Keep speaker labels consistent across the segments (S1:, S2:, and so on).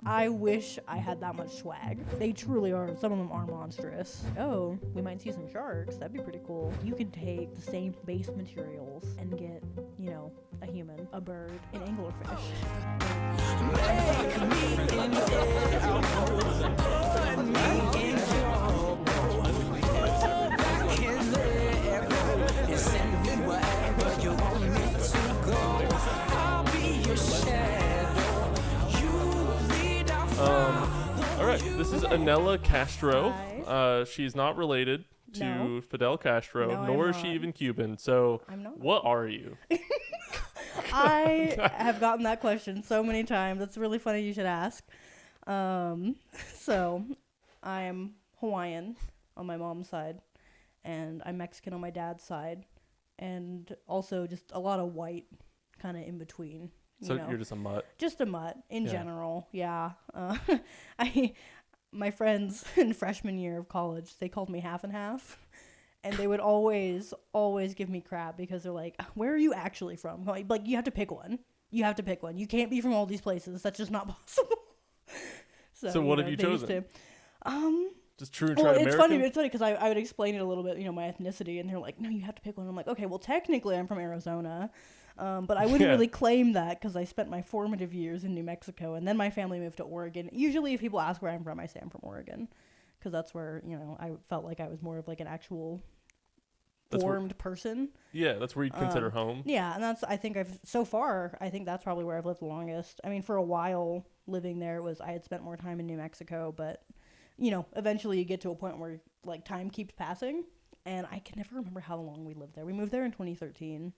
S1: I wish I had that much swag. They truly are. Some of them are monstrous. Oh, we might see some sharks. That'd be pretty cool. You could take the same base materials and get, you know, a human, a bird, an anglerfish.
S2: All right, this is Anela Castro.
S1: Hi.
S2: She's not related to
S1: No.
S2: Fidel Castro,
S1: No, I'm
S2: nor is
S1: not.
S2: she even Cuban. So,
S1: I'm not.
S2: what are you?
S1: I have gotten that question so many times. It's really funny you should ask. So, I'm Hawaiian on my mom's side, and I'm Mexican on my dad's side, and also just a lot of white kind of in between.
S2: So you're just a mutt.
S1: Just a mutt in
S2: Yeah.
S1: general, yeah. My friends in freshman year of college, they called me half and half, and they would always give me crap because they're like, "Where are you actually from?" Like, you have to pick one. You have to pick one. You can't be from all these places. That's just not possible.
S2: So what have you
S1: they used
S2: chosen?
S1: to-
S2: Just true and
S1: Well,
S2: tried
S1: it's
S2: American?
S1: funny because I would explain it a little bit, you know, my ethnicity, and they're like, "No, you have to pick one." I'm like, "Okay, well, technically I'm from Arizona, but I wouldn't
S2: Yeah.
S1: really claim that because I spent my formative years in New Mexico, and then my family moved to Oregon. Usually, if people ask where I'm from, I say I'm from Oregon, because that's where, you know, I felt like I was more of like an actual formed person.
S2: Yeah, that's where you'd consider home.
S1: Yeah, and that's, I think that's probably where I've lived the longest. I mean, for a while living there I had spent more time in New Mexico, but, you know, eventually you get to a point where, like, time keeps passing, and I can never remember how long we lived there. We moved there in 2013.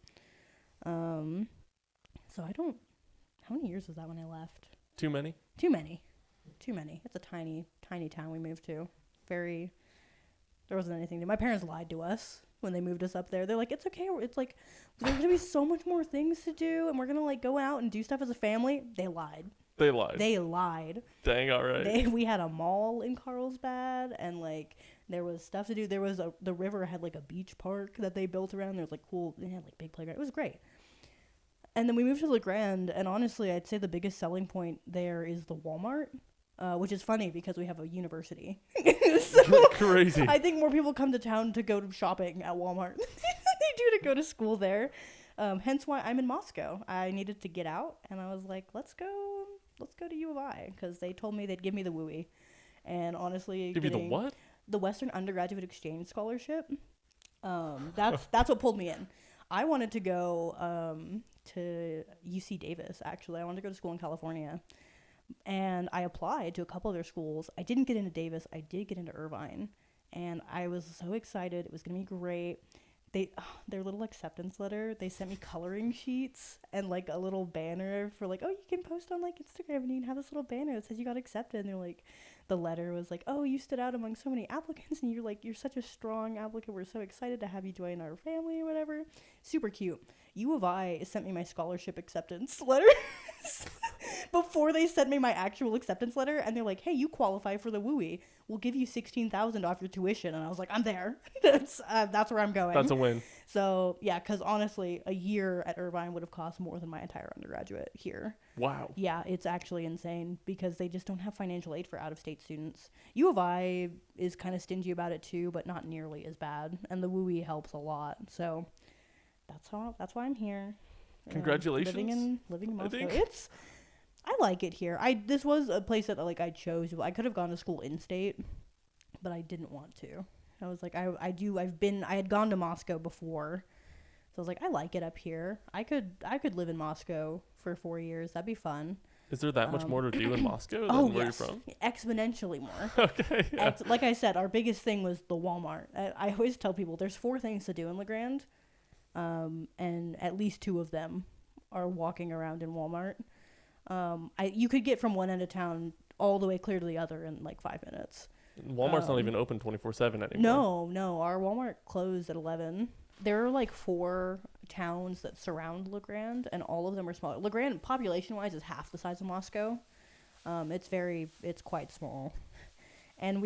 S1: So how many years was that when I left?
S2: Too many?
S1: Too many. It's a tiny, tiny town we moved to. There wasn't anything. My parents lied to us when they moved us up there. They're like, "It's okay. It's like, there's going to be so much more things to do, and we're going to, like, go out and do stuff as a family." They lied.
S2: They lied. Dang, all right.
S1: We had a mall in Carlsbad, and, like, there was stuff to do. The river had, like, a beach park that they built around. There was, like, cool, they had, like, big playground. It was great. And then we moved to LeGrand, and honestly, I'd say the biggest selling point there is the Walmart, which is funny because we have a university. So
S2: Crazy.
S1: I think more people come to town to go to shopping at Walmart than they do to go to school there. Hence why I'm in Moscow. I needed to get out, and I was like, let's go to U of I, because they told me they'd give me the WUI. And honestly,
S2: Give you the what?
S1: The Western Undergraduate Exchange Scholarship. That's what pulled me in. I wanted to go to UC Davis, actually. I wanted to go to school in California. And I applied to a couple of their schools. I didn't get into Davis. I did get into Irvine. And I was so excited. It was going to be great. Their little acceptance letter, they sent me coloring sheets and, like, a little banner for, like, "Oh, you can post on, like, Instagram, and you can have this little banner that says you got accepted." And they're like, the letter was like, "Oh, you stood out among so many applicants, and you're such a strong applicant. We're so excited to have you join our family," or whatever. Super cute. U of I sent me my scholarship acceptance letter before they sent me my actual acceptance letter, and they're like, "Hey, you qualify for the WUI. We'll give you $16,000 off your tuition." And I was like, "I'm there." That's where I'm going.
S2: That's a win.
S1: So yeah, because honestly, a year at Irvine would have cost more than my entire undergraduate here.
S2: Wow.
S1: Yeah, it's actually insane because they just don't have financial aid for out-of-state students. U of I is kind of stingy about it too, but not nearly as bad, and the WUI helps a lot. So that's why I'm here.
S2: Congratulations.
S1: Living in Moscow. I like it here. This was a place that, like, I chose. I could have gone to school in state, but I didn't want to. I was like, I had gone to Moscow before, so I was like, I like it up here. I could live in Moscow for 4 years. That'd be fun.
S2: Is there that much more to do in Moscow than where you're from?
S1: Exponentially more.
S2: Okay. Yeah.
S1: Like I said, our biggest thing was the Walmart. I always tell people there's 4 things to do in LeGrand, and at least 2 of them are walking around in Walmart. You could get from one end of town all the way clear to the other in like 5 minutes.
S2: Walmart's not even open 24/7 anymore.
S1: No, our Walmart closed at 11. There are like 4 towns that surround LeGrand, and all of them are smaller. LeGrand, population-wise, is half the size of Moscow. It's quite small. And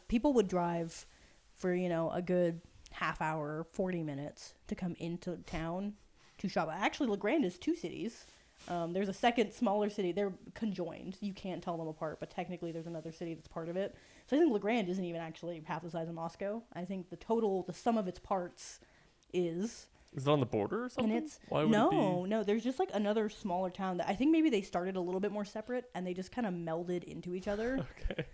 S1: people would drive for, a good half hour, 40 minutes to come into town to shop. Actually, LeGrand is 2 cities. There's a second smaller city. They're conjoined. You can't tell them apart, but technically there's another city that's part of it. So I think LaGrange isn't even actually half the size of Moscow. I think the sum of its parts is...
S2: Is it on the border or something?
S1: And it's...
S2: Why would it be?
S1: No. There's just like another smaller town that I think maybe they started a little bit more separate and they just kind of melded into each other.
S2: Okay.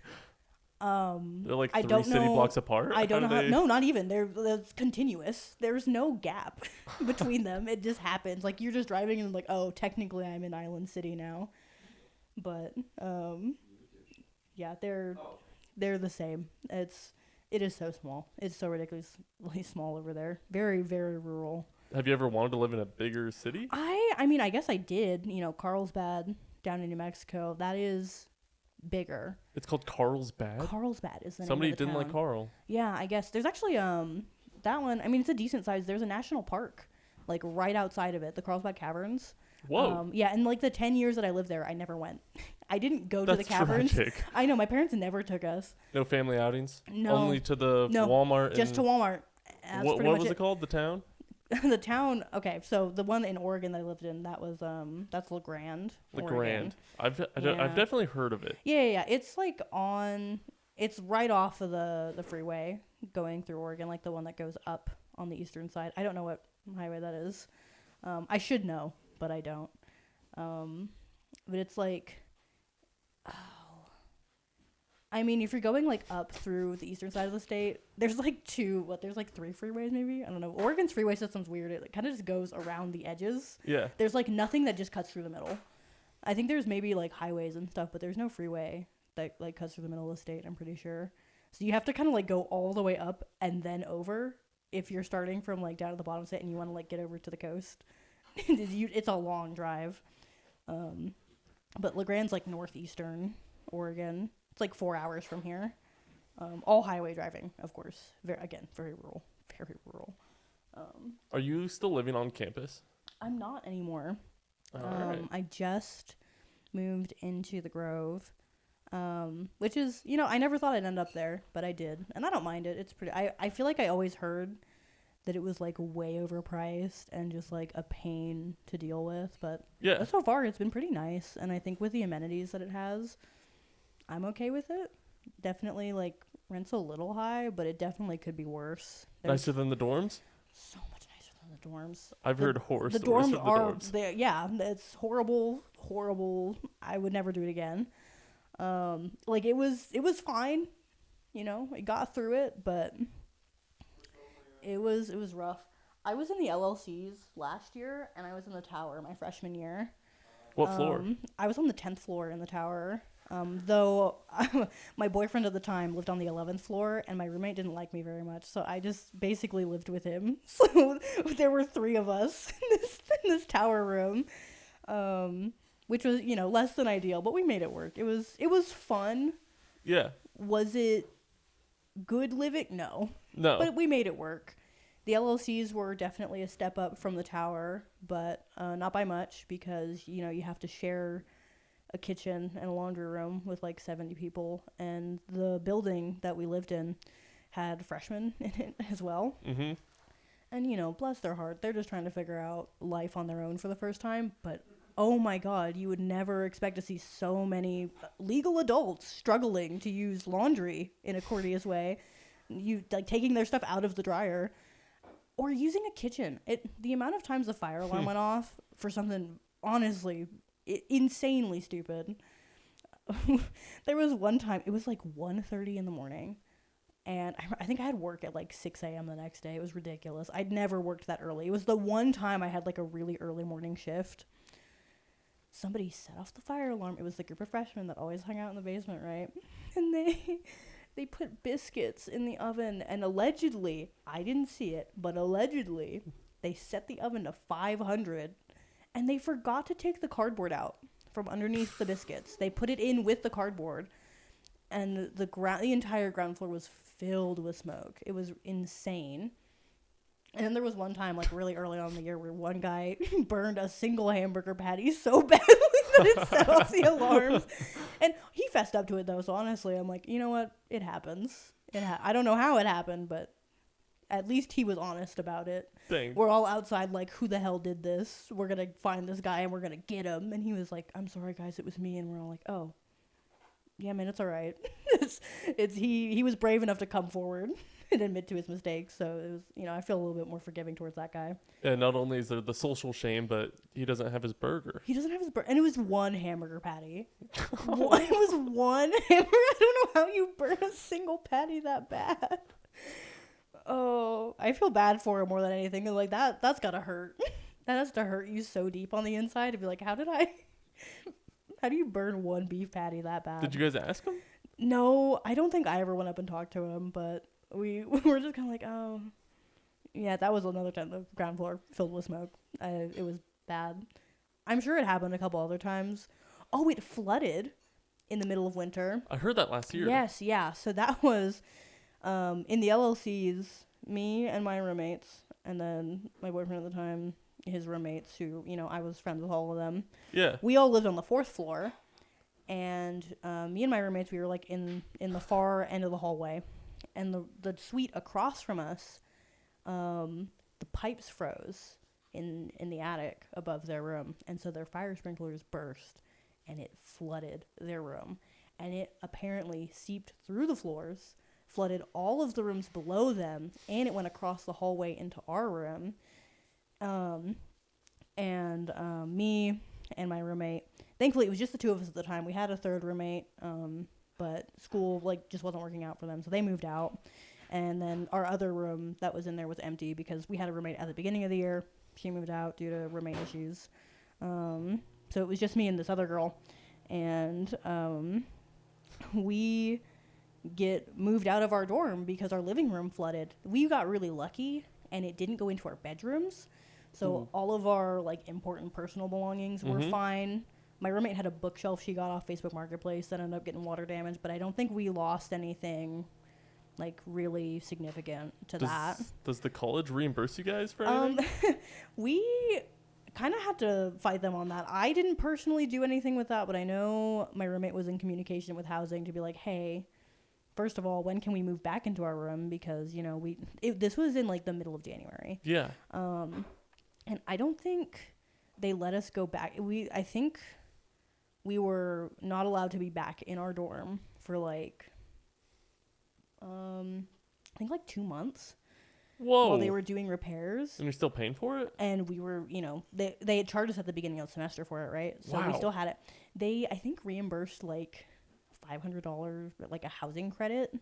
S2: They're like
S1: I
S2: three
S1: don't
S2: city
S1: know,
S2: blocks apart?
S1: I don't know how... No, not even. It's continuous. There's no gap between them. It just happens. Like, you're just driving and like, oh, technically I'm in Island City now. But, yeah, they're the same. It is so small. It's so ridiculously small over there. Very, very rural.
S2: Have you ever wanted to live in a bigger city?
S1: I mean, I guess I did. You know, Carlsbad down in New Mexico. That is... bigger.
S2: It's called Carlsbad?
S1: Carlsbad is the name
S2: Somebody
S1: of the
S2: didn't
S1: town.
S2: like Carl.
S1: Yeah, I guess. There's actually, that one, I mean, it's a decent size. There's a national park, like, right outside of it, the Carlsbad Caverns.
S2: Whoa.
S1: Yeah, and, like, the 10 years that I lived there, I never went. I didn't go to the caverns.
S2: Tragic.
S1: I know, my parents never took us.
S2: No family outings?
S1: No.
S2: Only to the Walmart?
S1: Just to Walmart.
S2: What was it called, the town?
S1: The town, okay, so the one in Oregon that I lived in, that was that's LeGrand.
S2: LeGrand. I've definitely heard of it.
S1: Yeah. It's like it's right off of the freeway going through Oregon, like the one that goes up on the eastern side. I don't know what highway that is. I should know, but I don't. But it's like, I mean, if you're going like up through the eastern side of the state, there's like there's like 3 freeways maybe? I don't know. Oregon's freeway system's weird. It kind of just goes around the edges.
S2: Yeah.
S1: There's like nothing that just cuts through the middle. I think there's maybe like highways and stuff, but there's no freeway that like cuts through the middle of the state, I'm pretty sure. So you have to kind of like go all the way up and then over if you're starting from like down at the bottom of the state and you want to like get over to the coast. It's a long drive. But LeGrand's like northeastern Oregon. It's like 4 hours from here. All highway driving, of course. Very rural. Very rural.
S2: Are you still living on campus?
S1: I'm not anymore.
S2: Right.
S1: I just moved into the Grove, which is, you know, I never thought I'd end up there, but I did. And I don't mind it. It's pretty... I feel like I always heard that it was like way overpriced and just like a pain to deal with. But
S2: yeah,
S1: so far it's been pretty nice. And I think with the amenities that it has... I'm okay with it. Definitely, like, rent's a little high, but it definitely could be worse.
S2: Nicer than the dorms?
S1: So much nicer than the dorms.
S2: I've heard horror
S1: the
S2: stories
S1: dorms
S2: of the
S1: are,
S2: dorms.
S1: Yeah, it's horrible. I would never do it again. Like, it was fine. You know, I got through it, but it was rough. I was in the LLCs last year, and I was in the tower my freshman year.
S2: What floor?
S1: I was on the 10th floor in the tower. Though my boyfriend at the time lived on the 11th floor, and my roommate didn't like me very much, so I just basically lived with him. So there were 3 of us in this tower room, which was, you know, less than ideal, but we made it work. It was fun.
S2: Yeah.
S1: Was it good living? No. But we made it work. The LLCs were definitely a step up from the tower, but not by much, because, you know, you have to share a kitchen and a laundry room with like 70 people, and the building that we lived in had freshmen in it as well.
S2: Mm-hmm.
S1: And, you know, bless their heart, they're just trying to figure out life on their own for the first time, but oh my god, you would never expect to see so many legal adults struggling to use laundry in a courteous way. You like taking their stuff out of the dryer or using a kitchen. The amount of times the fire alarm went off for something honestly insanely stupid. There was one time, it was like 1:30 in the morning, and I think I had work at like 6 a.m. the next day. It was ridiculous. I'd never worked that early. It was the one time I had like a really early morning shift. Somebody set off the fire alarm. It was the group of freshmen that always hung out in the basement, right? And they put biscuits in the oven, and allegedly, I didn't see it, but allegedly, they set the oven to 500. And they forgot to take the cardboard out from underneath the biscuits. They put it in with the cardboard, and the entire ground floor was filled with smoke. It was insane. And then there was one time, like really early on in the year, where one guy burned a single hamburger patty so badly that it set off the alarms. And he fessed up to it though. So honestly, I'm like, you know what? It happens. I don't know how it happened, but at least he was honest about it.
S2: Dang.
S1: We're all outside like, who the hell did this? We're gonna find this guy and we're gonna get him. And he was like, I'm sorry guys, it was me. And we're all like, oh, yeah, man, it's all right. He was brave enough to come forward and admit to his mistakes. So it was, I feel a little bit more forgiving towards that guy.
S2: And not only is there the social shame, but he doesn't have his burger.
S1: He doesn't have his burger. And it was one hamburger patty. It was one hamburger. I don't know how you burn a single patty that bad. Oh, I feel bad for him more than anything. Like, that's gotta hurt. That has to hurt you so deep on the inside to be like, how do you burn one beef patty that bad?
S2: Did you guys ask him?
S1: No, I don't think I ever went up and talked to him, but we were just kind of like, oh, yeah, that was another time the ground floor filled with smoke. It was bad. I'm sure it happened a couple other times. Oh, it flooded in the middle of winter.
S2: I heard that last year.
S1: Yes, yeah. So that was in the LLCs, me and my roommates, and then my boyfriend at the time, his roommates, who, I was friends with all of them.
S2: Yeah.
S1: We all lived on the 4th floor, and me and my roommates, we were like in the far end of the hallway, and the suite across from us, the pipes froze in the attic above their room, and so their fire sprinklers burst, and it flooded their room, and it apparently seeped through the floors, flooded all of the rooms below them, and it went across the hallway into our room. Me and my roommate, thankfully it was just the two of us at the time. We had a third roommate, but school just wasn't working out for them, so they moved out. And then our other room that was in there was empty because we had a roommate at the beginning of the year. She moved out due to roommate issues. So it was just me and this other girl, and we get moved out of our dorm because our living room flooded. We got really lucky, and it didn't go into our bedrooms. So all of our important personal belongings were fine. My roommate had a bookshelf she got off Facebook Marketplace that ended up getting water damage, but I don't think we lost anything really significant to that.
S2: Does the college reimburse you guys for anything?
S1: We kind of had to fight them on that. I didn't personally do anything with that, but I know my roommate was in communication with housing to be like, hey, first of all, when can we move back into our room? Because, this was in the middle of January.
S2: Yeah.
S1: And I don't think they let us go back. I think we were not allowed to be back in our dorm for I think 2 months.
S2: Whoa.
S1: While they were doing repairs.
S2: And you're still paying for it?
S1: And we were, they had charged us at the beginning of the semester for it, right? So
S2: wow.
S1: We still had it. They, I think, reimbursed $500, a housing credit.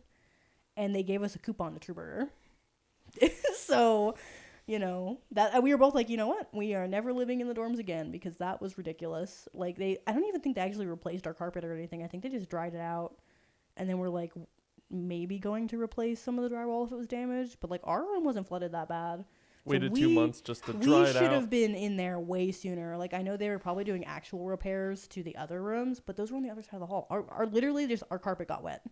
S1: And they gave us a coupon to True Burger. So, that we were both like, you know what? We are never living in the dorms again because that was ridiculous. I don't even think they actually replaced our carpet or anything. I think they just dried it out. And then we're maybe going to replace some of the drywall if it was damaged. But our room wasn't flooded that bad.
S2: Waited 2 months just to dry it out.
S1: We should have been in there way sooner. I know they were probably doing actual repairs to the other rooms, but those were on the other side of the hall. Our literally just our carpet got wet.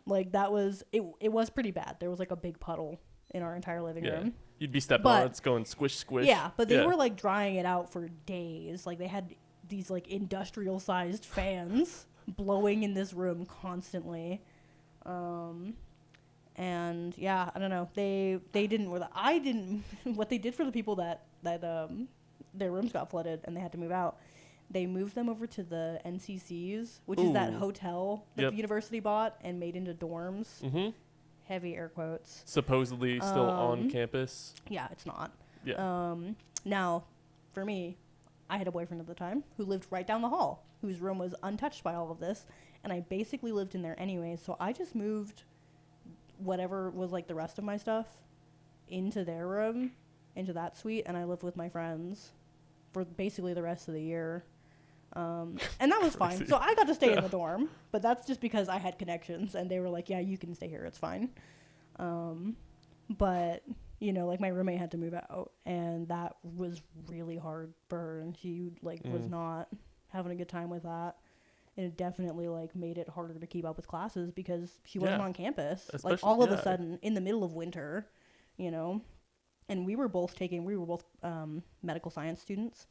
S1: That was it was pretty bad. There was a big puddle in our entire living room.
S2: You'd be stepping on it, it's going squish squish.
S1: Yeah, but they were drying it out for days. They had these industrial sized fans blowing in this room constantly. And yeah, I don't know. They didn't, or I didn't. What they did for the people that their rooms got flooded and they had to move out, they moved them over to the NCCs, which is that hotel that the university bought and made into dorms. Mm-hmm. Heavy air quotes.
S2: Supposedly still on campus.
S1: Yeah, it's not.
S2: Yeah.
S1: Now, for me, I had a boyfriend at the time who lived right down the hall, whose room was untouched by all of this, and I basically lived in there anyways. So I just moved whatever was the rest of my stuff into their room, into that suite, and I lived with my friends for basically the rest of the year. And that was fine. So I got to stay in the dorm, but that's just because I had connections and they were like, yeah, you can stay here. It's fine. But my roommate had to move out and that was really hard for her. And she was not having a good time with that. And it definitely like made it harder to keep up with classes because she wasn't on campus. Especially, like all of a sudden in the middle of winter, you know. And we were both medical science students.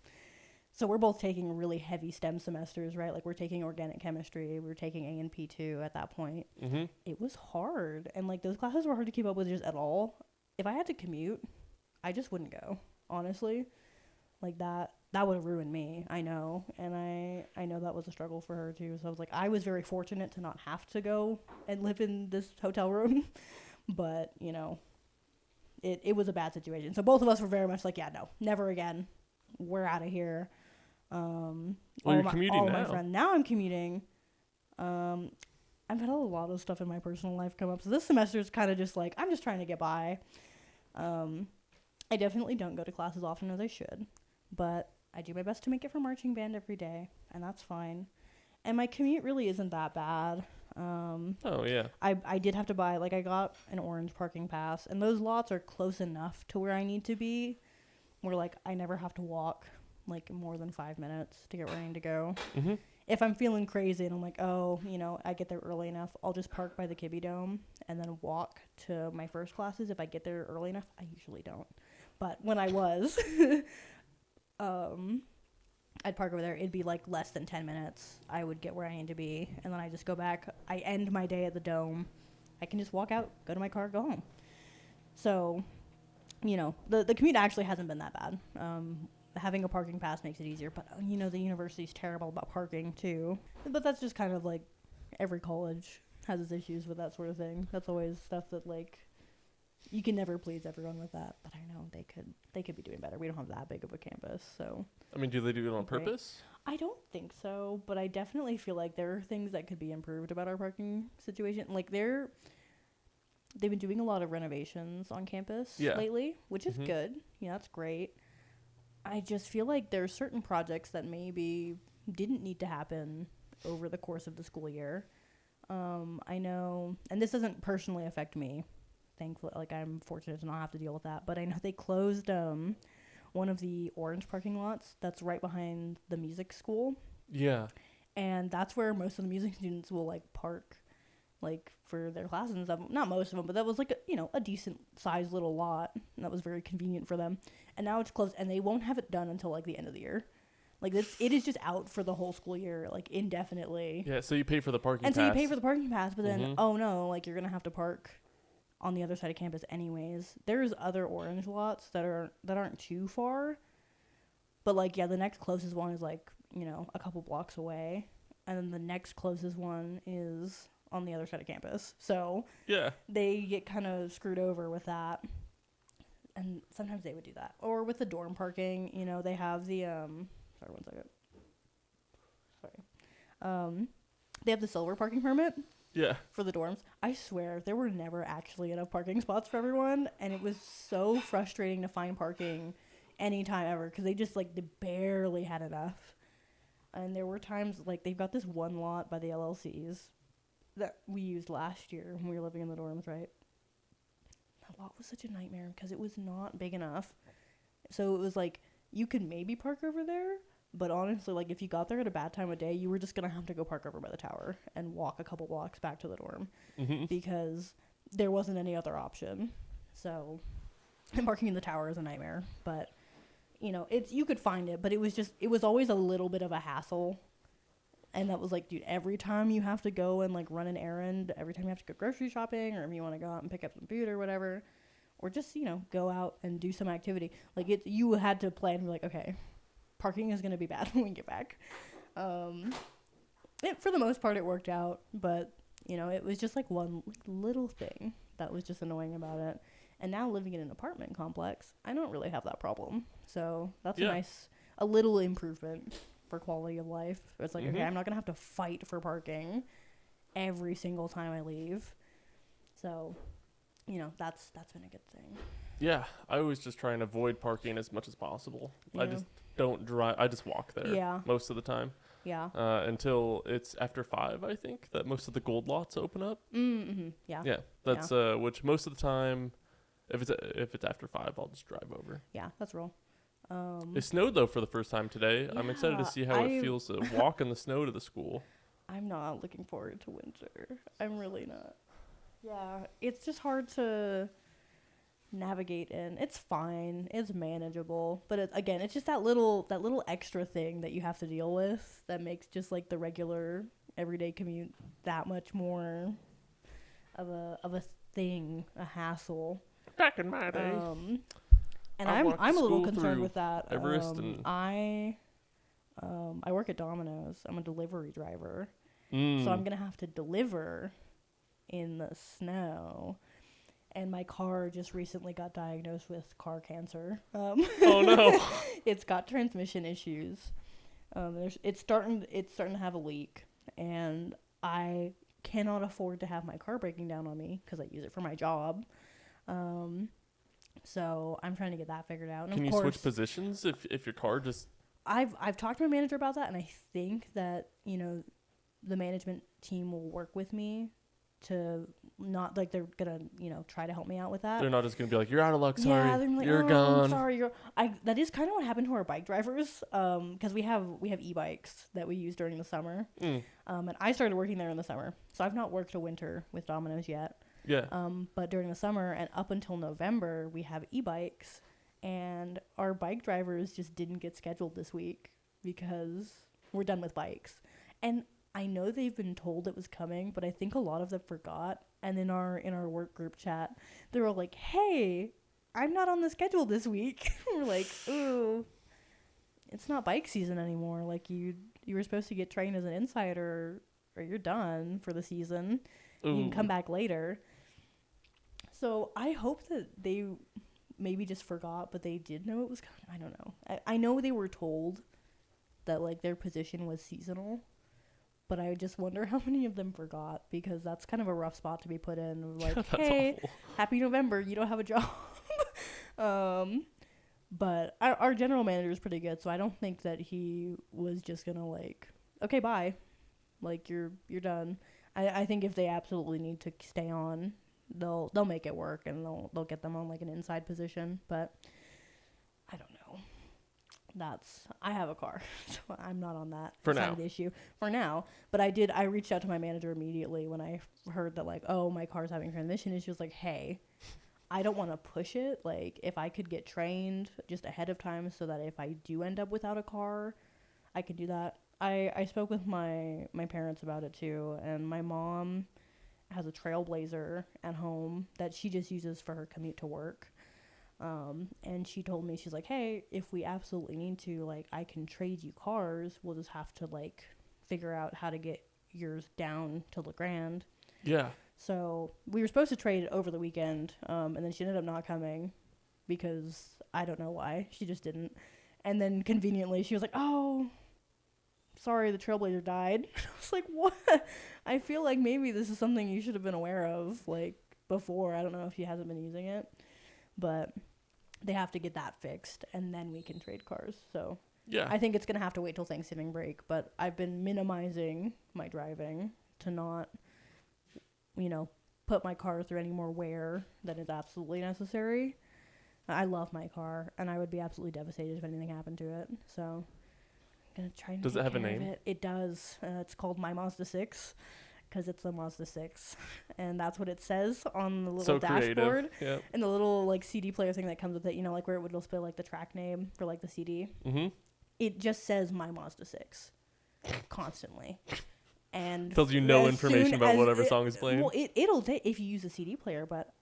S1: So we're both taking really heavy STEM semesters, right? Like we're taking organic chemistry, we were taking A&P2 at that point. Mm-hmm. It was hard. And like those classes were hard to keep up with just at all. if I had to commute, I just wouldn't go, honestly. Like that would have ruined me, I know. And I know that was a struggle for her too. So I was like, I was very fortunate to not have to go and live in this hotel room. But, you know, it was a bad situation. So both of us were very much like, yeah, no, never again. We're out of here.
S2: Well, you're commuting now.
S1: My friend. Now I'm commuting. I've had a lot of stuff in my personal life come up. So this semester is kind of just like, I'm just trying to get by. I definitely don't go to class as often as I should. But I do my best to make it for marching band every day, and that's fine. And my commute really isn't that bad.
S2: Oh, yeah.
S1: I did have to buy, like, I got an orange parking pass, and those lots are close enough to where I need to be, where, like, I never have to walk, like, more than 5 minutes to get where I need to go.
S2: Mm-hmm.
S1: If I'm feeling crazy and I'm like, oh, you know, I get there early enough, I'll just park by the Kibbe Dome and then walk to my first classes. If I get there early enough, I usually don't. But when I was... I'd park over there. It'd be like less than 10 minutes. I would get where I need to be, and then I just go back. I end my day at the Dome. I can just walk out, go to my car, go home. So, you know, the commute actually hasn't been that bad. Having a parking pass makes it easier, but, you know, the university's terrible about parking, too. But that's just kind of like every college has its issues with that sort of thing. That's always stuff that, like, you can never please everyone with that, but I know they could be doing better. We don't have that big of a campus, so.
S2: I mean, do they do it on purpose?
S1: I don't think so, but I definitely feel like there are things that could be improved about our parking situation. Like they've been doing a lot of renovations on campus lately, which is good. Yeah, that's great. I just feel like there are certain projects that maybe didn't need to happen over the course of the school year. I know, and this doesn't personally affect me. Thankfully, like I'm fortunate to not have to deal with that, but I know they closed one of the orange parking lots that's right behind the music school. Yeah. And that's where most of the music students will like park like for their classes and stuff. Not most of them, but that was like a decent sized little lot, and that was very convenient for them. And now it's closed, and they won't have it done until like the end of the year. Like it is just out for the whole school year, like indefinitely.
S2: Yeah, so you pay for the parking pass.
S1: And so you pay for the parking pass, but then oh no, like you're going to have to park on the other side of campus anyways. There's other orange lots that aren't too far. But like the next closest one is like, a couple blocks away. And then the next closest one is on the other side of campus. So yeah, they get kind of screwed over with that. And sometimes they would do that. Or with the dorm parking, they have the sorry, 1 second. Sorry. They have the silver parking permit. Yeah. For the dorms. I swear, there were never actually enough parking spots for everyone, and it was so frustrating to find parking anytime ever, because they just, they barely had enough. And there were times, they've got this one lot by the LLCs that we used last year when we were living in the dorms, right? That lot was such a nightmare, because it was not big enough. So it was, you could maybe park over there, but honestly, if you got there at a bad time of day, you were just going to have to go park over by the tower and walk a couple blocks back to the dorm because there wasn't any other option. So, and parking in the tower is a nightmare. But, you could find it, but it was always a little bit of a hassle. And that was dude, every time you have to go and, run an errand, every time you have to go grocery shopping, or if you want to go out and pick up some food or whatever, or just, go out and do some activity. You had to plan, and be okay, parking is going to be bad when we get back. For the most part, it worked out, but, it was just one little thing that was just annoying about it. And now living in an apartment complex, I don't really have that problem. So that's a little improvement for quality of life. It's okay, I'm not going to have to fight for parking every single time I leave. So, that's been a good thing.
S2: Yeah, I always just try and avoid parking as much as possible. Yeah. I just don't drive. I just walk there most of the time. Yeah. Until it's after 5, I think, that most of the gold lots open up. Mm-hmm. Yeah. Yeah. That's which most of the time, if it's after 5, I'll just drive over.
S1: Yeah, that's real.
S2: It snowed though for the first time today. Yeah, I'm excited to see how it feels to walk in the snow to the school. I'm not looking forward to winter. I'm really not. Yeah, it's just hard to navigate in. It's fine. It's manageable. But it's just that little extra thing that you have to deal with that makes just the regular everyday commute that much more of a thing, a hassle. Back in my day.
S1: And I'm a little concerned with that.
S2: Everest and
S1: I work at Domino's. I'm a delivery driver. So I'm going to have to deliver in the snow. And my car just recently got diagnosed with car cancer.
S2: Oh no.
S1: It's got transmission issues. It's starting to have a leak, and I cannot afford to have my car breaking down on me because I use it for my job. So I'm trying to get that figured out. And
S2: can you switch positions if your car just...
S1: I've talked to my manager about that, and I think that, you know, the management team will work with me to not, like, they're gonna, you know, try to help me out with that.
S2: They're not just gonna be like, you're out of luck, sorry,
S1: yeah, they're like,
S2: you're gone.
S1: I'm sorry, that is kind of what happened to our bike drivers, because we have e-bikes that we use during the summer, and I started working there in the summer, so I've not worked a winter with Domino's yet.
S2: Yeah.
S1: But during the summer and up until November, we have e-bikes, and our bike drivers just didn't get scheduled this week because we're done with bikes. And I know they've been told it was coming, but I think a lot of them forgot. And in our work group chat, they were like, "Hey, I'm not on the schedule this week." We're like, "Ooh, it's not bike season anymore. Like you were supposed to get trained as an insider, or you're done for the season. Ooh. You can come back later." So I hope that they maybe just forgot, but they did know it was coming. I don't know. I know they were told that, like, their position was seasonal. But I just wonder how many of them forgot, because that's kind of a rough spot to be put in. Like, hey, awful. Happy November, you don't have a job. But our general manager is pretty good, so I don't think that he was just gonna, like, okay, bye, like, you're done. I think if they absolutely need to stay on, they'll make it work, and they'll get them on, like, an inside position. But I don't know. I have a car, so I'm not on that side of the issue for now. But I reached out to my manager immediately when I heard that, like, oh, my car's having transmission issues. Like, hey, I don't want to push it. Like, if I could get trained just ahead of time so that if I do end up without a car, I could do that. I spoke with my parents about it too, and my mom has a Trailblazer at home that she just uses for her commute to work. And she told me, she's like, hey, if we absolutely need to, like, I can trade you cars. We'll just have to, like, figure out how to get yours down to LeGrand.
S2: Yeah.
S1: So we were supposed to trade over the weekend, and then she ended up not coming because I don't know why. She just didn't. And then conveniently she was like, oh, sorry, the Trailblazer died. I was like, what? I feel like maybe this is something you should have been aware of, like, before. I don't know if she hasn't been using it. But they have to get that fixed, and then we can trade cars. So yeah, I think it's going to have to wait till Thanksgiving break. But I've been minimizing my driving to not, you know, put my car through any more wear than is absolutely necessary. I love my car, and I would be absolutely devastated if anything happened to it. So I'm going to try and
S2: Does it have a name?
S1: It does. It's called My Mazda 6. Because it's the Mazda 6, and that's what it says on the little dashboard. Yep. And the little, like, CD player thing that comes with it, you know, like, where it would display, like, the track name for, like, the CD. Mm-hmm. It just says My Mazda 6 constantly. And
S2: tells you no information about whatever song is playing.
S1: Well, it'll if you use a CD player, but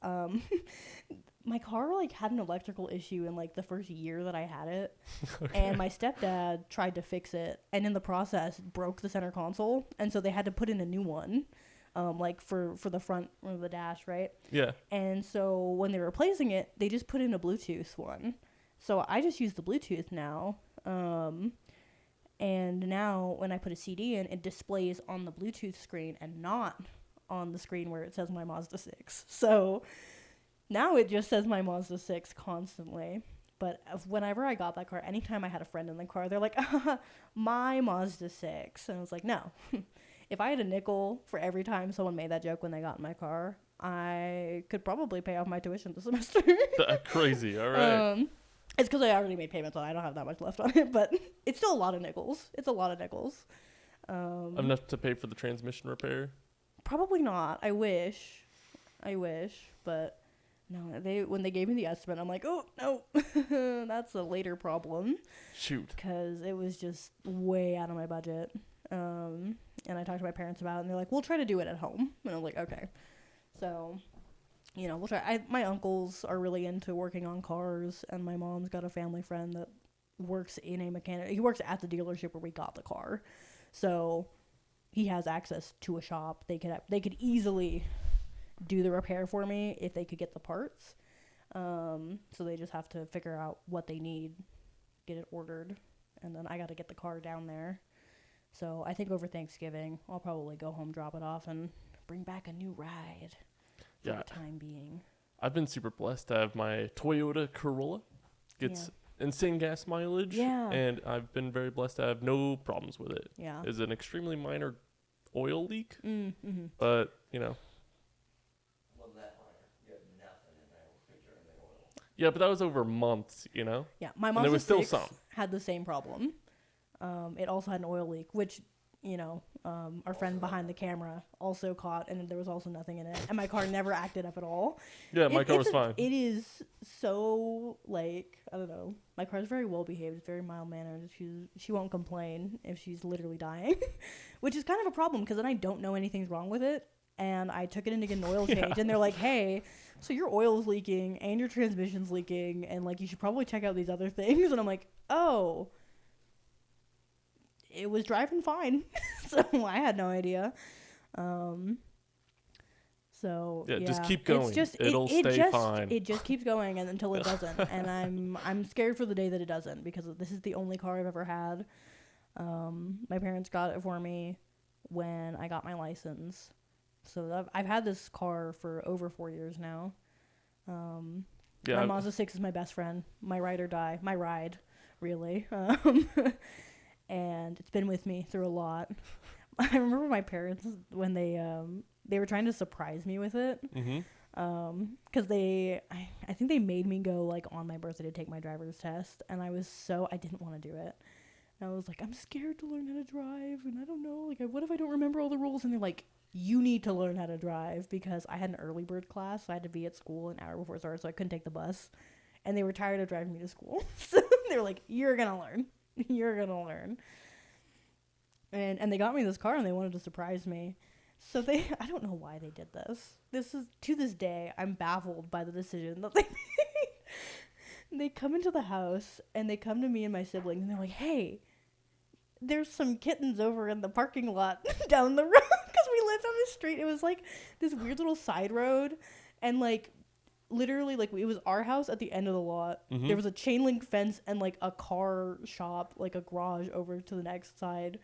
S1: my car, like, had an electrical issue in, like, the first year that I had it. Okay. And my stepdad tried to fix it, and in the process broke the center console, and so they had to put in a new one, like, for the front of the dash, right? Yeah. And so when they were replacing it, they just put in a Bluetooth one. So I just use the Bluetooth now. And now when I put a CD in, it displays on the Bluetooth screen and not on the screen where it says My Mazda 6. So now it just says My Mazda 6 constantly. But whenever I got that car, anytime I had a friend in the car, they're like, My Mazda 6. And I was like, no. If I had a nickel for every time someone made that joke when they got in my car, I could probably pay off my tuition this semester.
S2: That's crazy. All right.
S1: It's because I already made payments on it. I don't have that much left on it. But it's still a lot of nickels. It's a lot of nickels.
S2: Enough to pay for the transmission repair?
S1: Probably not. I wish. But no, when they gave me the estimate, I'm like, oh, no, that's a later problem.
S2: Shoot.
S1: Because it was just way out of my budget. And I talked to my parents about it, and they're like, we'll try to do it at home. And I'm like, okay. So you know, my uncles are really into working on cars, and my mom's got a family friend that works in a mechanic. He works at the dealership where we got the car, so he has access to a shop. They could easily do the repair for me if they could get the parts. So they just have to figure out what they need, get it ordered, and then I got to get the car down there. So I think over Thanksgiving I'll probably go home, drop it off, and bring back a new ride for the time being.
S2: I've been super blessed to have my Toyota Corolla. Gets insane gas mileage. Yeah. And I've been very blessed to have no problems with it. Yeah. It's an extremely minor oil leak. Mm-hmm. But, you know. Wasn't that minor? You had nothing in there during the oil. Yeah, but that was over months, you know?
S1: Yeah. My Mazda 6 had the same problem. It also had an oil leak, which, you know, our friend behind the camera also caught, and there was also nothing in it. And my car never acted up at all.
S2: Yeah, my car was fine.
S1: It is so, like, I don't know. My car's very well behaved, very mild mannered. She won't complain if she's literally dying, which is kind of a problem because then I don't know anything's wrong with it. And I took it in to get an oil change, and they're like, hey, so your oil's leaking and your transmission's leaking, and, like, you should probably check out these other things. And I'm like, oh. It was driving fine, so I had no idea. So yeah,
S2: just keep going. It'll stay fine.
S1: It just keeps going until it doesn't, and I'm scared for the day that it doesn't, because this is the only car I've ever had. My parents got it for me when I got my license, so I've had this car for over 4 years now. My Mazda 6 is my best friend, my ride or die, my ride, really. And it's been with me through a lot. I remember my parents when they were trying to surprise me with it. Mm-hmm. Because I think they made me go, like, on my birthday to take my driver's test, and I didn't want to do it. And I was like, I'm scared to learn how to drive, and I don't know, like, what if I don't remember all the rules? And they're like, you need to learn how to drive, because I had an early bird class, so I had to be at school an hour before it started, so I couldn't take the bus. And they were tired of driving me to school, so they were like, you're gonna learn. You're gonna learn. And they got me this car, and they wanted to surprise me. So I don't know why they did this. To this day, I'm baffled by the decision that they made. They come into the house, and they come to me and my siblings, and they're like, hey, there's some kittens over in the parking lot down the road, because we lived on this street. It was like this weird little side road, and, like, literally, like, it was our house at the end of the lot. Mm-hmm. There was a chain link fence and, like, a car shop, like a garage over to the next side.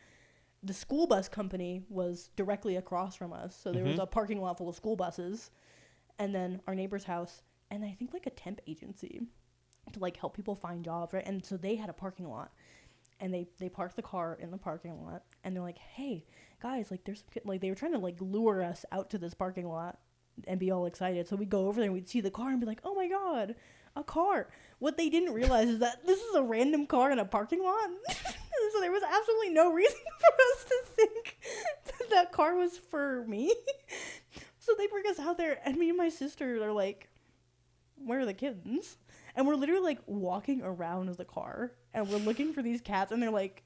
S1: The school bus company was directly across from us, so there was a parking lot full of school buses, and then our neighbor's house, and I think, like, a temp agency to, like, help people find jobs, right? And so they had a parking lot, and they parked the car in the parking lot, and they're like, hey, guys, like, there's some like, they were trying to, like, lure us out to this parking lot and be all excited. So we'd go over there and we'd see the car and be like, oh my god, a car. What they didn't realize is that this is a random car in a parking lot. So there was absolutely no reason for us to think that car was for me. So they bring us out there, and me and my sister are like, where are the kittens? And we're literally, like, walking around the car, and we're looking for these cats, and they're like,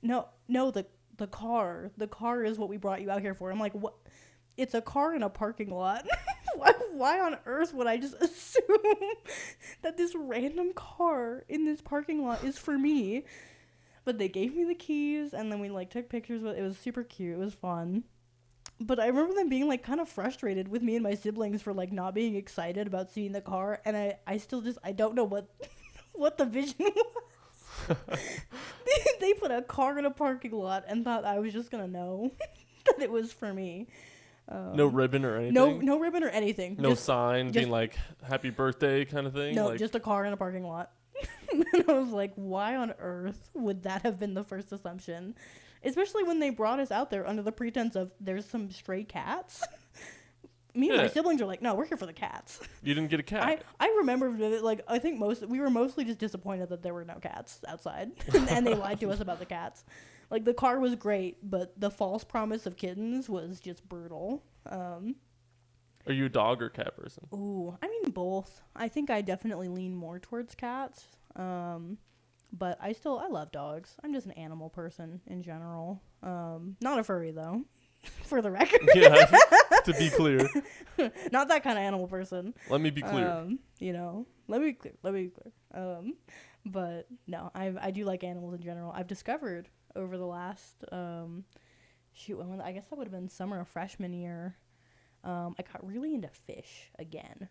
S1: no, the car is what we brought you out here for. I'm like, what? It's a car in a parking lot. Why on earth would I just assume that this random car in this parking lot is for me? But they gave me the keys, and then we, like, took pictures with it. It was super cute. It was fun. But I remember them being, like, kind of frustrated with me and my siblings for, like, not being excited about seeing the car. And I still just, I don't know what the vision was. They put a car in a parking lot and thought I was just going to know that it was for me.
S2: No ribbon or anything?
S1: No ribbon or anything.
S2: No sign being like, happy birthday kind of thing?
S1: No,
S2: like,
S1: just a car in a parking lot. And I was like, why on earth would that have been the first assumption? Especially when they brought us out there under the pretense of there's some stray cats. Me and my siblings are like, no, we're here for the cats.
S2: You didn't get a cat.
S1: I remember, like, I think we were mostly just disappointed that there were no cats outside. And they lied to us about the cats. Like, the car was great, but the false promise of kittens was just brutal.
S2: Are you a dog or cat person?
S1: Ooh, I mean both. I think I definitely lean more towards cats. But I love dogs. I'm just an animal person in general. Not a furry, though. for the record.
S2: Yeah, to be clear.
S1: Not that kind of animal person.
S2: Let me be clear.
S1: Let me be clear. But no, I do like animals in general. I've discovered over the last, I guess that would have been summer of freshman year, I got really into fish again.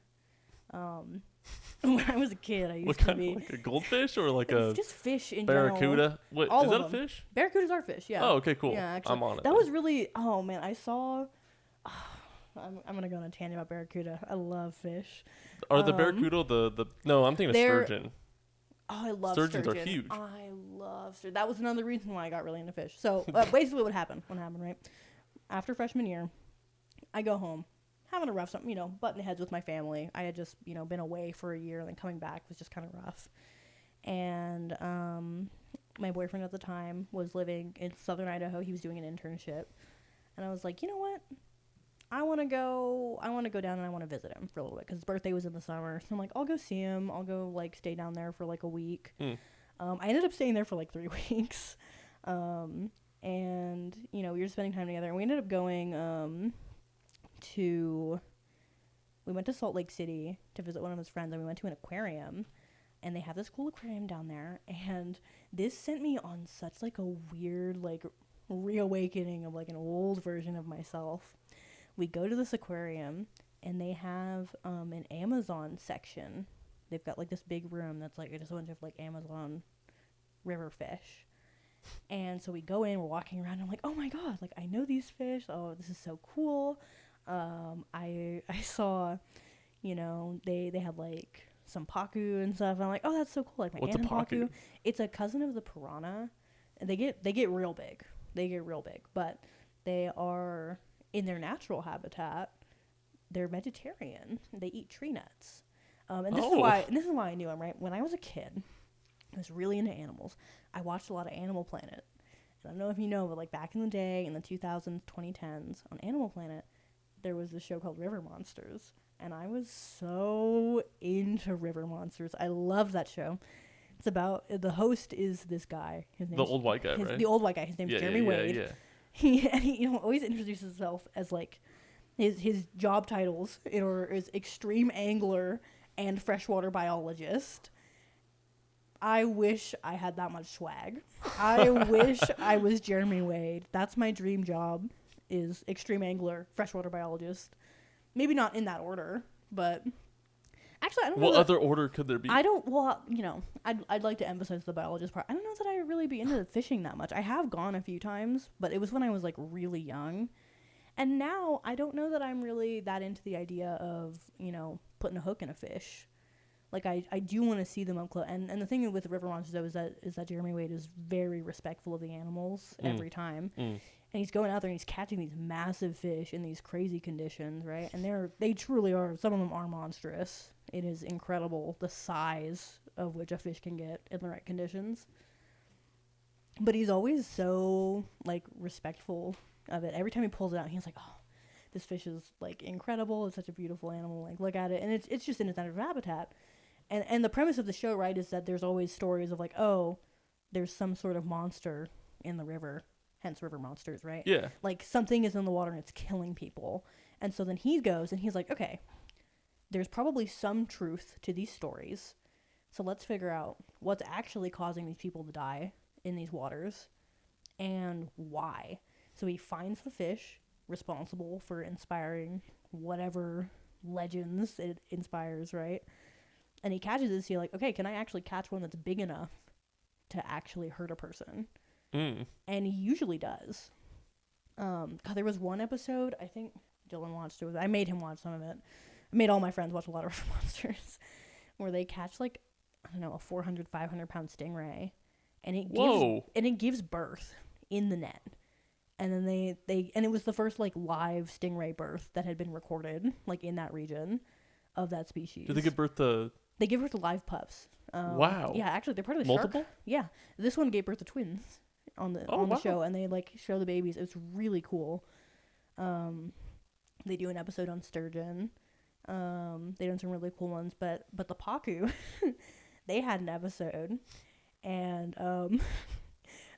S1: When I was a kid, I used to be
S2: like a goldfish or like
S1: just fish in
S2: barracuda.
S1: General.
S2: What
S1: All
S2: is that?
S1: them.
S2: A fish?
S1: Barracudas are fish. Yeah.
S2: Oh, okay, cool.
S1: Yeah, actually,
S2: I'm on it.
S1: That was really. Oh man, I saw. I'm gonna go on a tangent about barracuda. I love fish.
S2: Are the barracuda the? No, I'm thinking of sturgeon.
S1: Oh, I love
S2: sturgeons.
S1: Sturgeon.
S2: Are huge.
S1: I love sturgeon. That was another reason why I got really into fish. So basically, what happened, right? After freshman year, I go home, having a rough, butting heads with my family. I had just, been away for a year, and then coming back was just kind of rough. And my boyfriend at the time was living in southern Idaho. He was doing an internship, and I was like, you know what? I want to go down and I want to visit him for a little bit because his birthday was in the summer. So I'm like, I'll go see him. I'll go stay down there for a week. I ended up staying there for 3 weeks. And we were spending time together, and we ended up going we went to Salt Lake City to visit one of his friends, and we went to an aquarium, and they have this cool aquarium down there, and this sent me on such a weird reawakening of an old version of myself. We go to this aquarium, and they have an Amazon section. They've got this big room that's just a bunch of Amazon river fish. And so we go in, we're walking around, and I'm like, oh my god, I know these fish. Oh, this is so cool. I saw, they had some pacu and stuff. And I'm like, oh, that's so cool. My
S2: What's
S1: aunt
S2: a pacu?
S1: It's a cousin of the piranha. And they get real big. But they are in their natural habitat. They're vegetarian. They eat tree nuts. And this is why I knew him, right? When I was a kid, I was really into animals. I watched a lot of Animal Planet. And I don't know if you know, but back in the day, in the 2000s, 2010s, on Animal Planet, there was this show called River Monsters. And I was so into River Monsters. I loved that show. It's about, the host is this guy.
S2: The old white guy, right?
S1: The old white guy. His name's Jeremy Wade.
S2: Yeah.
S1: He always introduces himself as his job titles is extreme angler and freshwater biologist. I wish I had that much swag. I wish I was Jeremy Wade. That's my dream job, is extreme angler, freshwater biologist. Maybe not in that order, but actually I don't know.
S2: What other order could there be?
S1: I'd like to emphasize the biologist part. I don't know that I would really be into fishing that much. I have gone a few times, but it was when I was really young. And now I don't know that I'm really that into the idea of, putting a hook in a fish. I do want to see them up close. And the thing with the River Monsters, though, is that Jeremy Wade is very respectful of the animals every time. And he's going out there and he's catching these massive fish in these crazy conditions, right? And they truly are, some of them are monstrous. It is incredible the size of which a fish can get in the right conditions. But he's always so, respectful of it. Every time he pulls it out, he's like, oh, this fish is, incredible. It's such a beautiful animal. Look at it. And it's just in its natural habitat. And the premise of the show, right, is that there's always stories of oh, there's some sort of monster in the river, hence River Monsters, right?
S2: Yeah.
S1: Something is in the water and it's killing people. And so then he goes and he's like, okay, there's probably some truth to these stories. So let's figure out what's actually causing these people to die in these waters and why. So he finds the fish responsible for inspiring whatever legends it inspires, right? And he catches it, so you're like, okay, can I actually catch one that's big enough to actually hurt a person? And he usually does. There was one episode, I think Dylan watched it. I made him watch some of it. I made all my friends watch a lot of River Monsters, where they catch a 400, 500 pound stingray, and it gives birth in the net. And then and it was the first live stingray birth that had been recorded in that region of that species.
S2: Did they give birth to?
S1: They give birth to live pups.
S2: Wow.
S1: Yeah, actually, they're part of the
S2: multiple.
S1: Shark. Yeah, this one gave birth to twins on the show, and they show the babies. It's really cool. They do an episode on sturgeon. They done some really cool ones, but the pacu, they had an episode, and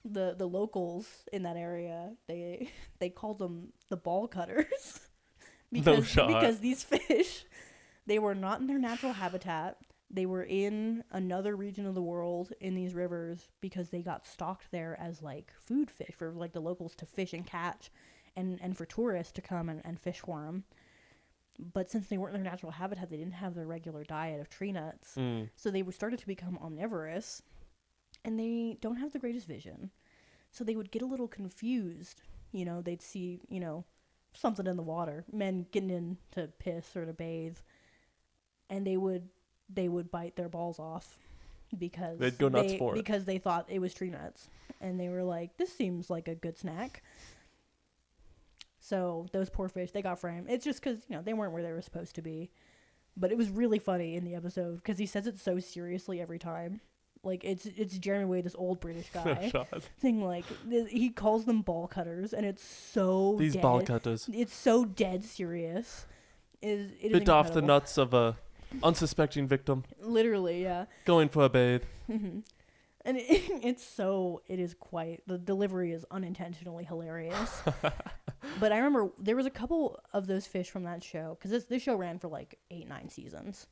S1: the locals in that area, they called them the ball cutters because these fish, they were not in their natural habitat. They were in another region of the world in these rivers because they got stocked there as like food fish for like the locals to fish and catch, and for tourists to come and fish for them. But since they weren't in their natural habitat, they didn't have their regular diet of tree nuts. So they started to become omnivorous, and they don't have the greatest vision. So they would get a little confused. You know, they'd see, you know, something in the water, men getting in to piss or to bathe, and they would bite their balls off because
S2: they'd go nuts for it.
S1: Because they thought it was tree nuts. And they were like, this seems like a good snack. So those poor fish, they got framed. It's just because, you know, they weren't where they were supposed to be. But it was really funny in the episode because he says it so seriously every time. Like, it's Jeremy Wade, this old British guy, thing, like, he calls them ball cutters, and it's so
S2: These
S1: dead.
S2: Ball cutters.
S1: It's so dead serious. It is
S2: Bit off the nuts of a unsuspecting victim.
S1: Literally, yeah.
S2: Going for a bathe.
S1: Mm-hmm. And it is quite, the delivery is unintentionally hilarious. But I remember there was a couple of those fish from that show, because this show ran for like 8-9 seasons.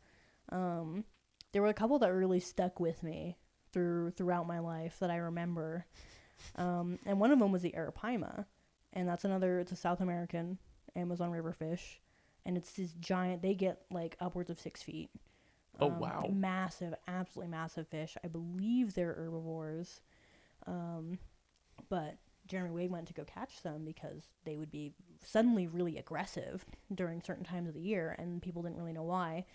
S1: There were a couple that really stuck with me throughout my life that I remember. And one of them was the arapaima. And it's a South American Amazon River fish. And it's this giant, they get like upwards of 6 feet.
S2: Oh, wow.
S1: Massive, absolutely massive fish. I believe they're herbivores. But Jeremy Wade went to go catch them because they would be suddenly really aggressive during certain times of the year, and people didn't really know why.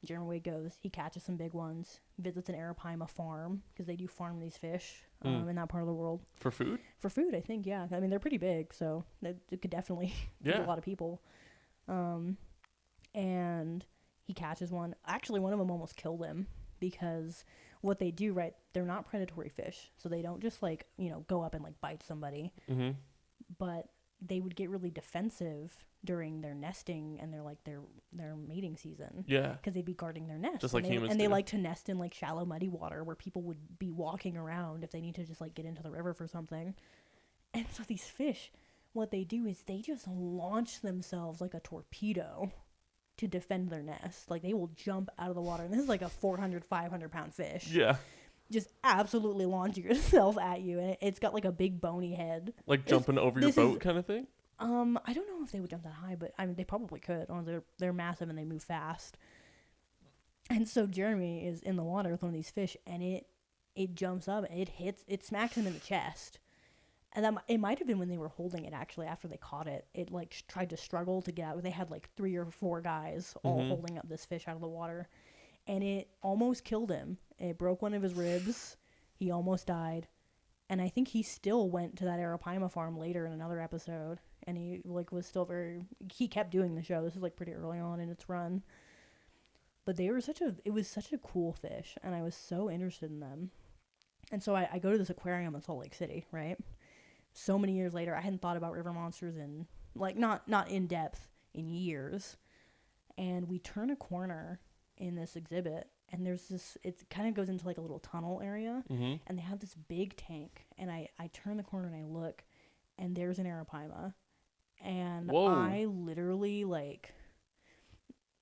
S1: Jeremy Wade goes, he catches some big ones, visits an arapaima farm, because they do farm these fish in that part of the world.
S2: For food?
S1: For food, I think, yeah. I mean, they're pretty big, so it could definitely feed a lot of people. And he catches one. Actually, one of them almost killed him because what they do, right, they're not predatory fish. So they don't just, like, you know, go up and, like, bite somebody. Mm-hmm. But they would get really defensive during their nesting and their mating season. Yeah. Because they'd be guarding their nest.
S2: Just like humans
S1: And they like to nest in, like, shallow, muddy water where people would be walking around if they need to just, like, get into the river for something. And so these fish, what they do is they just launch themselves like a torpedo to defend their nest. Like, they will jump out of the water. And this is like a 400, 500-pound fish.
S2: Yeah.
S1: Just absolutely launching yourself at you. And it's got like a big bony head.
S2: Like jumping over your boat kind of thing?
S1: I don't know if they would jump that high, but I mean, they probably could. They're massive and they move fast. And so Jeremy is in the water with one of these fish, and it jumps up, and it smacks him in the chest. And it might have been when they were holding it, actually, after they caught it. It, like, tried to struggle to get out. They had, like, 3 or 4 guys all holding up this fish out of the water. And it almost killed him. It broke one of his ribs. He almost died. And I think he still went to that arapaima farm later in another episode. And he, like, was still he kept doing the show. This is, like, pretty early on in its run. But it was such a cool fish. And I was so interested in them. And so I go to this aquarium in Salt Lake City, right? So many years later, I hadn't thought about river monsters in, like, not in depth in years. And we turn a corner in this exhibit, and there's this, it kind of goes into like a little tunnel area, and they have this big tank. And I turn the corner and I look, and there's an arapaima. And whoa. I literally, like,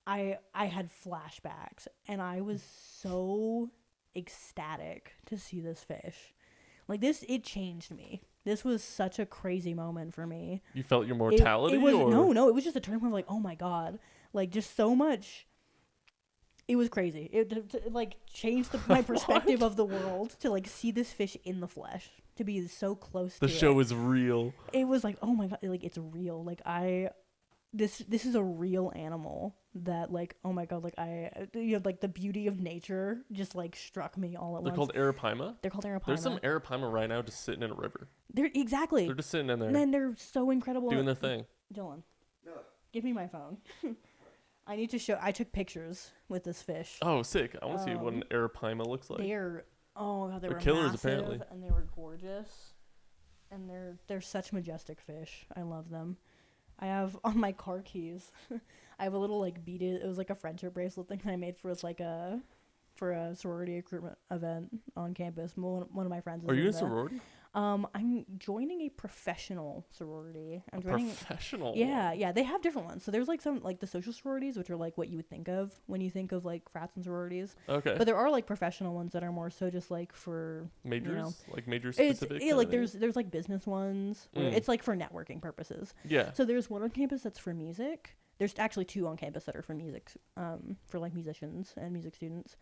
S1: I had flashbacks, and I was so ecstatic to see this fish. Like, it changed me. This was such a crazy moment for me.
S2: You felt your mortality?
S1: It was just a turning point of, like, oh my God. Like, just so much. It was crazy. It like, changed my perspective of the world to, like, see this fish in the flesh. To be so close to it.
S2: The show is real.
S1: It was like, oh my God. Like, it's real. Like, this is a real animal that, like, oh my God, like, like, the beauty of nature just, like, struck me all at once.
S2: They're called arapaima?
S1: They're called arapaima.
S2: There's some arapaima right now just sitting in a river.
S1: Exactly.
S2: They're just sitting in there.
S1: And they're so incredible.
S2: Doing their thing.
S1: Dylan, give me my phone. I need to show, I took pictures with this fish.
S2: Oh, sick. I want to see what an arapaima looks like.
S1: They were
S2: killers,
S1: massive,
S2: apparently.
S1: And they were gorgeous. And they're such majestic fish. I love them. I have on my car keys, I have a little, like, beaded, it was like a friendship bracelet thing that I made for a sorority recruitment event on campus. One of my friends is
S2: Are you in sorority?
S1: I'm joining a professional sorority. I'm joining
S2: professional.
S1: Yeah. They have different ones. So there's like some like the social sororities, which are like what you would think of when you think of like frats and sororities.
S2: Okay.
S1: But there are like professional ones that are more so just like for
S2: majors, like major specific.
S1: Yeah, like there's like business ones. Where it's like for networking purposes.
S2: Yeah.
S1: So there's one on campus that's for music. There's actually two on campus that are for music, for like musicians and music students.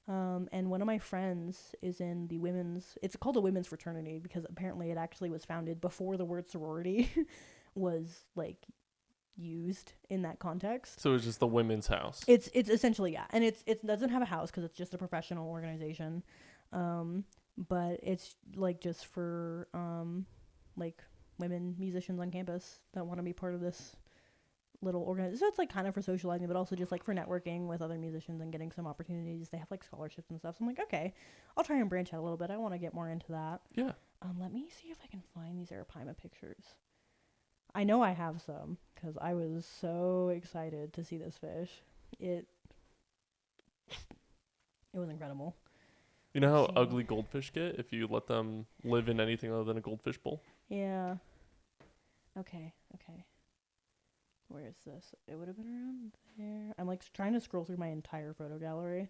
S1: And one of my friends is in the it's called a women's fraternity because apparently it actually was founded before the word sorority was like used in that context.
S2: So it's just the women's house.
S1: It's essentially, yeah. And it doesn't have a house because it's just a professional organization. But it's like just for, like women musicians on campus that want to be part of this little organization. So it's like kind of for socializing, but also just like for networking with other musicians and getting some opportunities. They have like scholarships and stuff. So I'm like, okay, I'll try and branch out a little bit. I want to get more into that.
S2: Yeah.
S1: Let me see if I can find these Arapaima pictures. I know I have some because I was so excited to see this fish. It was incredible.
S2: You know how ugly goldfish get if you let them live in anything other than a goldfish bowl?
S1: Yeah. Okay. Where is this? It would have been around there. I'm like trying to scroll through my entire photo gallery.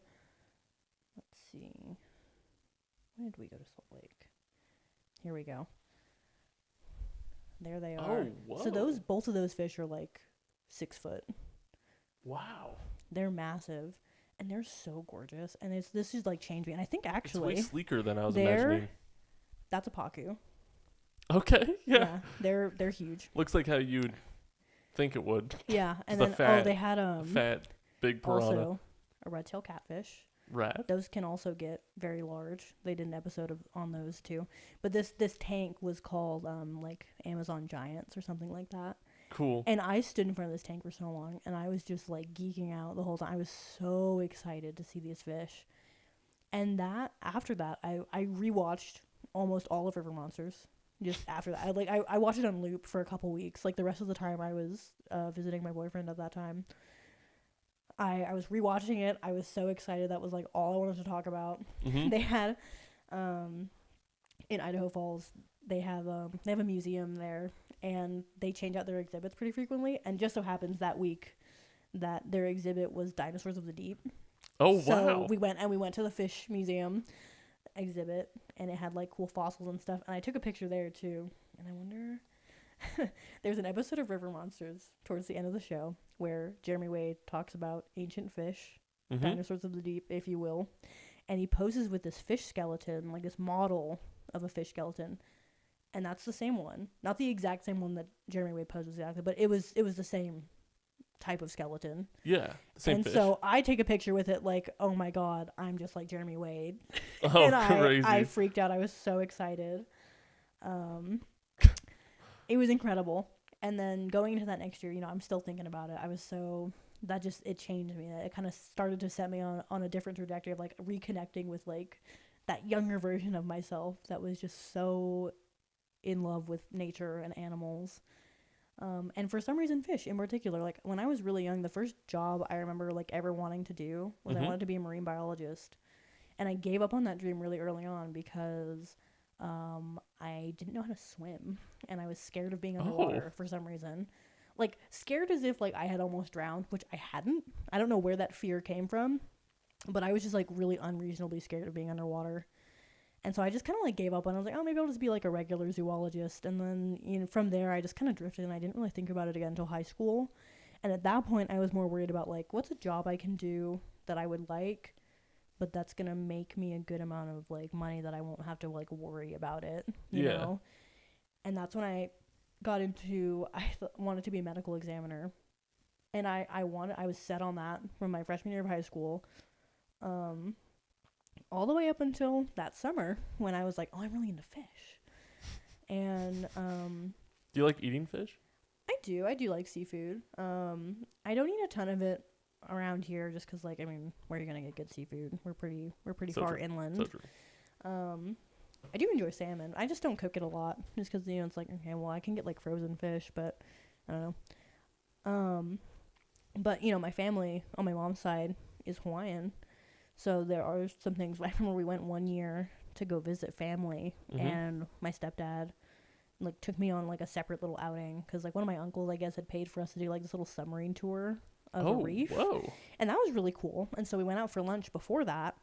S1: Let's see. When did we go to Salt Lake? Here we go. There they are.
S2: Oh, whoa.
S1: So both of those fish are like 6 foot.
S2: Wow.
S1: They're massive. And they're so gorgeous. And this is like changed me. And I think actually
S2: it's way sleeker than I was imagining.
S1: That's a pacu.
S2: Okay. Yeah.
S1: They're huge.
S2: Looks like how you'd think it would.
S1: Yeah. And then they had
S2: fat big piranha.
S1: Also a red-tailed catfish.
S2: Rat.
S1: Those can also get very large. They did an episode on those too. But this tank was called like Amazon Giants or something like that.
S2: Cool.
S1: And I stood in front of this tank for so long, and I was just like geeking out the whole time. I was so excited to see these fish. And after that, I rewatched almost all of River Monsters. Just after that, I watched it on loop for a couple weeks. Like the rest of the time, I was visiting my boyfriend at that time. I was rewatching it. I was so excited. That was like all I wanted to talk about.
S2: Mm-hmm.
S1: They had in Idaho Falls, they have a museum there, and they change out their exhibits pretty frequently. And just so happens that week that their exhibit was Dinosaurs of the Deep.
S2: Oh,
S1: so
S2: wow.
S1: So we went to the fish museum exhibit, and it had like cool fossils and stuff. And I took a picture there too. And I wonder, there's an episode of River Monsters towards the end of the show where Jeremy Wade talks about ancient fish, dinosaurs of the deep, if you will. And he poses with this fish skeleton, like this model of a fish skeleton. And that's the same one. Not the exact same one that Jeremy Wade poses exactly, but it was the same type of skeleton.
S2: Yeah, the same fish.
S1: And so I take a picture with it like, oh my God, I'm just like Jeremy Wade.
S2: Oh,
S1: and
S2: crazy.
S1: I freaked out. I was so excited. It was incredible. And then going into that next year, I'm still thinking about it. I was so, it changed me. It kind of started to set me on a different trajectory of like reconnecting with like that younger version of myself that was just so in love with nature and animals. And for some reason, fish in particular. Like when I was really young, the first job I remember like ever wanting to do was I wanted to be a marine biologist. And I gave up on that dream really early on because I didn't know how to swim, and I was scared of being underwater for some reason. Like scared as if like I had almost drowned, which I hadn't. I don't know where that fear came from, but I was just like really unreasonably scared of being underwater. And so I just kind of like gave up on it. I was like, oh, maybe I'll just be like a regular zoologist. And then from there, I just kind of drifted, and I didn't really think about it again until high school. And at that point, I was more worried about like, what's a job I can do that I would like, but that's going to make me a good amount of like money that I won't have to like worry about it, you know? And that's when I got into, wanted to be a medical examiner. And I was set on that from my freshman year of high school. All the way up until that summer when I was like, oh, I'm really into fish. And
S2: do you like eating fish?
S1: I do like seafood. I don't eat a ton of it around here just because like, I mean, where are you gonna get good seafood? We're pretty so far inland.
S2: So true.
S1: I do enjoy salmon. I just don't cook it a lot just because it's like, okay, well, I can get like frozen fish, but I don't know. But my family on my mom's side is Hawaiian. So there are some things. I remember we went one year to go visit family, and my stepdad like took me on like a separate little outing because like one of my uncles, I guess, had paid for us to do like this little submarine tour of a reef.
S2: Whoa.
S1: And that was really cool. And so we went out for lunch before that,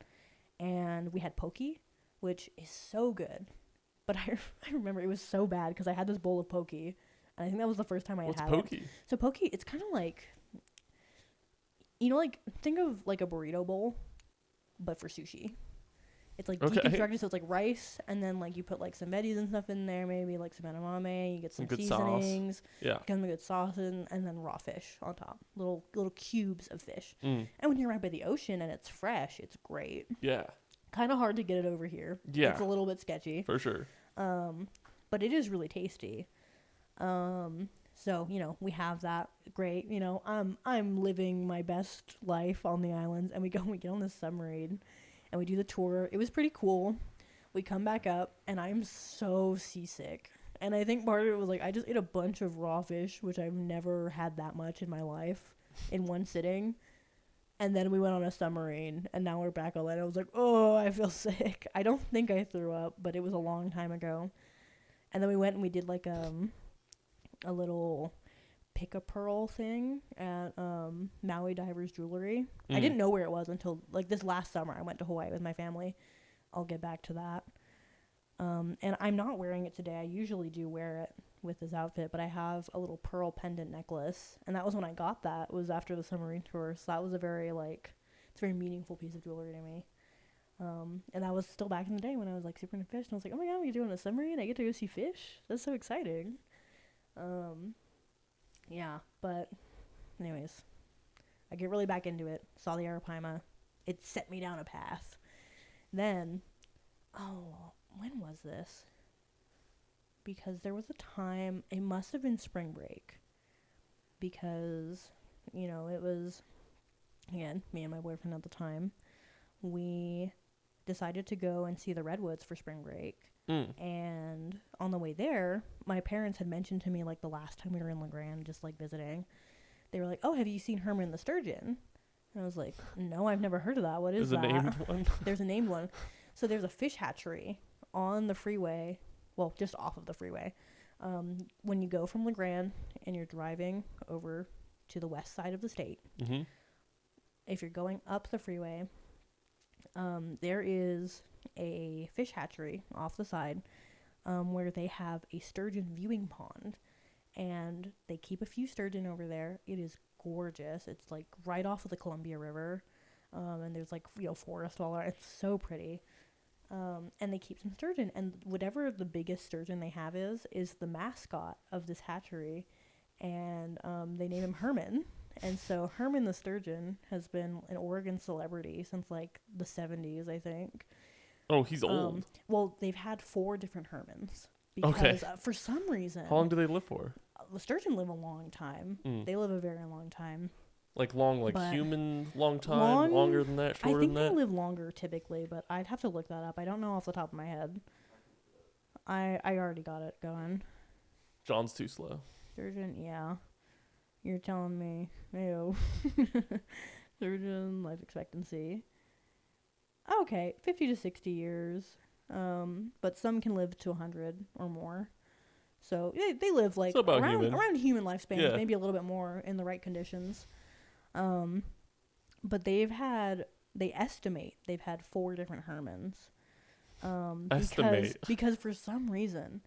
S1: and we had poke, which is so good. But I remember it was so bad because I had this bowl of poke, and I think that was the first time I had
S2: poke?
S1: it. So poke, it's kind of like, you know, like think of like a burrito bowl, but for sushi. It's like deconstructed, so it's like rice, and then like you put like some veggies and stuff in there, maybe like some edamame, you get some seasonings, get some good sauce, and then raw fish on top, little cubes of fish. And when you're right by the ocean and it's fresh, it's great.
S2: Yeah.
S1: Kind of hard to get it over here. Yeah. It's a little bit sketchy.
S2: For sure.
S1: But it is really tasty. So, you know, we have that. Great. You know, I'm living my best life on the islands, and we get on this submarine, and we do the tour. It was pretty cool. We come back up, and I'm so seasick. And I think part of it was, like, I just ate a bunch of raw fish, which I've never had that much in my life in one sitting. And then we went on a submarine, and now we're back on land. I was like, oh, I feel sick. I don't think I threw up, but it was a long time ago. And then we went and we did, like, a little pick-a-pearl thing at Maui Divers Jewelry. I didn't know where it was until, like, this last summer. I went to Hawaii with my family. I'll get back to that. And I'm not wearing it today. I usually do wear it with this outfit, but I have a little pearl pendant necklace. And that was when I got that, was after the submarine tour. So that was a very, like, it's a very meaningful piece of jewelry to me. And that was still back in the day when I was, like, super into fish. And I was like, oh my God, we're doing a submarine? I get to go see fish? That's so exciting. Yeah, but anyways, I get really back into it. Saw the Arapaima. It set me down a path. Then, when was this? Because there was a time, it must have been spring break. Because, you know, it was, again, me and my boyfriend at the time, we decided to go and see the redwoods for spring break. And on the way there, my parents had mentioned to me, like, the last time we were in LeGrand, just, like, visiting, they were like, oh, have you seen Herman the sturgeon? And I was like, no, I've never heard of that. What is that? There's a named one? There's a named one. So there's a fish hatchery on the freeway, well, just off of the freeway. When you go from LeGrand and you're driving over to the west side of the state, if you're going up the freeway, there is a fish hatchery off the side where they have a sturgeon viewing pond, and they keep a few sturgeon over there. It is gorgeous. It's like right off of the Columbia River, and there's like, you know, forest all around. It's so pretty. And they keep some sturgeon, and whatever the biggest sturgeon they have is the mascot of this hatchery, and they name him Herman. And so Herman the sturgeon has been an Oregon celebrity since like the 70s, I think.
S2: Oh, he's old.
S1: Well, they've had 4 different Hermans because for some reason.
S2: How long do they live for?
S1: The sturgeon live a long time. They live a very long time.
S2: Like long, like human long time, longer than that, shorter than that?
S1: I think they live longer typically, but I'd have to look that up. I don't know off the top of my head. I already got it going.
S2: John's too slow.
S1: Sturgeon, yeah. You're telling me. Ew. Sturgeon life expectancy. Okay, 50 to 60 years. But some can live to 100 or more. So they live like around human lifespans, maybe a little bit more in the right conditions. But they estimate they've had 4 different Hermans. Because for some reason,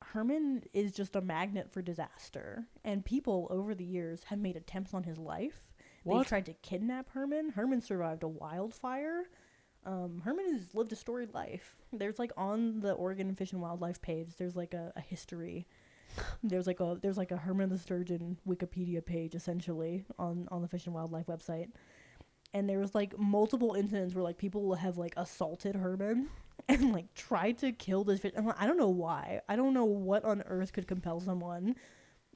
S1: Herman is just a magnet for disaster, and people over the years have made attempts on his life. They tried to kidnap Herman. Herman survived a wildfire. Herman has lived a storied life. There's like on the Oregon Fish and Wildlife page, there's like a history. There's like a Herman the Sturgeon Wikipedia page essentially on the Fish and Wildlife website. And there was like multiple incidents where like people have like assaulted Herman and like tried to kill this fish. I don't know why. I don't know what on earth could compel someone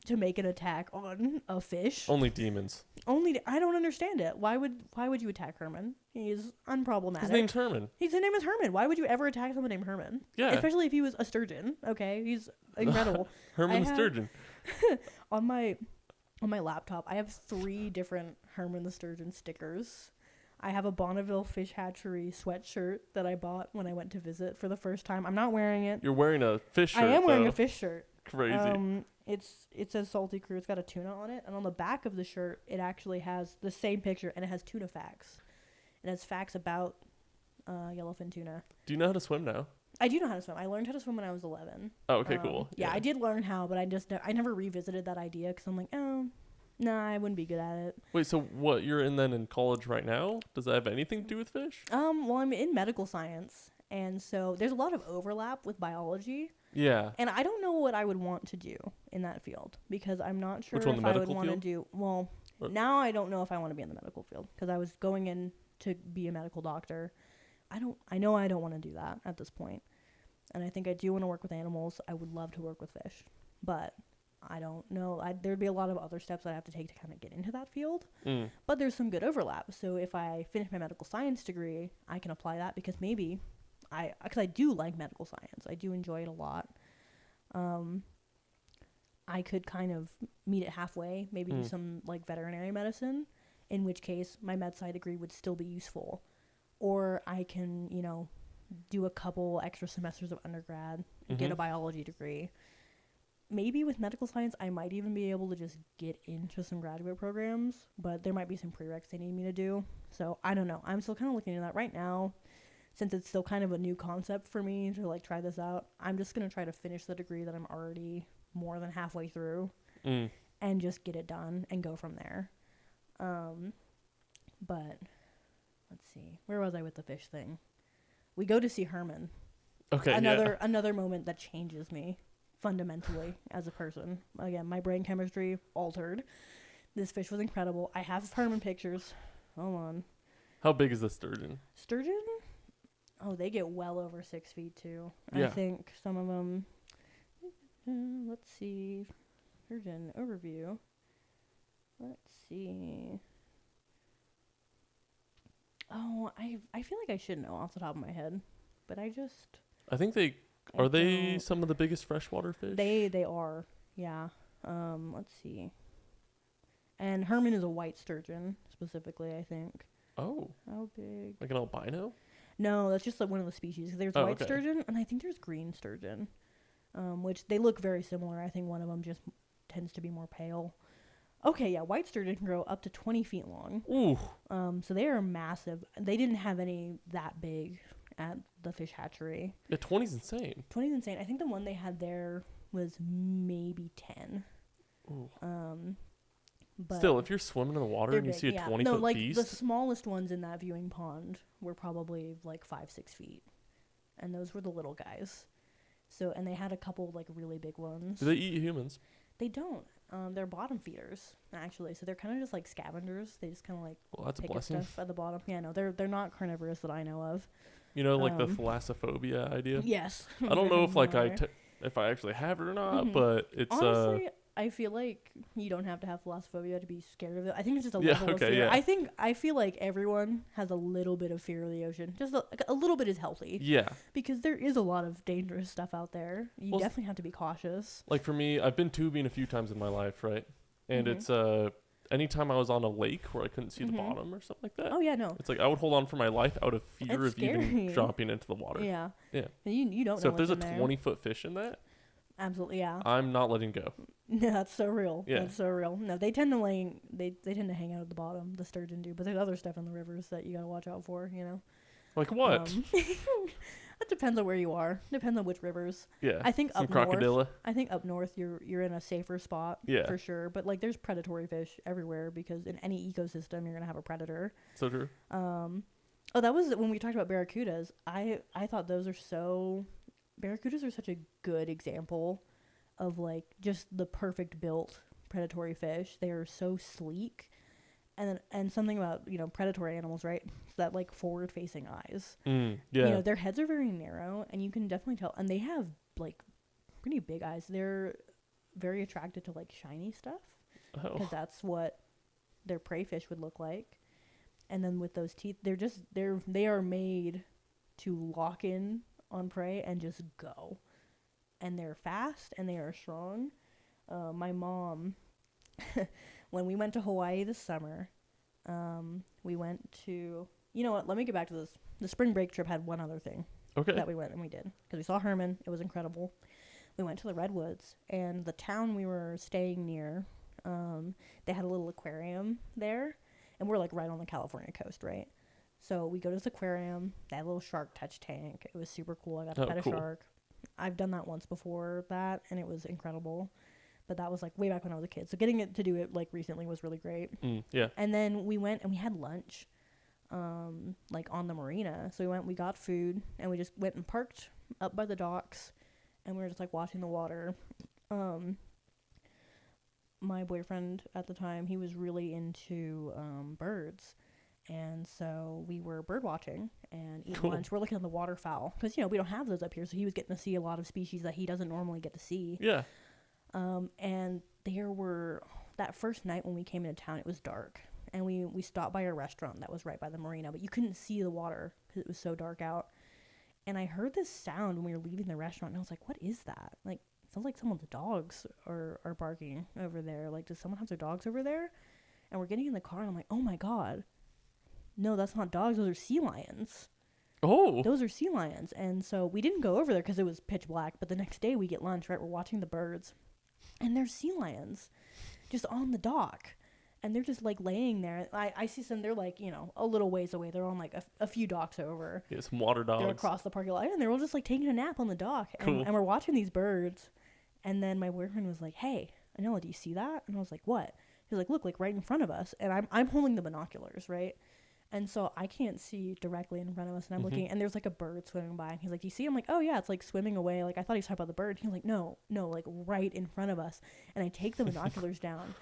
S1: to make an attack on a fish.
S2: Only demons.
S1: I don't understand it. Why would you attack Herman? He's unproblematic. His
S2: name's Herman.
S1: His name is Herman. Why would you ever attack someone named Herman? Yeah. Especially if he was a sturgeon. Okay, he's incredible.
S2: Herman the sturgeon.
S1: On my laptop, I have 3 different Herman the Sturgeon stickers. I have a Bonneville Fish Hatchery sweatshirt that I bought when I went to visit for the first time. I'm not wearing it.
S2: You're wearing a fish shirt.
S1: I am wearing a fish shirt.
S2: Crazy.
S1: It says Salty Crew. It's got a tuna on it, and on the back of the shirt, it actually has the same picture, and it has tuna facts. It has facts about yellowfin tuna.
S2: Do you know how to swim now?
S1: I do know how to swim. I learned how to swim when I was 11.
S2: Oh, okay, cool.
S1: Yeah, I did learn how, but I never revisited that idea because I'm like, oh, nah, I wouldn't be good at it.
S2: Wait, so what, you're in college right now? Does that have anything to do with fish?
S1: Well, I'm in medical science, and so there's a lot of overlap with biology.
S2: Yeah.
S1: And I don't know what I would want to do in that field because I'm not sure
S2: Which one,
S1: if I would want to do. Well, now I don't know if I want to be in the medical field because I was going in to be a medical doctor. I know I don't want to do that at this point. And I think I do want to work with animals. I would love to work with fish, but I don't know. There'd be a lot of other steps I'd have to take to kind of get into that field. But there's some good overlap. So if I finish my medical science degree, I can apply that because maybe because I do like medical science. I do enjoy it a lot. I could kind of meet it halfway, maybe do some like veterinary medicine, in which case my med sci degree would still be useful. Or I can, do a couple extra semesters of undergrad and get a biology degree. Maybe with medical science, I might even be able to just get into some graduate programs, but there might be some prereqs they need me to do. So I don't know. I'm still kind of looking into that right now. Since it's still kind of a new concept for me to like try this out, I'm just going to try to finish the degree that I'm already more than halfway through and just get it done and go from there. But let's see. Where was I with the fish thing? We go to see Herman.
S2: Okay.
S1: Another moment that changes me fundamentally as a person. Again, my brain chemistry altered. This fish was incredible. I have Herman pictures. Hold on.
S2: How big is the sturgeon?
S1: Sturgeon? Oh, they get well over 6 feet too.
S2: Yeah.
S1: I think some of them. Let's see. Sturgeon overview. Let's see. Oh, I feel like I should know off the top of my head, but I
S2: think are they some of the biggest freshwater fish?
S1: They are, yeah. Let's see. And Herman is a white sturgeon, specifically, I think.
S2: Oh.
S1: How big?
S2: Like an albino?
S1: No, that's just like one of the species. There's white sturgeon, and I think there's green sturgeon, which they look very similar. I think one of them just tends to be more pale. Okay, yeah, white sturgeon can grow up to 20 feet long.
S2: Ooh.
S1: So they are massive. They didn't have any that big at the fish hatchery.
S2: Yeah, 20's insane.
S1: 20's insane. I think the one they had there was maybe 10.
S2: Ooh.
S1: But
S2: still, if you're swimming in the water and you see a 20-foot beast.
S1: The smallest ones in that viewing pond were probably like 5-6 feet. And those were the little guys. So, and they had a couple like really big ones.
S2: Do they eat humans?
S1: They don't. They're bottom feeders, actually. So they're kind of just like scavengers. They just kind of like
S2: that's
S1: pick
S2: a blessing.
S1: Stuff at the bottom. Yeah, no, they're not carnivorous that I know of.
S2: You know, like the thalassophobia idea?
S1: Yes.
S2: I don't know if like if I actually have it or not, but it's
S1: honestly, I feel like you don't have to have thalassophobia to be scared of it. I think it's just a level of fear. Yeah. I feel like everyone has a little bit of fear of the ocean. Just a little bit is healthy.
S2: Yeah.
S1: Because there is a lot of dangerous stuff out there. You definitely have to be cautious.
S2: Like for me, I've been tubing a few times in my life, right? And it's anytime I was on a lake where I couldn't see the bottom or something like that.
S1: Oh yeah, no.
S2: It's like I would hold on for my life out of fear of even dropping into the water.
S1: Yeah.
S2: Yeah.
S1: You don't know.
S2: So if there's a 20-foot fish in that,
S1: absolutely, yeah.
S2: I'm not letting go.
S1: No, that's so real.
S2: Yeah.
S1: That's so real. No, they tend to they tend to hang out at the bottom. The sturgeon do, but there's other stuff in the rivers that you gotta watch out for.
S2: Like what?
S1: It depends on where you are. Depends on which rivers.
S2: Yeah.
S1: I think
S2: some
S1: up
S2: crocodile.
S1: north. I think up north you're in a safer spot.
S2: Yeah.
S1: For sure. But like there's predatory fish everywhere because in any ecosystem you're gonna have a predator.
S2: So true.
S1: Oh, that was when we talked about barracudas. I thought those are so. Barracudas are such a good example of like just the perfect built predatory fish. They are so sleek, and something about predatory animals, right? It's that like forward facing eyes.
S2: Yeah.
S1: Their heads are very narrow, and you can definitely tell. And they have like pretty big eyes. They're very attracted to like shiny stuff because that's what their prey fish would look like. And then with those teeth, they are made to lock in on prey and just go. And they're fast and they are strong. My mom, when we went to Hawaii this summer, We went to, you know what, let me get back to this. The spring break trip had one other thing that we went and we did. Because we saw Herman. It was incredible. We went to the Redwoods. And the town we were staying near, they had a little aquarium there. And we're, like, right on the California coast, right? So we go to this aquarium. They had a little shark touch tank. It was super cool. I got to pet a shark. I've done that once before that, and it was incredible. But that was, like, way back when I was a kid. So getting it to do it, like, recently was really great.
S2: Yeah.
S1: And then we went and we had lunch, like, on the marina. So we got food, and we just went and parked up by the docks, and we were just, like, watching the water. My boyfriend at the time, he was really into birds. And so we were bird watching and eating lunch. We're looking at the waterfowl because, you know, we don't have those up here. So he was getting to see a lot of species that he doesn't normally get to see.
S2: Yeah.
S1: And there were, that first night when we came into town, it was dark. And we stopped by a restaurant that was right by the marina, but you couldn't see the water because it was so dark out. And I heard this sound when we were leaving the restaurant, and I was like, what is that? Like, it sounds like someone's dogs are barking over there. Like, does someone have their dogs over there? And we're getting in the car, and I'm like, oh my God. No, that's not dogs. Those are sea lions.
S2: Oh.
S1: Those are sea lions. And so we didn't go over there because it was pitch black. But the next day we get lunch, right? We're watching the birds. And there's sea lions just on the dock. And they're just, like, laying there. I see some, they're, like, you know, a little ways away. They're on, like, a few docks over.
S2: Yeah, some water dogs.
S1: They're across the parking lot. And they're all just, like, taking a nap on the dock.
S2: Cool.
S1: And we're watching these birds. And then my boyfriend was like, hey, Anela, do you see that? And I was like, what? He was like, look, like, right in front of us. And I'm holding the binoculars, right? And so I can't see directly in front of us, and I'm looking, and there's, like, a bird swimming by, and he's like, do you see? I'm like, oh, yeah, it's, like, swimming away. Like, I thought he was talking about the bird. He's like, no, like, right in front of us. And I take the binoculars down,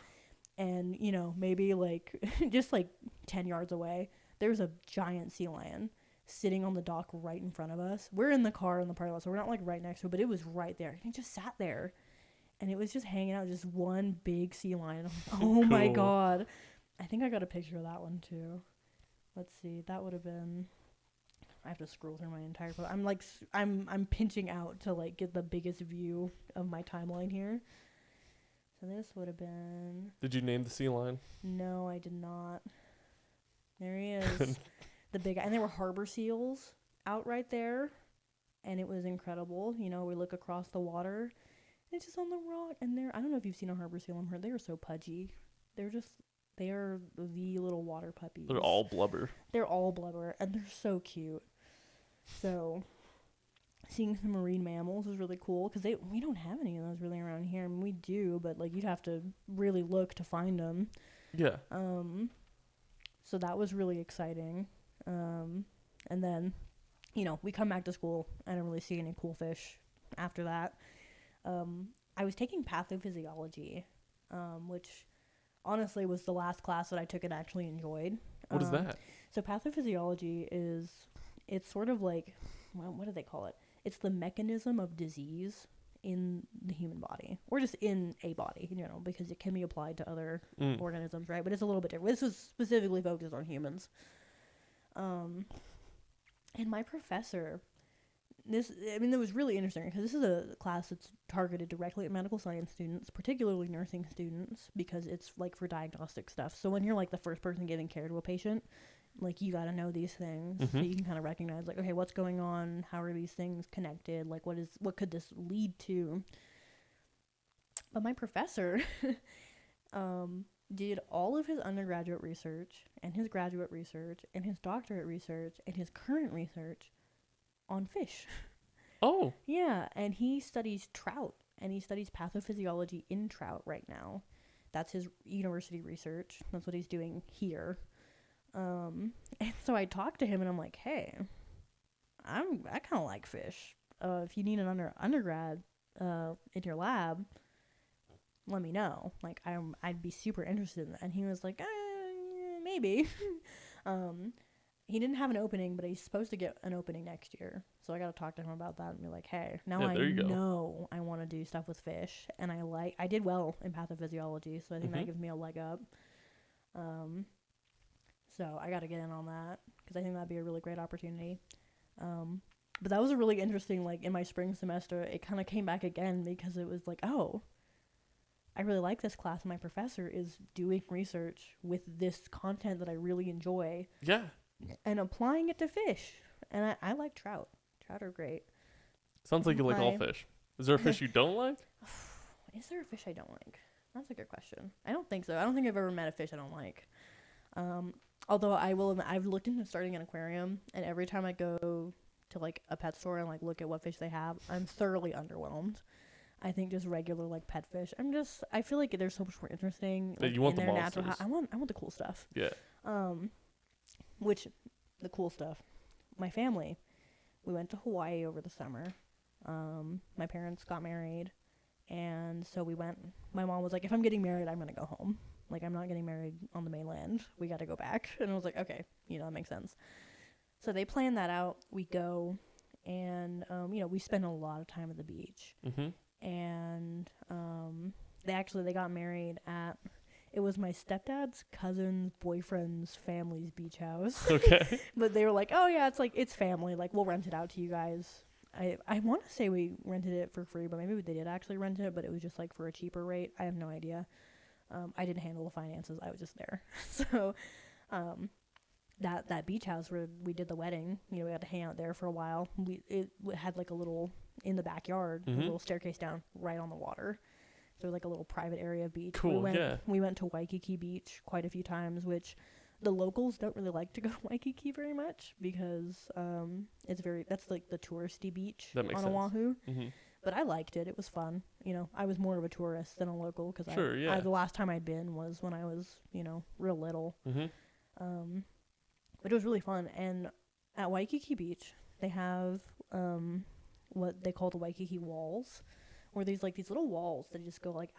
S1: and, you know, maybe, like, just, like, 10 yards away, there's a giant sea lion sitting on the dock right in front of us. We're in the car in the parking lot, so we're not, like, right next to it, but it was right there. And he just sat there, and it was just hanging out, just one big sea lion. I'm like, oh, my God. I think I got a picture of that one, too. Let's see, that would have been, I have to scroll through my entire photo. I'm like, I'm pinching out to, like, get the biggest view of my timeline here. So this would have been.
S2: Did you name the sea lion?
S1: No, I did not. There he is. The big, and there were harbor seals out right there. And it was incredible. You know, we look across the water. It's just on the rock. And I don't know if you've seen a harbor seal. They are so pudgy. They are the little water puppies.
S2: They're all blubber.
S1: And they're so cute. So, seeing some marine mammals was really cool because we don't have any of those really around here. I mean, we do, but, like, you'd have to really look to find them.
S2: Yeah.
S1: So that was really exciting. And then, you know, we come back to school. I didn't really see any cool fish after that. I was taking pathophysiology, which honestly was the last class that I took and actually enjoyed.
S2: What is that?
S1: So pathophysiology it's sort of like, well, what do they call it? It's the mechanism of disease in the human body, or just in a body, you know, because it can be applied to other organisms, right? But it's a little bit different. This was specifically focused on humans. And my professor, it was really interesting because this is a class that's targeted directly at medical science students, particularly nursing students, because it's, like, for diagnostic stuff. So when you're, like, the first person giving care to a patient, like, you got to know these things so you can kind of recognize, like, okay, what's going on? How are these things connected? Like, what could this lead to? But my professor did all of his undergraduate research and his graduate research and his doctorate research and his current research on fish.
S2: Oh.
S1: Yeah, and he studies trout, and he studies pathophysiology in trout right now. That's his university research. That's what he's doing here. And so I talked to him, and I'm like, hey, I kind of like fish. If you need an undergrad in your lab, let me know. Like, I'd be super interested in that. And he was like, maybe. He didn't have an opening, but he's supposed to get an opening next year. So I got to talk to him about that and be like, hey, now I know I want to do stuff with fish. And I did well in pathophysiology, so I think that gives me a leg up. So I got to get in on that because I think that'd be a really great opportunity. But that was a really interesting, like, in my spring semester, it kind of came back again because it was like, oh, I really like this class. My professor is doing research with this content that I really enjoy.
S2: Yeah.
S1: And applying it to fish. And I like trout. Trout are great.
S2: Sounds like you like all fish. Is there a fish you don't like?
S1: Is there a fish I don't like? That's a good question. I don't think so. I don't think I've ever met a fish I don't like. Although I've looked into starting an aquarium, and every time I go to like a pet store and like look at what fish they have, I'm thoroughly underwhelmed. I think just regular like pet fish. I feel like there's so much more interesting. Like,
S2: you want
S1: in
S2: the
S1: their
S2: monsters.
S1: I want the cool stuff.
S2: Yeah.
S1: Which the cool stuff. My family, we went to Hawaii over the summer. My parents got married, and so we went. My mom was like, "If I'm getting married, I'm gonna go home. Like, I'm not getting married on the mainland. We got to go back." And I was like, "Okay, that makes sense." So they planned that out. We go, and we spend a lot of time at the beach.
S2: Mm-hmm.
S1: And they got married at. It was my stepdad's cousin's boyfriend's family's beach house.
S2: Okay.
S1: But they were like, "Oh yeah, it's family. Like, we'll rent it out to you guys." I want to say we rented it for free, but maybe they did actually rent it, but it was just like for a cheaper rate. I have no idea. I didn't handle the finances. I was just there. So, that beach house where we did the wedding, we had to hang out there for a while. It had like a little, in the backyard, a little staircase down right on the water. So like a little private area of beach.
S2: Cool,
S1: We went to Waikiki Beach quite a few times, which the locals don't really like to go to Waikiki very much because that's like the touristy beach on Oahu.
S2: Mm-hmm.
S1: But I liked it. It was fun. I was more of a tourist than a local because the last time I'd been was when I was, real little.
S2: Mm-hmm.
S1: But it was really fun. And at Waikiki Beach, they have what they call the Waikiki Walls, where there's like these little walls that just go like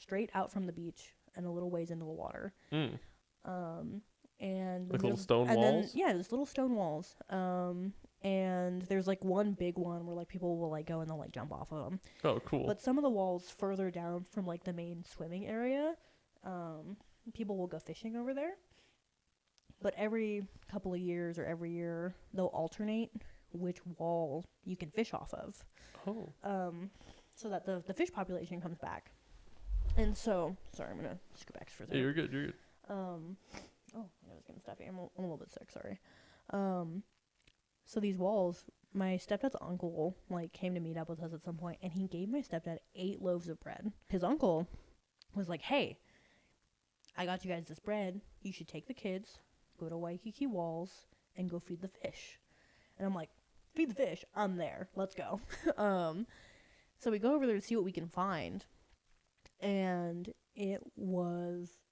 S1: straight out from the beach and a little ways into the water.
S2: Mm.
S1: And
S2: like little stone walls?
S1: There's little stone walls. And there's like one big one where like people will like go and they'll like jump off of them.
S2: Oh, cool.
S1: But some of the walls further down from like the main swimming area, people will go fishing over there. But every couple of years or every year, they'll alternate which wall you can fish off of.
S2: Oh.
S1: So that the fish population comes back. And so, sorry, I'm going to just go back for a second.
S2: Yeah, you're good.
S1: I was going to stop you. I'm a little bit sick, sorry. So these walls, my stepdad's uncle, came to meet up with us at some point, and he gave my stepdad 8 loaves of bread. His uncle was like, "Hey, I got you guys this bread. You should take the kids, go to Waikiki Walls, and go feed the fish." And I'm like, "Feed the fish? I'm there. Let's go." So we go over there to see what we can find. And it was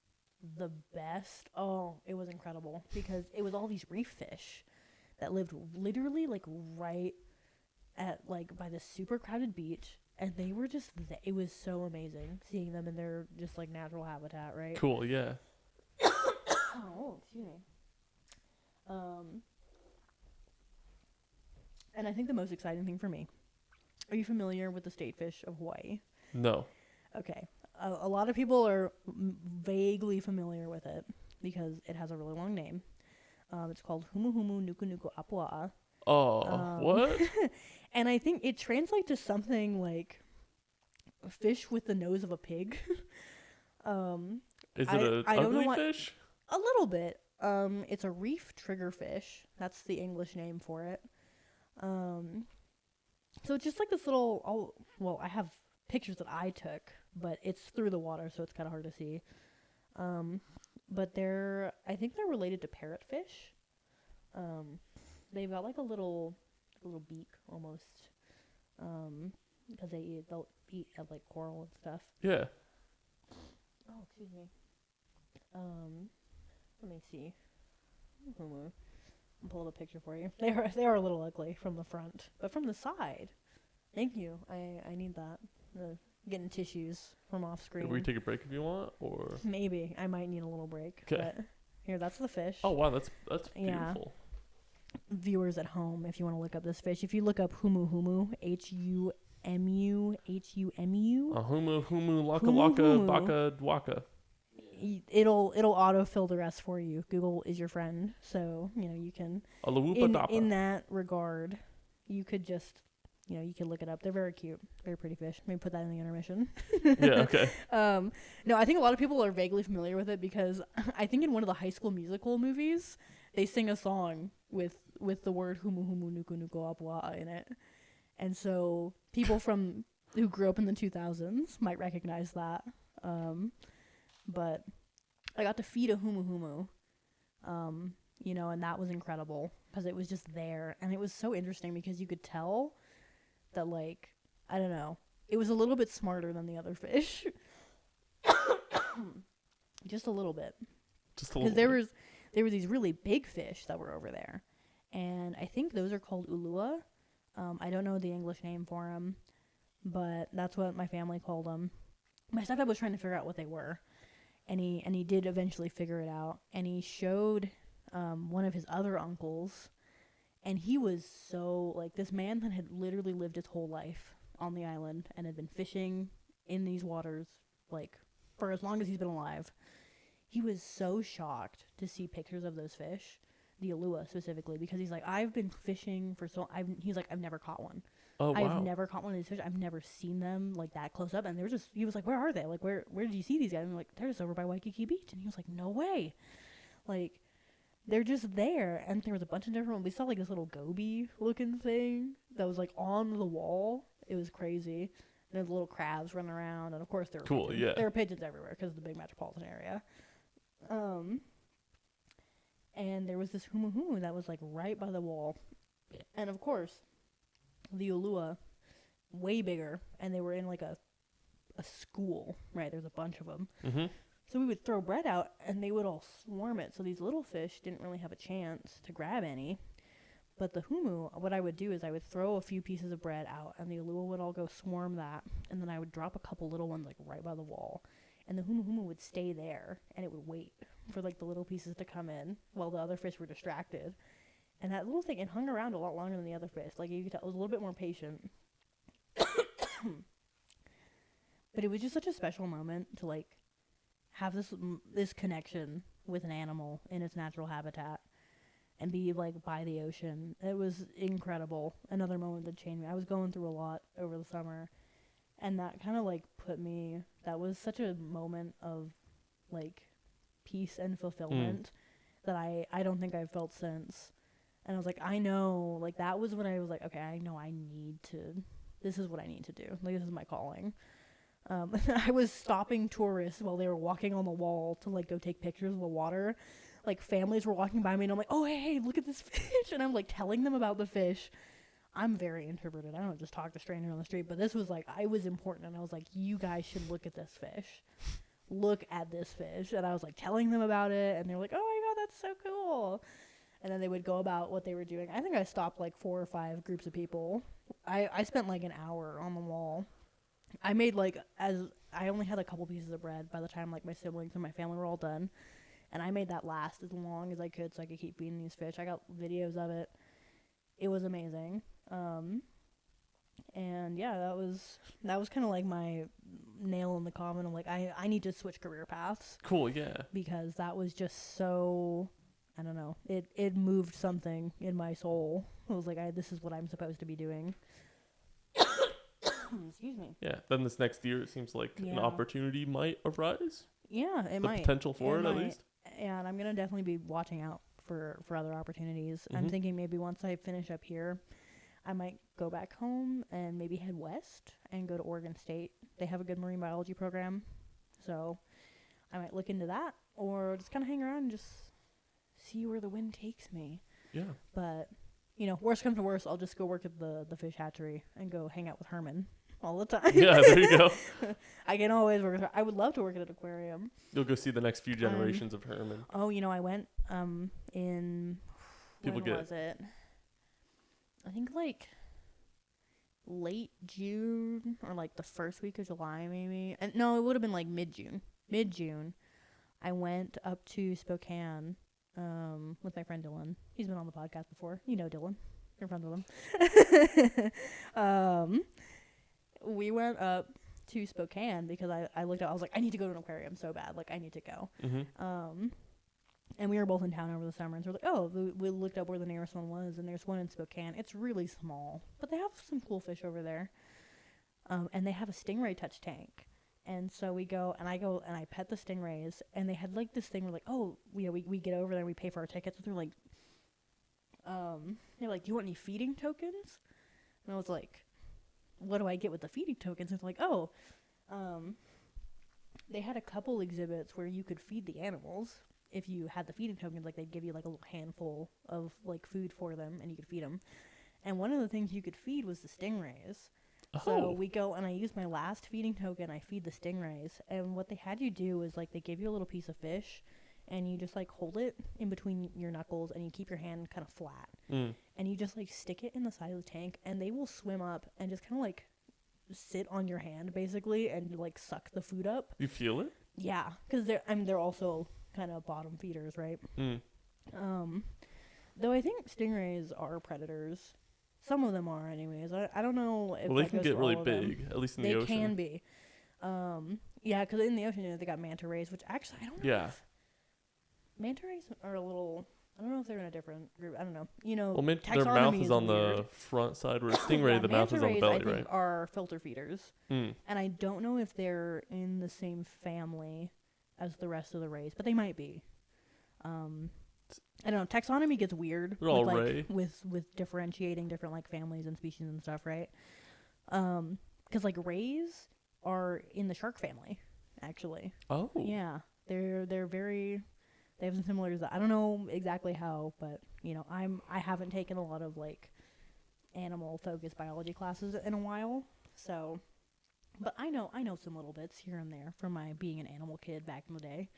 S1: the best. Oh, it was incredible because it was all these reef fish that lived literally right at by this super crowded beach, and they were just it was so amazing seeing them in their just natural habitat, right?
S2: Cool, yeah.
S1: Oh, excuse me. And I think the most exciting thing for me, are you familiar with the state fish of Hawaii?
S2: No.
S1: Okay. A lot of people are vaguely familiar with it because it has a really long name. It's called Humu Humu Nuku Nuku Apua'a.
S2: Oh, what?
S1: And I think it translates to something like fish with the nose of a pig.
S2: Is it an ugly fish?
S1: A little bit. It's a reef triggerfish. That's the English name for it. So it's just like this little. I have pictures that I took, but it's through the water, so it's kind of hard to see. But I think they're related to parrotfish. They've got a little beak almost, because they'll eat at coral and stuff.
S2: Yeah.
S1: Oh, excuse me. Let me see. I'll pull up a picture for you. They are a little ugly from the front, but from the side. Thank you. I need that. Getting tissues from off screen.
S2: Will you take a break if you want, or
S1: maybe I might need a little break.
S2: Okay.
S1: But here, that's the fish.
S2: Oh wow, that's beautiful.
S1: Yeah. Viewers at home, if you want to look up this fish, if you look up Humu Humu, Humu.
S2: Humu Humu Laka Laka Baka Waka.
S1: It'll autofill the rest for you. Google is your friend, so you can. In that regard, you could just You can look it up. They're very cute, very pretty fish. Maybe put that in the intermission.
S2: Yeah, okay.
S1: No, I think a lot of people are vaguely familiar with it because I think in one of the High School Musical movies, they sing a song with the word humu humu nuku nuku apua in it. And so people who grew up in the 2000s might recognize that. But I got to feed a humu humu, and that was incredible because it was just there. And it was so interesting because you could tell that, like, I don't know, it was a little bit smarter than the other fish. Just a little bit. Because there were these really big fish that were over there. And I think those are called ulua. I don't know the English name for them, but that's what my family called them. My stepdad was trying to figure out what they were. And he did eventually figure it out. And he showed one of his other uncles. And he was so, like, this man that had literally lived his whole life on the island and had been fishing in these waters, like, for as long as he's been alive. He was so shocked to see pictures of those fish, the ulua specifically, because he's like, I've been fishing for he's like, I've never caught one.
S2: Oh, wow.
S1: I've never caught one of these fish. I've never seen them, like, that close up. And he was like, where are they? Like, where did you see these guys? And I'm like, they're just over by Waikiki Beach. And he was like, no way. Like, they're just there. And there was a bunch of different ones. We saw, like, this little goby looking thing that was, like, on the wall. It was crazy. And there's little crabs running around. And of course there were
S2: pigeons. Yeah.
S1: There were pigeons everywhere because of the big metropolitan area. And there was this humu humu that was, like, right by the wall. And of course, the ulua, way bigger. And they were in, like, a school, right? There's a bunch of them.
S2: Mm-hmm.
S1: So we would throw bread out, and they would all swarm it. So these little fish didn't really have a chance to grab any. But the humu, what I would do is I would throw a few pieces of bread out, and the ulua would all go swarm that. And then I would drop a couple little ones, like, right by the wall. And the humu humu would stay there, and it would wait for, like, the little pieces to come in while the other fish were distracted. And that little thing, it hung around a lot longer than the other fish. Like, you could tell it was a little bit more patient. But it was just such a special moment to, like, have this connection with an animal in its natural habitat and be, like, by the ocean. It was incredible. Another moment that changed me. I was going through a lot over the summer, and that kind of, like, that was such a moment of, like, peace and fulfillment that I don't think I've felt since. And I was like, I know, like, that was when I was like, okay, I know this is what I need to do. Like, this is my calling. I was stopping tourists while they were walking on the wall to, like, go take pictures of the water. Like, families were walking by me, and I'm like, oh, hey, look at this fish. And I'm, like, telling them about the fish. I'm very introverted. I don't just talk to strangers on the street. But this was, like, I was important. And I was like, you guys should look at this fish. Look at this fish. And I was, like, telling them about it. And they were like, oh, my God, that's so cool. And then they would go about what they were doing. I think I stopped, like, 4 or 5 groups of people. I spent, like, an hour on the wall. I made, like, I only had a couple pieces of bread by the time, like, my siblings and my family were all done. And I made that last as long as I could so I could keep feeding these fish. I got videos of it. It was amazing. And yeah, that was kind of like my nail in the coffin. I'm like, I need to switch career paths.
S2: Cool, yeah.
S1: Because that was just so, I don't know, it moved something in my soul. I was like, this is what I'm supposed to be doing. Excuse me.
S2: Yeah, then this next year it seems like an opportunity might arise.
S1: Yeah, it might.
S2: The potential for it at least.
S1: Yeah, and I'm going to definitely be watching out for other opportunities.
S2: Mm-hmm.
S1: I'm thinking maybe once I finish up here, I might go back home and maybe head west and go to Oregon State. They have a good marine biology program. So I might look into that or just kind of hang around and just see where the wind takes me.
S2: Yeah.
S1: But, worst comes to worst, I'll just go work at the fish hatchery and go hang out with Herman all the time.
S2: Yeah, there you go.
S1: I can always work with her. I would love to work at an aquarium.
S2: You'll go see the next few generations of Herman.
S1: Oh, I went in was it? I think like late June or like the first week of July maybe. And no, it would have been like mid-June. I went up to Spokane with my friend Dylan. He's been on the podcast before. You know Dylan. You're friends with him. We went up to Spokane because I looked at, I was like, I need to go to an aquarium so bad. Like, I need to go.
S2: Mm-hmm.
S1: And we were both in town over the summer, and so we're like, oh, we looked up where the nearest one was, and there's one in Spokane. It's really small, but they have some cool fish over there. And they have a stingray touch tank. And so I go and I pet the stingrays, and they had like this thing where like, oh, we get over there and we pay for our tickets. And they're like, do you want any feeding tokens? And I was like, what do I get with the feeding tokens? And it's like, oh, they had a couple exhibits where you could feed the animals if you had the feeding tokens. Like they'd give you like a little handful of like food for them, and you could feed them. And one of the things you could feed was the stingrays. Oh. So we go and I use my last feeding token. I feed the stingrays, and what they had you do is like they give you a little piece of fish, and you just like hold it in between your knuckles, and you keep your hand kind of flat, and you just like stick it in the side of the tank, and they will swim up and just kind of like sit on your hand basically and like suck the food up.
S2: You feel it?
S1: Yeah, because they're also kind of bottom feeders, right? Though I think stingrays are predators. Some of them are, anyways. I don't know if
S2: they can get really big, at least in the ocean.
S1: They can be. Yeah, because in the ocean, they got manta rays, which actually, I don't know.
S2: Yeah.
S1: Manta rays are a little, I don't know if they're in a different group. I don't know.
S2: Well, their mouth is on the front side, where stingray, the mouth is on the belly,
S1: I think,
S2: right?
S1: are filter feeders. And I don't know if they're in the same family as the rest of the rays, but they might be. I don't know. Taxonomy gets weird with differentiating different like families and species and stuff, right? Because like rays are in the shark family, actually. Oh. Yeah, they're very. They have some similarities. I don't know exactly how, but I haven't taken a lot of like animal focused biology classes in a while, so. But I know some little bits here and there from my being an animal kid back in the day.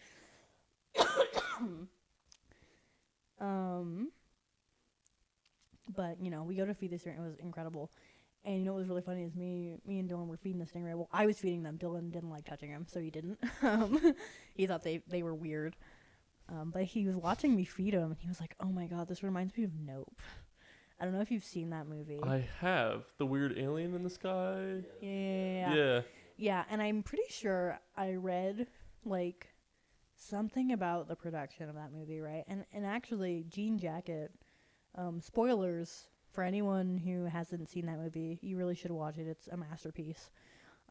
S1: But we go to feed the stingray. It was incredible. And what was really funny is me and Dylan were feeding the stingray. Well, I was feeding them. Dylan didn't like touching them, so he didn't. He thought they were weird. But he was watching me feed them, and he was like, "Oh my god, this reminds me of Nope." I don't know if you've seen that movie.
S2: I have. The weird alien in the sky.
S1: Yeah. Yeah, and I'm pretty sure I read like something about the production of that movie, right? And actually, Jean Jacket. Spoilers for anyone who hasn't seen that movie. You really should watch it. It's a masterpiece.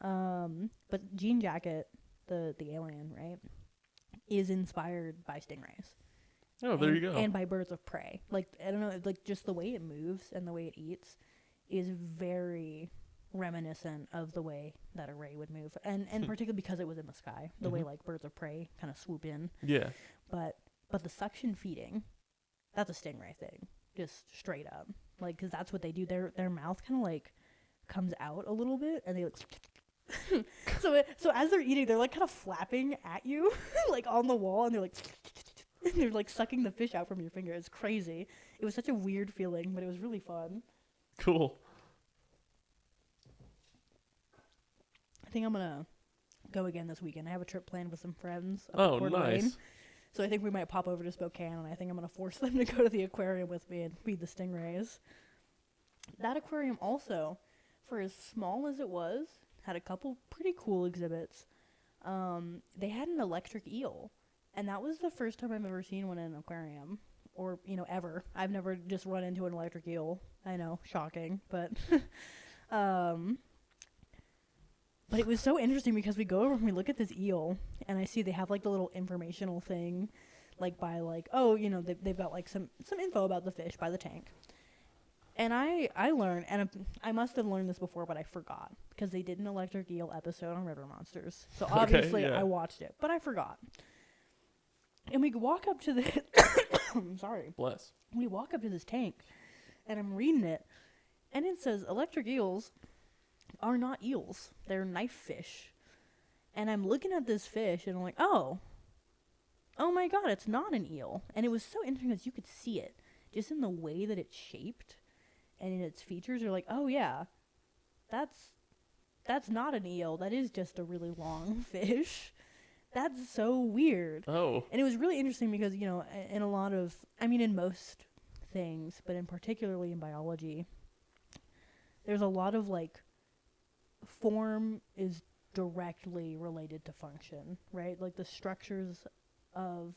S1: But Jean Jacket, the alien, right, is inspired by stingrays.
S2: Oh, there you go.
S1: And by birds of prey. Like, I don't know, like just the way it moves and the way it eats is very reminiscent of the way that a ray would move. And particularly because it was in the sky, the way like birds of prey kind of swoop in.
S2: Yeah.
S1: But the suction feeding, that's a stingray thing. Just straight up. Like, because that's what they do. Their mouth kind of like comes out a little bit, and they like so as they're eating, they're like kind of flapping at you like on the wall, and they're like sucking the fish out from your finger. It's crazy. It was such a weird feeling, but it was really fun.
S2: Cool.
S1: I think I'm gonna go again this weekend. I have a trip planned with some friends.
S2: Oh, nice.
S1: So I think we might pop over to Spokane, and I think I'm going to force them to go to the aquarium with me and feed the stingrays. That aquarium also, for as small as it was, had a couple pretty cool exhibits. They had an electric eel, and that was the first time I've ever seen one in an aquarium, or, ever. I've never just run into an electric eel. I know, shocking, but... But it was so interesting because we go over and we look at this eel, and I see they have like the little informational thing, like by like, oh, they've got like some info about the fish by the tank. And I learned, and I must have learned this before, but I forgot because they did an electric eel episode on River Monsters. So obviously I watched it, but I forgot. And we walk up to the, sorry.
S2: Bless.
S1: We walk up to this tank, and I'm reading it, and it says electric eels are not eels. They're knife fish. And I'm looking at this fish, and I'm like, oh my god, it's not an eel. And it was so interesting because you could see it just in the way that it's shaped and in its features. You're like, oh yeah, that's not an eel. That is just a really long fish. That's so weird.
S2: Oh.
S1: And it was really interesting because, in a lot of, in most things, but in particularly in biology, there's a lot of like form is directly related to function, right? Like the structures of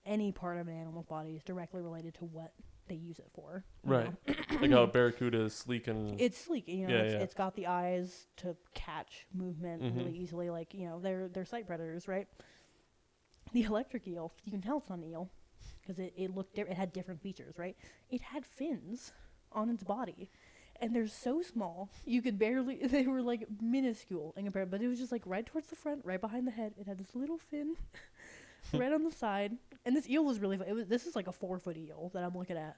S1: any part of an animal's body is directly related to what they use it for.
S2: Right. Like how a barracuda is sleek and...
S1: It's sleek, it's got the eyes to catch movement really easily. Like, they're sight predators, right? The electric eel, you can tell it's not an eel because it had different features, right? It had fins on its body. And they're so small, you could barely, they were like minuscule in comparison, but it was just like right towards the front, right behind the head. It had this little fin right on the side. And this eel was really fun. This is like a 4-foot eel that I'm looking at.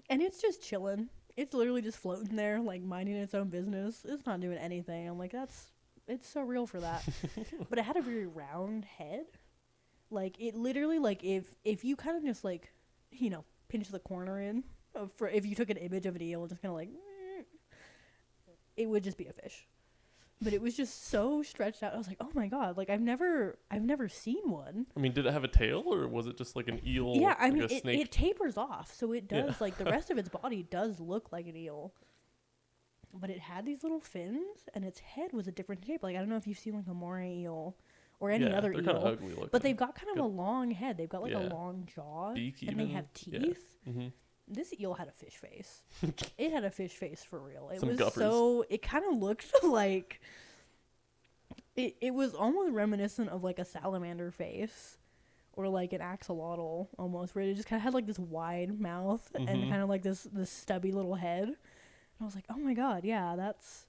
S1: And it's just chilling. It's literally just floating there, like minding its own business. It's not doing anything. I'm like, it's so real for that. But it had a very round head. Like, it literally, like, if you kind of just, like, pinch the corner in, if you took an image of an eel, just kind of like, it would just be a fish. But it was just so stretched out. I was like, oh my God, like I've never seen one.
S2: I mean, did it have a tail or was it just like an eel?
S1: Yeah, I mean,
S2: a snake?
S1: it tapers off. So it does, like the rest of its body does look like an eel. But it had these little fins and its head was a different shape. Like, I don't know if you've seen like a moray eel or any other eel. They're kind of ugly looking. But they've got kind of a long head. They've got like a long jaw.
S2: Beak
S1: and
S2: even.
S1: they have teeth. Yeah. Mm-hmm. This eel had a fish face. It had a fish face for real. It was guppers. It kind of looked like, it was almost reminiscent of like a salamander face or like an axolotl almost, where it just kind of had like this wide mouth and kind of like this stubby little head. And I was like, oh my God, yeah, that's,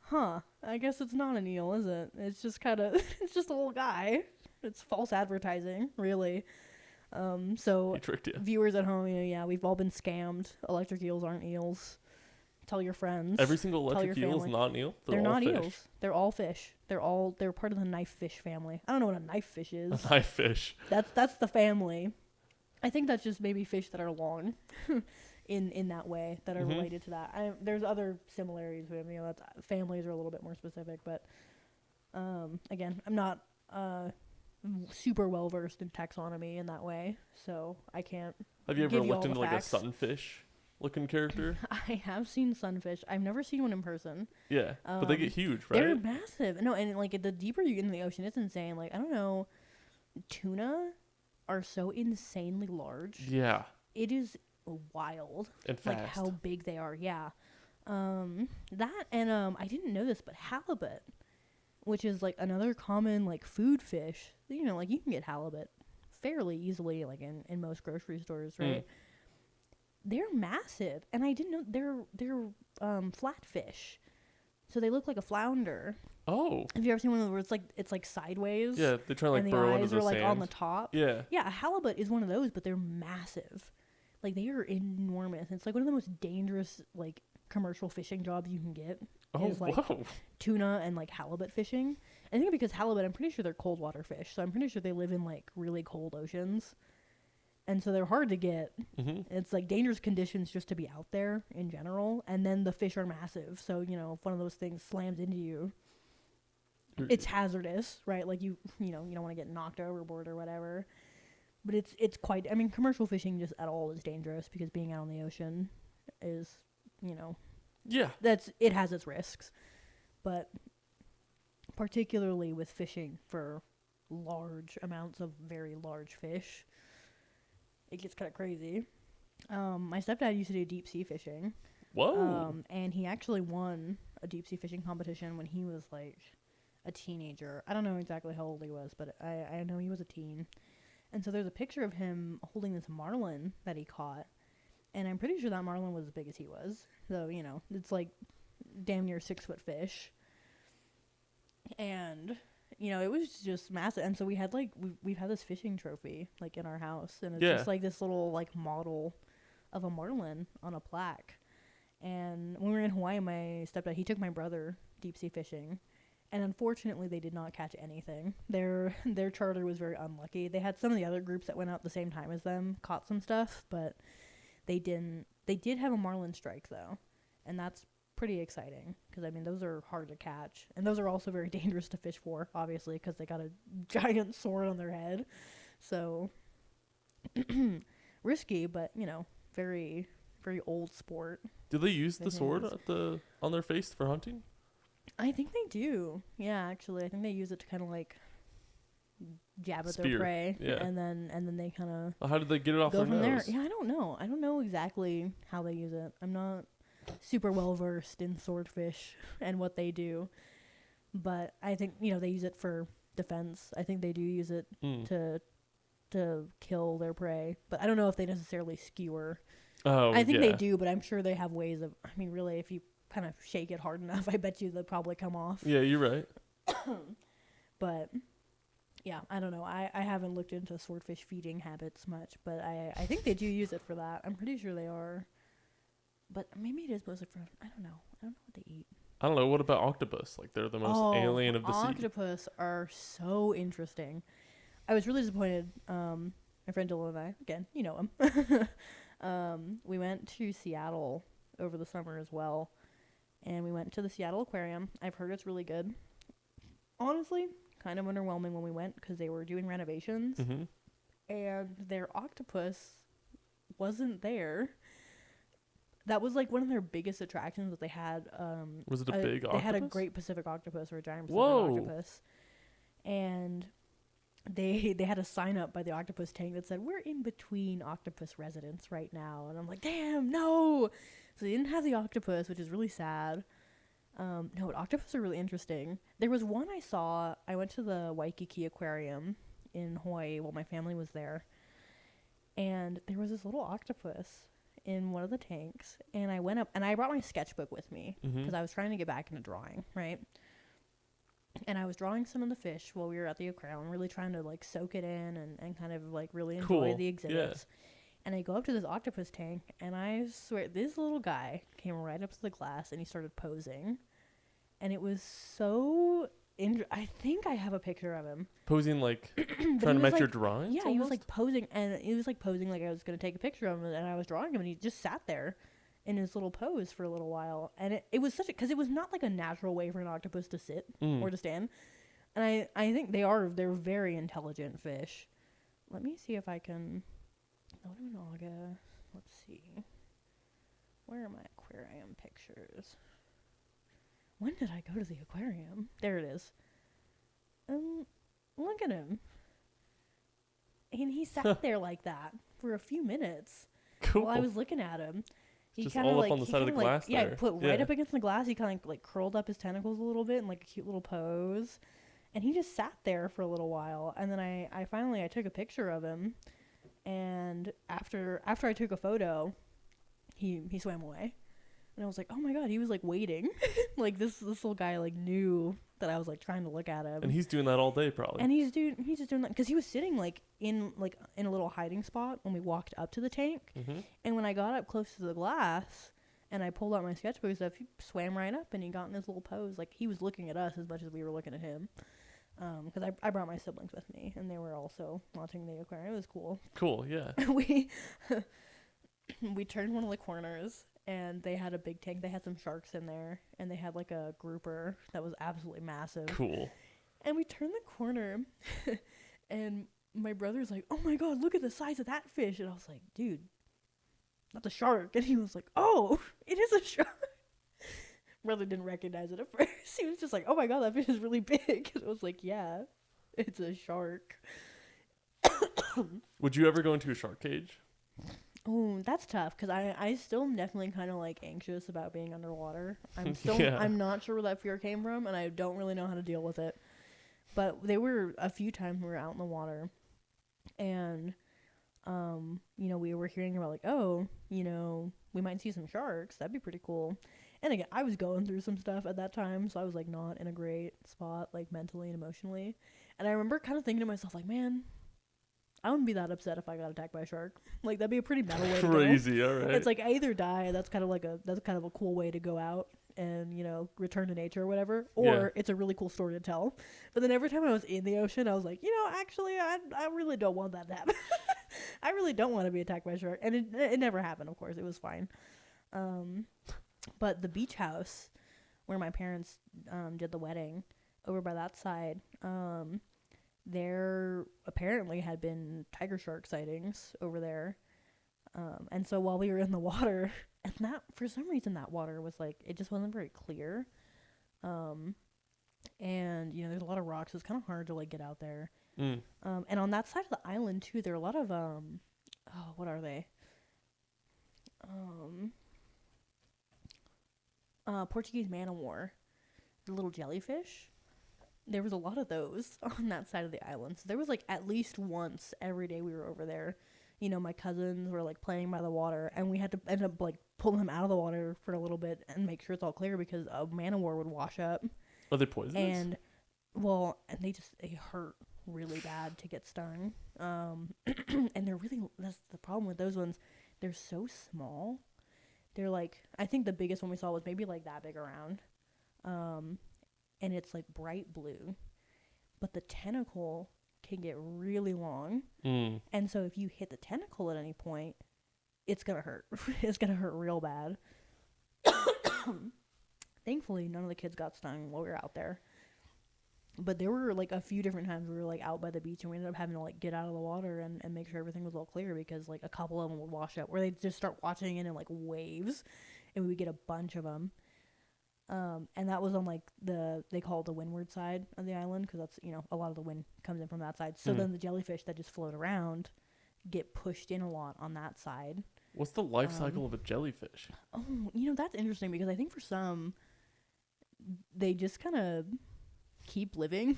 S1: I guess it's not an eel, is it? It's just kind of, it's just a little guy. It's false advertising, really. So viewers at home, we've all been scammed. Electric eels aren't eels. Tell your friends.
S2: Every single electric eel is not an eel?
S1: They're not eels. They're all fish. They're part of the knife fish family. I don't know what a knife fish is.
S2: A knife fish.
S1: That's the family. I think that's just maybe fish that are long in that way, that are related to that. There's other similarities with them. That's, families are a little bit more specific, but again, I'm not super well versed in taxonomy in that way, so I can't.
S2: Have you ever looked into like a sunfish looking character?
S1: I have seen sunfish. I've never seen one in person.
S2: Yeah, but they get huge, right?
S1: They're massive. No, and like the deeper you get in the ocean, it's insane. Like, I don't know, tuna are so insanely large.
S2: Yeah,
S1: it is wild.
S2: And fast.
S1: Like how big they are. Yeah, that and I didn't know this, but halibut, which is like another common like food fish. Like you can get halibut fairly easily, like in most grocery stores, right? They're massive, and I didn't know they're flatfish, so they look like a flounder.
S2: Oh,
S1: have you ever seen one of those where it's like sideways?
S2: Yeah, they try to like burrow into the sand. And the eyes are like
S1: on the top.
S2: Yeah,
S1: a halibut is one of those, but they're massive. Like, they are enormous. It's like one of the most dangerous like commercial fishing jobs you can get. Is like tuna and like halibut fishing. I think because halibut, I'm pretty sure they're cold water fish, so I'm pretty sure they live in like really cold oceans. And so they're hard to get. It's like dangerous conditions just to be out there in general. And then the fish are massive. So, if one of those things slams into you, it's hazardous, right? Like you don't want to get knocked overboard or whatever. But it's quite, I mean, commercial fishing just at all is dangerous because being out on the ocean is,
S2: yeah,
S1: it has its risks. But particularly with fishing for large amounts of very large fish, it gets kind of crazy. My stepdad used to do deep sea fishing.
S2: Whoa.
S1: And he actually won a deep sea fishing competition when he was like a teenager. I don't know exactly how old he was, but I know he was a teen. And so there's a picture of him holding this marlin that he caught. And I'm pretty sure that marlin was as big as he was. So, it's like damn near 6-foot fish. And it was just massive. And so we had like, we've had this fishing trophy like in our house. And it's just like this little like model of a marlin on a plaque. And when we were in Hawaii, my stepdad, he took my brother deep sea fishing. And unfortunately, they did not catch anything. Their charter was very unlucky. They had some of the other groups that went out the same time as them caught some stuff, but they didn't. They did have a marlin strike, though. And that's pretty exciting because, I mean, those are hard to catch. And those are also very dangerous to fish for, obviously, because they got a giant sword on their head. So, risky, but, very, very old sport.
S2: Do they use the sword on their face for hunting?
S1: I think they do. Yeah, actually. I think they use it to kind of like jab at their prey, and then they kind of.
S2: Well, how did they get it off their nose?
S1: Yeah, I don't know. I don't know exactly how they use it. I'm not super well versed in swordfish and what they do, but I think they use it for defense. I think they do use it to kill their prey, but I don't know if they necessarily skewer.
S2: Oh,
S1: I think they do, but I'm sure they have ways of. I mean, really, if you kind of shake it hard enough, I bet you they'll probably come off.
S2: Yeah, you're right.
S1: But yeah, I don't know. I haven't looked into swordfish feeding habits much, but I think they do use it for that. I'm pretty sure they are. But maybe it is mostly for, I don't know. I don't know what they eat.
S2: I don't know. What about octopus? Like, they're the most alien of the sea.
S1: Octopus are so interesting. I was really disappointed. My friend Dylan and I, again, you know him. We went to Seattle over the summer as well. And we went to the Seattle Aquarium. I've heard it's really good. Honestly, kind of underwhelming when we went because they were doing renovations. Mm-hmm. And their octopus wasn't there. That was like one of their biggest attractions that they had.
S2: Was it a big octopus?
S1: They had a great Pacific octopus or a giant Pacific octopus. And they had a sign up by the octopus tank that said, "We're in between octopus residents right now." And I'm like, damn, no. So they didn't have the octopus, which is really sad. No, but octopus are really interesting. There was one I saw. I went to the Waikiki Aquarium in Hawaii while my family was there. And there was this little octopus in one of the tanks, and I went up and I brought my sketchbook with me because I was trying to get back into drawing, right? And I was drawing some of the fish while we were at the aquarium, really trying to like soak it in and kind of like really enjoy the exhibits. Yeah. And I go up to this octopus tank, and I swear this little guy came right up to the glass and he started posing, and it was so I think I have a picture of him
S2: posing, like trying to match your drawings.
S1: Yeah, almost? He was like posing, and he was like posing like I was gonna take a picture of him, and I was drawing him, and he just sat there in his little pose for a little while, and it was such a, because it was not like a natural way for an octopus to sit or to stand, and I think they're very intelligent fish. Let me see if I can. Otonaga. Let's see. Where are my aquarium pictures? When did I go to the aquarium? There it is. Look at him. And he sat there like that for a few minutes.
S2: Cool.
S1: While I was looking at him. He
S2: just all up on the side of the glass there.
S1: Yeah, put right up against the glass. He kind of like curled up his tentacles a little bit in like a cute little pose. And he just sat there for a little while. And then I finally took a picture of him. And after I took a photo, he swam away. And I was like, oh my god, he was like waiting. Like this little guy like knew that I was like trying to look at him.
S2: And he's doing that all day probably.
S1: And he's just doing that because he was sitting like in a little hiding spot when we walked up to the tank. Mm-hmm. And when I got up close to the glass and I pulled out my sketchbook and stuff, he swam right up and he got in his little pose. Like he was looking at us as much as we were looking at him. Because I brought my siblings with me and they were also watching the aquarium. It was cool.
S2: Cool, yeah.
S1: We turned one of the corners. And they had a big tank. They had some sharks in there. And they had like a grouper that was absolutely massive.
S2: Cool.
S1: And we turned the corner. And my brother's like, oh my god, look at the size of that fish. And I was like, dude, that's a shark. And he was like, oh, it is a shark. Brother didn't recognize it at first. He was just like, oh my god, that fish is really big. And I was like, yeah, it's a shark.
S2: Would you ever go into a shark cage?
S1: Oh, that's tough because I still am definitely kind of like anxious about being underwater. I'm still I'm not sure where that fear came from, and I don't really know how to deal with it. But there were a few times we were out in the water, and we were hearing about like, oh, we might see some sharks. That'd be pretty cool. And again, I was going through some stuff at that time, so I was like not in a great spot like mentally and emotionally. And I remember kind of thinking to myself like, man, I wouldn't be that upset if I got attacked by a shark. Like that'd be a pretty metal way to go.
S2: Crazy, all right.
S1: It's like I either die, that's kind of a cool way to go out and, return to nature or whatever, or it's a really cool story to tell. But then every time I was in the ocean, I was like, actually I really don't want that to happen. I really don't want to be attacked by a shark. And it never happened, of course. It was fine. But the beach house where my parents did the wedding over by that side, there apparently had been tiger shark sightings over there. And so while we were in the water, and that, for some reason, that water was like, it just wasn't very clear. And, there's a lot of rocks. So it's kind of hard to like get out there. And on that side of the island too, there are a lot of what are they? Portuguese man-o-war, the little jellyfish. There was a lot of those on that side of the island. So there was like at least once every day we were over there. You know, my cousins were like playing by the water, and we had to end up like pulling them out of the water for a little bit and make sure it's all clear because a man-o-war would wash up.
S2: Are they poisonous?
S1: And they hurt really bad to get stung. And that's the problem with those ones. They're so small. They're like, I think the biggest one we saw was maybe like that big around. And it's like bright blue, but the tentacle can get really long. And so if you hit the tentacle at any point, it's gonna hurt. It's gonna hurt real bad. Thankfully, none of the kids got stung while we were out there. But there were like a few different times we were like out by the beach and we ended up having to like get out of the water and make sure everything was all clear because like a couple of them would wash up where they'd just start washing in like waves and we would get a bunch of them. And that was on like they call it the windward side of the island because that's, you know, a lot of the wind comes in from that side. So then the jellyfish that just float around get pushed in a lot on that side.
S2: What's the life cycle of a jellyfish?
S1: Oh, you know, that's interesting because I think for some, they just kind of keep living.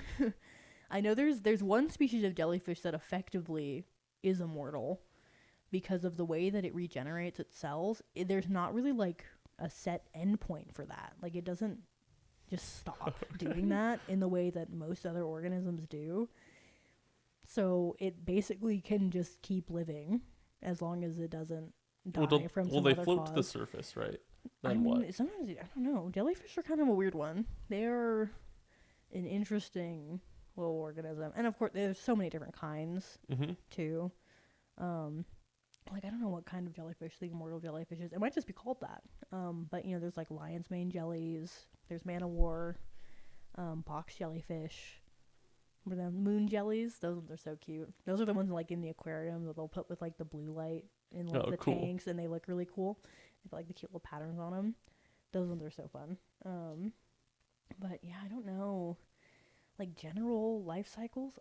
S1: I know there's one species of jellyfish that effectively is immortal because of the way that it regenerates its cells. There's not really like a set endpoint for that. Like it doesn't just stop doing that in the way that most other organisms do. So it basically can just keep living as long as it doesn't die from some other cause.
S2: Well, they float to the surface, right?
S1: Sometimes, I don't know. Jellyfish are kind of a weird one. They're an interesting little organism. And of course, there's so many different kinds, too. Like, I don't know what kind of jellyfish the immortal jellyfish is. It might just be called that. But, you know, there's, like, lion's mane jellies. There's man-o-war, box jellyfish. Remember them moon jellies? Those ones are so cute. Those are the ones, like, in the aquarium that they'll put with, like, the blue light in, like, the tanks. And they look really cool. They have, like, the cute little patterns on them. Those ones are so fun. But, yeah, I don't know. Like, general life cycles,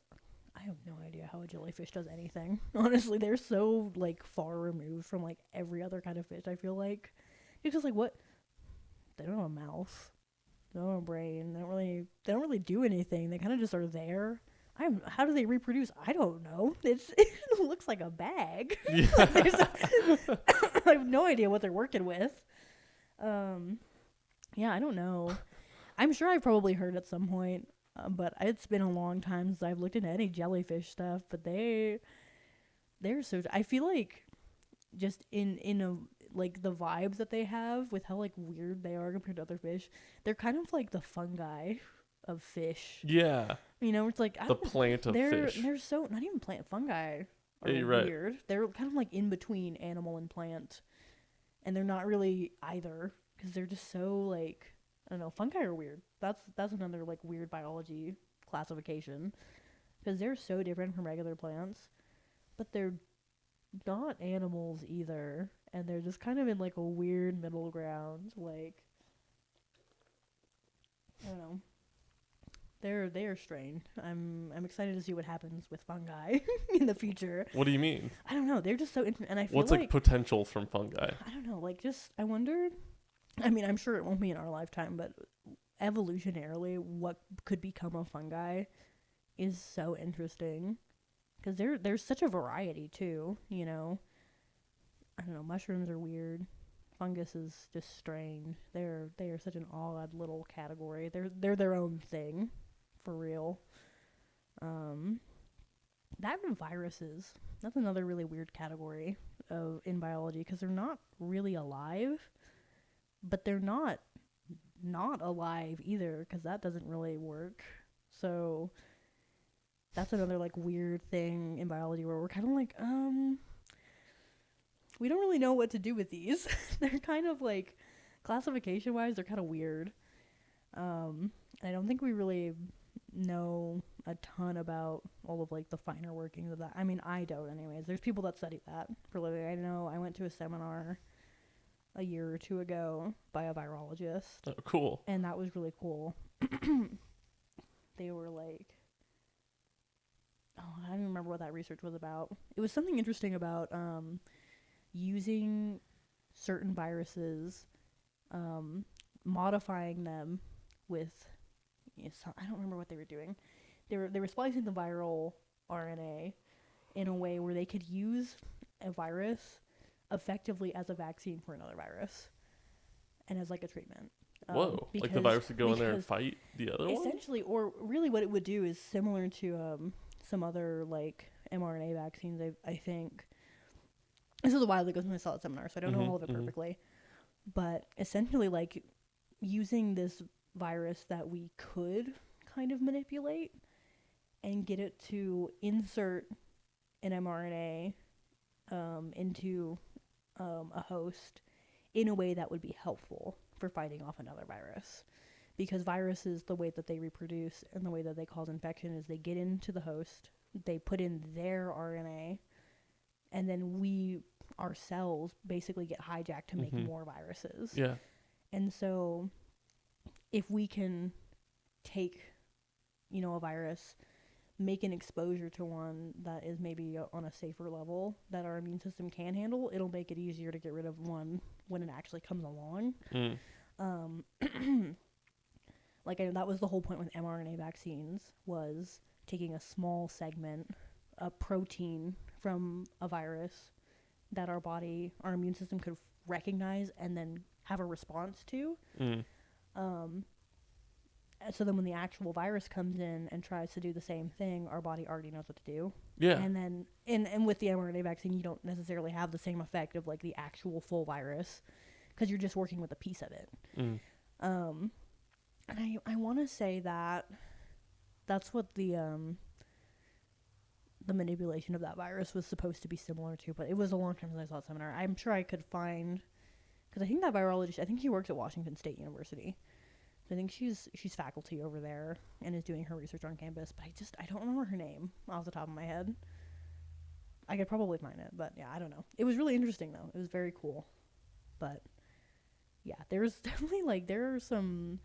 S1: I have no idea how a jellyfish does anything. Honestly, they're so, like, far removed from, like, every other kind of fish, I feel like. It's just, like, what? They don't have a mouth. They don't have a brain. They don't really do anything. They kind of just are there. How do they reproduce? I don't know. It looks like a bag. Yeah. I have no idea what they're working with. Yeah, I don't know. I'm sure I've probably heard at some point, but it's been a long time since I've looked into any jellyfish stuff. But they're so. I feel like just in a like the vibes that they have with how like weird they are compared to other fish. They're kind of like the fungi of fish.
S2: Yeah.
S1: You know, it's like
S2: the plant of fish.
S1: They're so not even plant fungi. Are weird. Right. They're kind of like in between animal and plant, and they're not really either because they're just so like. I don't know, fungi are weird. That's another like weird biology classification because they're so different from regular plants, but they're not animals either, and they're just kind of in like a weird middle ground. Like I don't know, they are strange. I'm excited to see what happens with fungi in the future.
S2: What do you mean?
S1: I don't know. They're just so interesting, and I feel
S2: what's like potential from fungi?
S1: I don't know. Like just I wonder. I mean, I'm sure it won't be in our lifetime, but evolutionarily, what could become of fungi is so interesting because there's such a variety too. You know, I don't know. Mushrooms are weird. Fungus is just strange. They are such an odd little category. They're their own thing, for real. That and viruses. That's another really weird category in biology because they're not really alive. But they're not alive either because that doesn't really work. So that's another like weird thing in biology where we're kind of like, we don't really know what to do with these. They're kind of like classification wise, they're kind of weird. And I don't think we really know a ton about all of like the finer workings of that. I mean, I don't anyways. There's people that study that for a living. I know I went to a seminar a year or two ago by a virologist.
S2: Oh, cool.
S1: And that was really cool. They were like, I don't even remember what that research was about. It was something interesting about using certain viruses, modifying them with, I don't remember what they were doing. They were splicing the viral RNA in a way where they could use a virus effectively as a vaccine for another virus and as like a treatment.
S2: Whoa, like the virus would go in there and fight the other one?
S1: Essentially, or really what it would do is similar to some other like mRNA vaccines, I think. This was a while ago when I saw the seminar, so I don't know all of it perfectly. But essentially, like, using this virus that we could kind of manipulate and get it to insert an mRNA into a host in a way that would be helpful for fighting off another virus. Because viruses, the way that they reproduce and the way that they cause infection is they get into the host, they put in their RNA, and then our cells basically get hijacked to make more viruses.
S2: Yeah.
S1: And so if we can take, a virus, make an exposure to one that is maybe on a safer level that our immune system can handle, it'll make it easier to get rid of one when it actually comes along. Like, that was the whole point with mRNA vaccines, was taking a small segment, a protein from a virus that our immune system could recognize and then have a response to. So then when the actual virus comes in and tries to do the same thing, our body already knows what to do.
S2: Yeah.
S1: And then, and with the mRNA vaccine, you don't necessarily have the same effect of like the actual full virus because you're just working with a piece of it. And I want to say that that's what the manipulation of that virus was supposed to be similar to, but it was a long time since I saw a seminar. I'm sure I could find, because I think that virologist, I think she works at Washington State University. So I think she's faculty over there and is doing her research on campus, but I don't remember her name off the top of my head. I could probably find it, but yeah, I don't know. It was really interesting though. It was very cool. But yeah, there's definitely there are some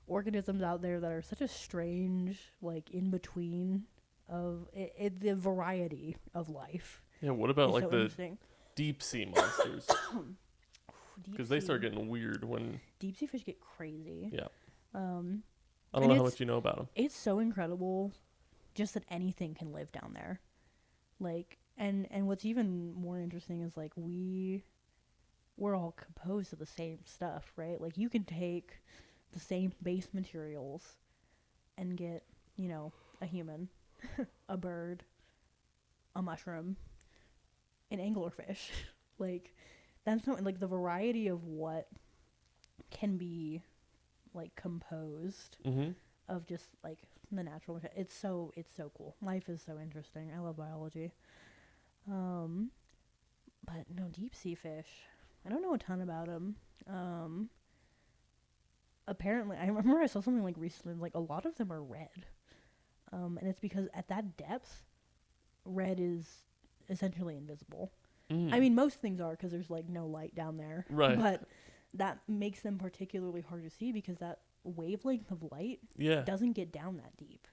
S1: organisms out there that are such a strange, in between of the variety of life.
S2: Yeah, what about the deep sea monsters? Because they start getting weird when
S1: deep sea fish get crazy.
S2: Yeah. I don't know how much you know about them.
S1: It's so incredible just that anything can live down there. And what's even more interesting is we're all composed of the same stuff, right? Like you can take the same base materials and get, a human, a bird, a mushroom, an anglerfish. That's not the variety of what can be composed of just the natural. It's so cool. Life is so interesting. I love biology. But no, deep sea fish, I don't know a ton about them. Apparently, I remember I saw something recently, a lot of them are red. And it's because at that depth, red is essentially invisible. I mean, most things are because there's no light down there.
S2: Right.
S1: But that makes them particularly hard to see because that wavelength of light doesn't get down that deep.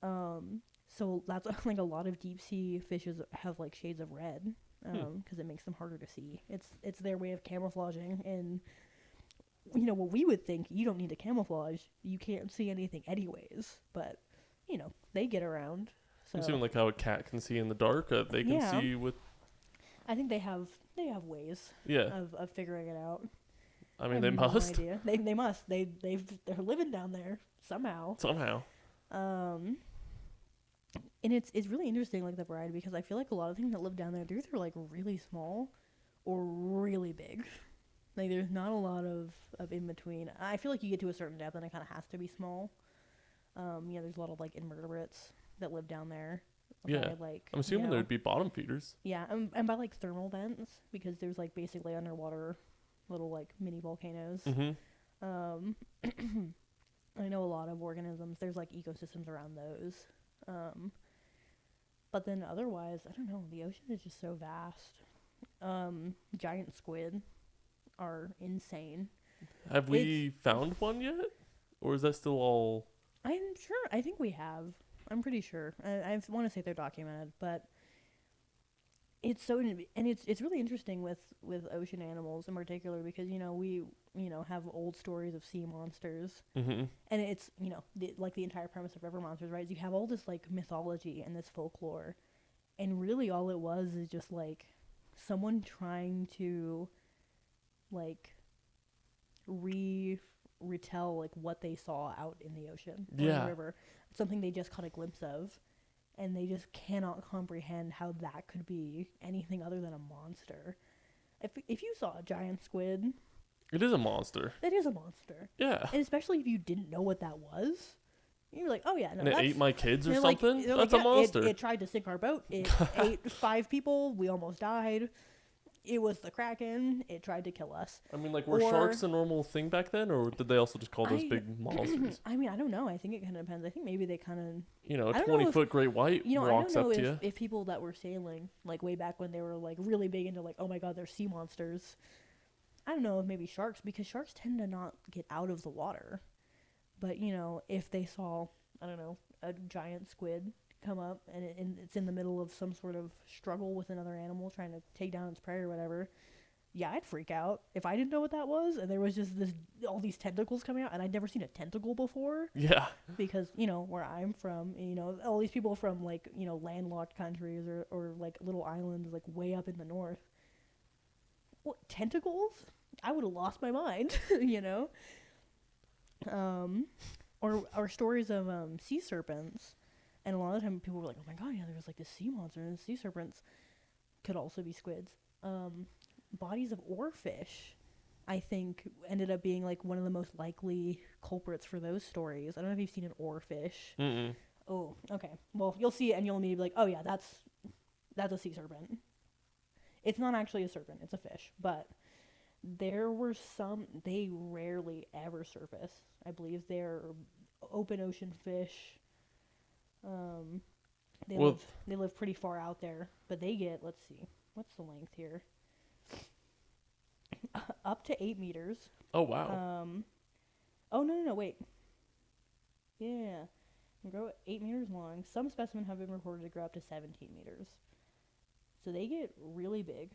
S1: So that's a lot of deep sea fishes have shades of red because it makes them harder to see. It's their way of camouflaging. And what we would think, you don't need to camouflage, you can't see anything anyways, but they get around. So
S2: I'm assuming how a cat can see in the dark, they can see with.
S1: I think they have ways of figuring it out.
S2: I mean, they must.
S1: No idea. They must. They're living down there somehow. And it's really interesting the variety, because I feel a lot of things that live down there, they're either really small or really big. There's not a lot of in between. I feel you get to a certain depth and it kind of has to be small. There's a lot of invertebrates that live down there.
S2: Yeah, I'm assuming there'd be bottom feeders.
S1: Yeah, and by thermal vents, because there's basically underwater little mini volcanoes. I know a lot of organisms. There's ecosystems around those. But then otherwise, I don't know. The ocean is just so vast. Giant squid are insane.
S2: Have we found one yet, or is that still all?
S1: I'm sure. I think we have. I'm pretty sure. I want to say they're documented, but it's so, and it's really interesting with ocean animals in particular because we have old stories of sea monsters,
S2: mm-hmm.
S1: and it's like the entire premise of river monsters, right? Is you have all this like mythology and this folklore, and really all it was is just like someone trying to like retell like what they saw out in the ocean or in the river, something they just caught a glimpse of. And they just cannot comprehend how that could be anything other than a monster. If you saw a giant squid...
S2: It is a monster.
S1: It is a monster.
S2: Yeah.
S1: And especially if you didn't know what that was. You're like, oh yeah, no,
S2: and it ate my kids or something?
S1: Like,
S2: that's a monster.
S1: It tried to sink our boat. It ate 5 people. We almost died. It was the Kraken. It tried to kill us.
S2: I mean, like, were sharks a normal thing back then, or did they also just call those big monsters?
S1: I mean, I don't know. I think it kind of depends. I think maybe they kind of...
S2: a 20-foot great white walks up to you.
S1: I don't know if people that were sailing, like, way back when they were, like, really big into, like, oh my god, they're sea monsters. I don't know if maybe sharks, because sharks tend to not get out of the water. But, if they saw, I don't know, a giant squid come up and it's in the middle of some sort of struggle with another animal trying to take down its prey or whatever, yeah, I'd freak out if I didn't know what that was and there was just all these tentacles coming out and I'd never seen a tentacle before.
S2: Yeah.
S1: Because, where I'm from, all these people from like, landlocked countries or like little islands like way up in the north. What, tentacles? I would have lost my mind, or stories of sea serpents. And a lot of the time people were like, oh my god, yeah, there's like this sea monster, and sea serpents could also be squids. Bodies of oarfish, I think, ended up being like one of the most likely culprits for those stories. I don't know if you've seen an oarfish.
S2: Mm-mm.
S1: Oh, okay. Well, you'll see it and you'll immediately be like, oh yeah, that's a sea serpent. It's not actually a serpent, it's a fish. But there were some, they rarely ever surface. I believe they're open ocean fish. They live pretty far out there, but they get, let's see, what's the length here? Up to 8 meters.
S2: Oh wow.
S1: Oh no, wait. Yeah, grow 8 meters long. Some specimens have been reported to grow up to 17 meters. So they get really big.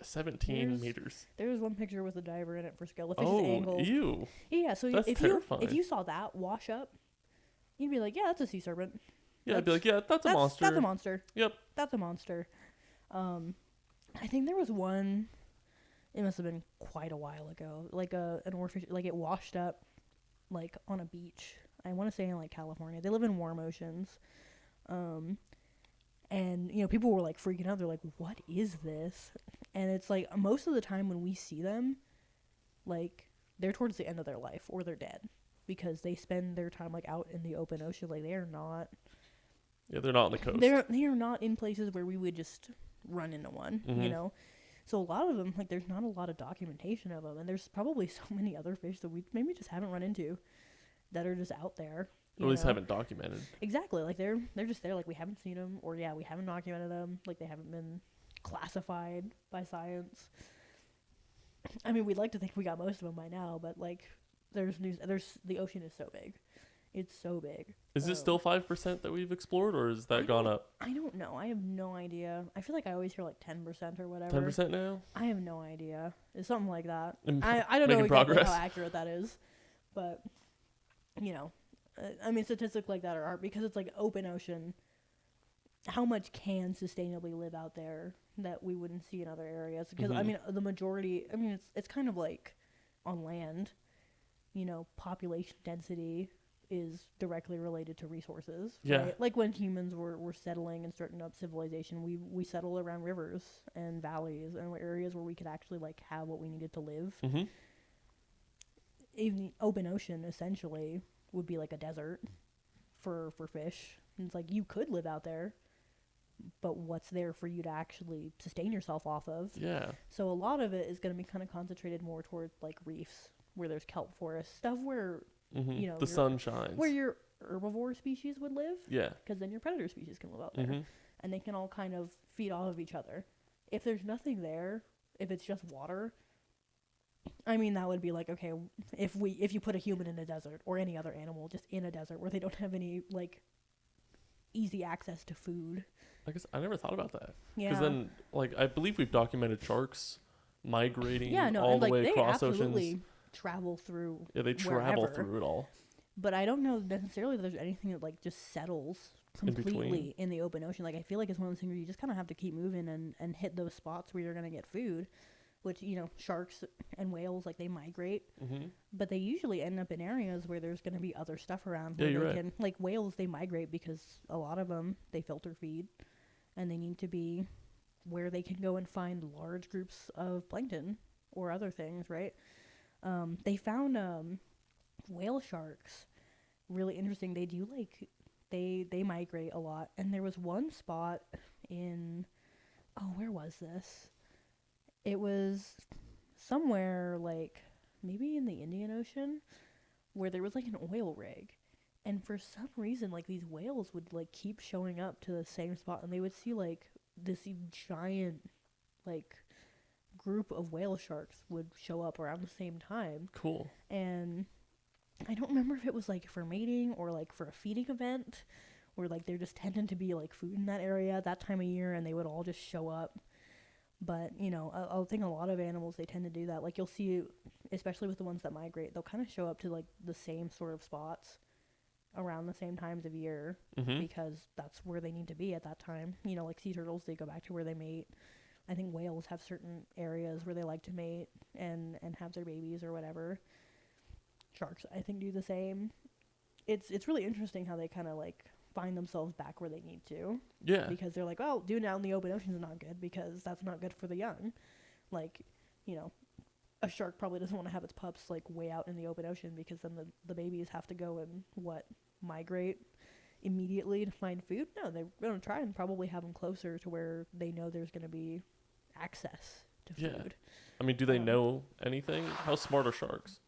S2: 17 meters.
S1: There's one picture with a diver in it for scale. The fish is angled.
S2: Oh, ew.
S1: Yeah, so
S2: that's terrifying.
S1: If you saw that wash up, you'd be like, yeah, that's a sea serpent.
S2: Yeah, I'd be like, yeah, that's a monster.
S1: That's a monster.
S2: Yep.
S1: That's a monster. I think there was one, it must have been quite a while ago, like an oarfish, like it washed up, like on a beach. I want to say in like California. They live in warm oceans. And, people were like freaking out. They're like, what is this? And it's like, most of the time when we see them, like, they're towards the end of their life or they're dead. Because they spend their time like out in the open ocean, like they are not.
S2: Yeah, they're not on the coast.
S1: They are not in places where we would just run into one,
S2: mm-hmm.
S1: So a lot of them, like, there's not a lot of documentation of them, and there's probably so many other fish that we maybe just haven't run into that are just out there.
S2: Or at least haven't documented.
S1: Exactly, like they're just there, like we haven't seen them, or we haven't documented them, like they haven't been classified by science. I mean, we'd like to think we got most of them by now, but like. The ocean is so big. It's so big.
S2: Is it still 5% that we've explored, or has that gone up?
S1: I don't know. I have no idea. I feel like I always hear like 10% or whatever.
S2: 10% now?
S1: I have no idea. It's something like that. I don't know exactly how accurate that is. But, I mean, statistics like that are hard because it's like open ocean. How much can sustainably live out there that we wouldn't see in other areas? Because,
S2: mm-hmm.
S1: I mean, the majority, I mean, it's kind of like on land. Population density is directly related to resources.
S2: Yeah.
S1: Right? Like when humans were settling and starting up civilization, we settled around rivers and valleys and areas where we could actually like have what we needed to live.
S2: Mm-hmm.
S1: Even the open ocean essentially would be like a desert for fish. And it's like you could live out there, but what's there for you to actually sustain yourself off of?
S2: Yeah.
S1: So a lot of it is going to be kind of concentrated more toward like reefs, where there's kelp forest, stuff where,
S2: mm-hmm. the sun shines.
S1: Where your herbivore species would live.
S2: Yeah.
S1: Because then your predator species can live out there.
S2: Mm-hmm.
S1: And they can all kind of feed off of each other. If there's nothing there, if it's just water, I mean, that would be like, okay, if you put a human in a desert or any other animal just in a desert where they don't have any like easy access to food.
S2: I guess I never thought about that.
S1: Yeah.
S2: Because then, like, I believe we've documented sharks migrating
S1: all
S2: the
S1: like,
S2: way
S1: they
S2: across
S1: absolutely
S2: oceans.
S1: Travel through.
S2: Yeah, they travel
S1: wherever.
S2: through it all.
S1: But I don't know necessarily that there's anything that like just settles completely in the open ocean. Like, I feel like it's one of those things where you just kind of have to keep moving and hit those spots where you're going to get food, which, you know, sharks and whales, like, they migrate, but they usually end up in areas where there's going to be other stuff around where they can, like, whales, they migrate because a lot of them, they filter feed, and they need to be where they can go and find large groups of plankton or other things, right? They found whale sharks really interesting. They do, like, they migrate a lot, and there was one spot in, where was this? It was somewhere, like, maybe in the Indian Ocean, where there was, like, an oil rig, and for some reason, like, these whales would, like, keep showing up to the same spot, and they would see, like, this giant, like, group of whale sharks would show up around the same time.
S2: Cool.
S1: And I don't remember if it was, like, for mating or, like, for a feeding event, where, like, there just tended to be, like, food in that area at that time of year, and they would all just show up. But, you know, I think a lot of animals, they tend to do that. Like, you'll see, especially with the ones that migrate, they'll kind of show up to, like, the same sort of spots around the same times of year, because that's where they need to be at that time. You know, like sea turtles, they go back to where they mate. I think whales have certain areas where they like to mate and have their babies or whatever. Sharks, I think, do the same. It's really interesting how they kind of, like, find themselves back where they need to.
S2: Yeah.
S1: Because they're like, well, doing it out in the open ocean is not good because that's not good for the young. Like, you know, a shark probably doesn't want to have its pups, like, way out in the open ocean because then the babies have to go and, migrate immediately to find food? No, they're going to try and probably have them closer to where they know there's going to be access to food.
S2: I mean, do they know anything? How smart are sharks?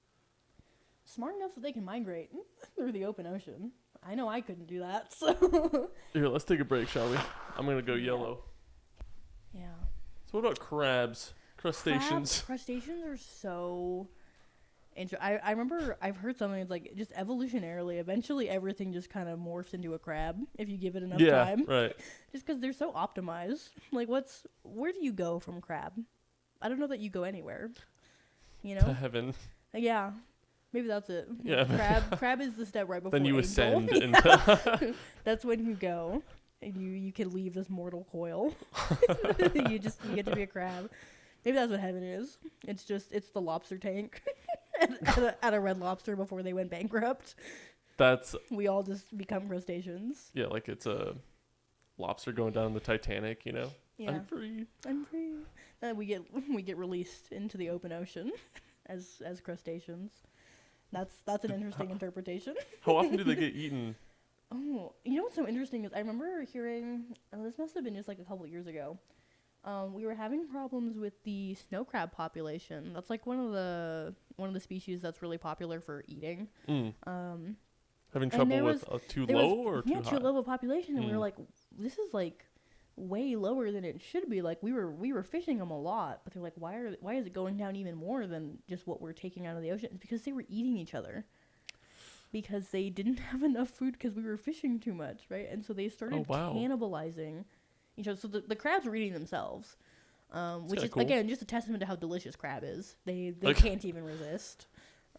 S1: Smart enough that they can migrate through the open ocean. I know I couldn't do that, so.
S2: Here, let's take a break, shall we? I'm going to go yellow.
S1: Yeah.
S2: So what about crabs? Crustaceans?
S1: Crustaceans are so I remember I've heard something that's like, just evolutionarily, eventually everything just kind of morphs into a crab if you give it enough time.
S2: Yeah, right.
S1: Just because they're so optimized. Like, where do you go from crab? I don't know that you go anywhere. You know?
S2: To heaven.
S1: Yeah. Maybe that's it.
S2: Yeah.
S1: Crab is the step right before
S2: then you
S1: angel.
S2: ascend into.
S1: That's when you go and you can leave this mortal coil. You get to be a crab. Maybe that's what heaven is. It's the lobster tank at a Red Lobster before they went bankrupt. We all just become crustaceans.
S2: Yeah, like it's a lobster going down the Titanic, you know?
S1: Yeah.
S2: I'm free.
S1: Then we get released into the open ocean as crustaceans. That's an interesting interpretation.
S2: How often do they get eaten?
S1: Oh, you know what's so interesting is I remember hearing, this must have been just like a couple of years ago. We were having problems with the snow crab population. That's like one of the species that's really popular for eating.
S2: Having trouble with too low or too high?
S1: Yeah, too low of a population, and we were like, this is like way lower than it should be. Like we were fishing them a lot, but they're like, why is it going down even more than just what we're taking out of the ocean? It's because they were eating each other. Because they didn't have enough food because we were fishing too much, right? And so they started cannibalizing each other. So the crabs were eating themselves, which is, cool. Again, just a testament to how delicious crab is. They can't even resist.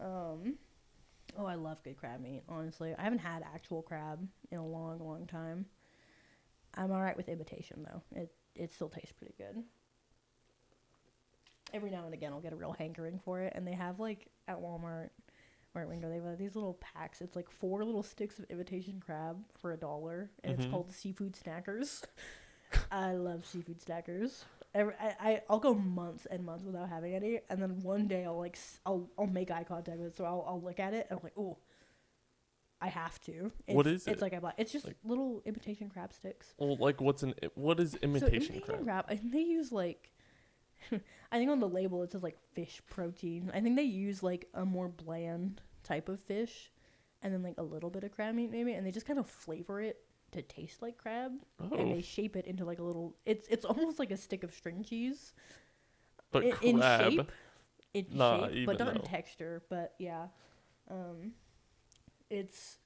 S1: I love good crab meat, honestly. I haven't had actual crab in a long, long time. I'm all right with imitation, though. It still tastes pretty good. Every now and again, I'll get a real hankering for it. And they have, like, at Walmart... Or we can go, they have these little packs. It's like 4 little sticks of imitation crab for $1, and it's called seafood snackers. I love seafood snackers. I'll go months and months without having any, and then one day I'll make eye contact with it, so I'll look at it and I'm like, ooh, I have to.
S2: What is it?
S1: It's like it's just like little imitation crab sticks.
S2: Well, like what is imitation crab?
S1: I think they use like. I think on the label it says like fish protein. I think they use like a more bland type of fish and then like a little bit of crab meat maybe, and they just kind of flavor it to taste like crab. And they shape it into like a little, it's almost like a stick of string cheese.
S2: But
S1: in
S2: crab.
S1: shape. in shape, but not in texture. But yeah, it's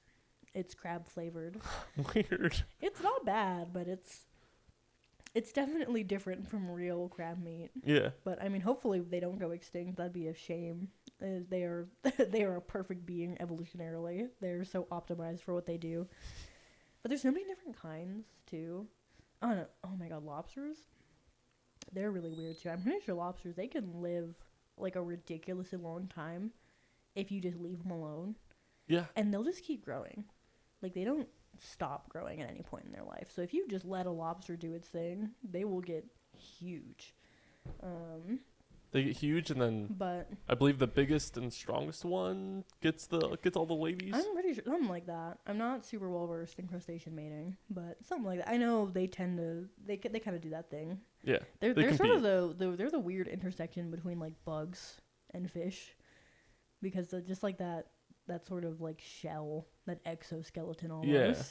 S1: crab flavored.
S2: Weird.
S1: It's not bad, but it's definitely different from real crab meat.
S2: Yeah.
S1: But I mean, hopefully they don't go extinct. That'd be a shame. They are they are a perfect being evolutionarily. They're so optimized for what they do. But there's so many different kinds too. Oh, no. Oh my god, lobsters. They're really weird too. I'm pretty sure lobsters, they can live like a ridiculously long time if you just leave them alone.
S2: Yeah.
S1: And they'll just keep growing. Like, they don't stop growing at any point in their life. So if you just let a lobster do its thing, they will get huge.
S2: They get huge, and then
S1: but
S2: I believe the biggest and strongest one gets all the ladies.
S1: I'm pretty sure something like that. I'm not super well versed in crustacean mating, but something like that. I know they tend to they kind of do that thing.
S2: Yeah,
S1: they're sort of they're the weird intersection between like bugs and fish, because they're just like that sort of like shell, that exoskeleton almost. Yeah.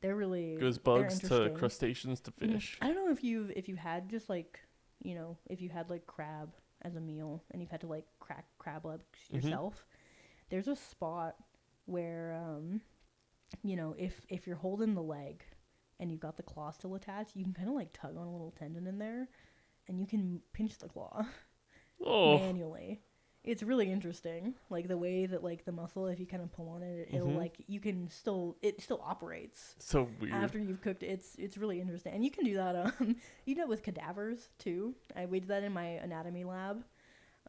S1: They're really
S2: goes bugs to crustaceans to fish.
S1: I don't know if you had just like, you know, if you had like crab as a meal and you've had to like crack crab legs yourself. There's a spot where you know, if you're holding the leg and you've got the claw still attached, you can kind of like tug on a little tendon in there and you can pinch the claw manually. It's really interesting, like the way that like the muscle, if you kind of pull on it, it'll like it still operates.
S2: So weird.
S1: After you've cooked it, it's really interesting, and you can do that. You do it with cadavers too. We did that in my anatomy lab.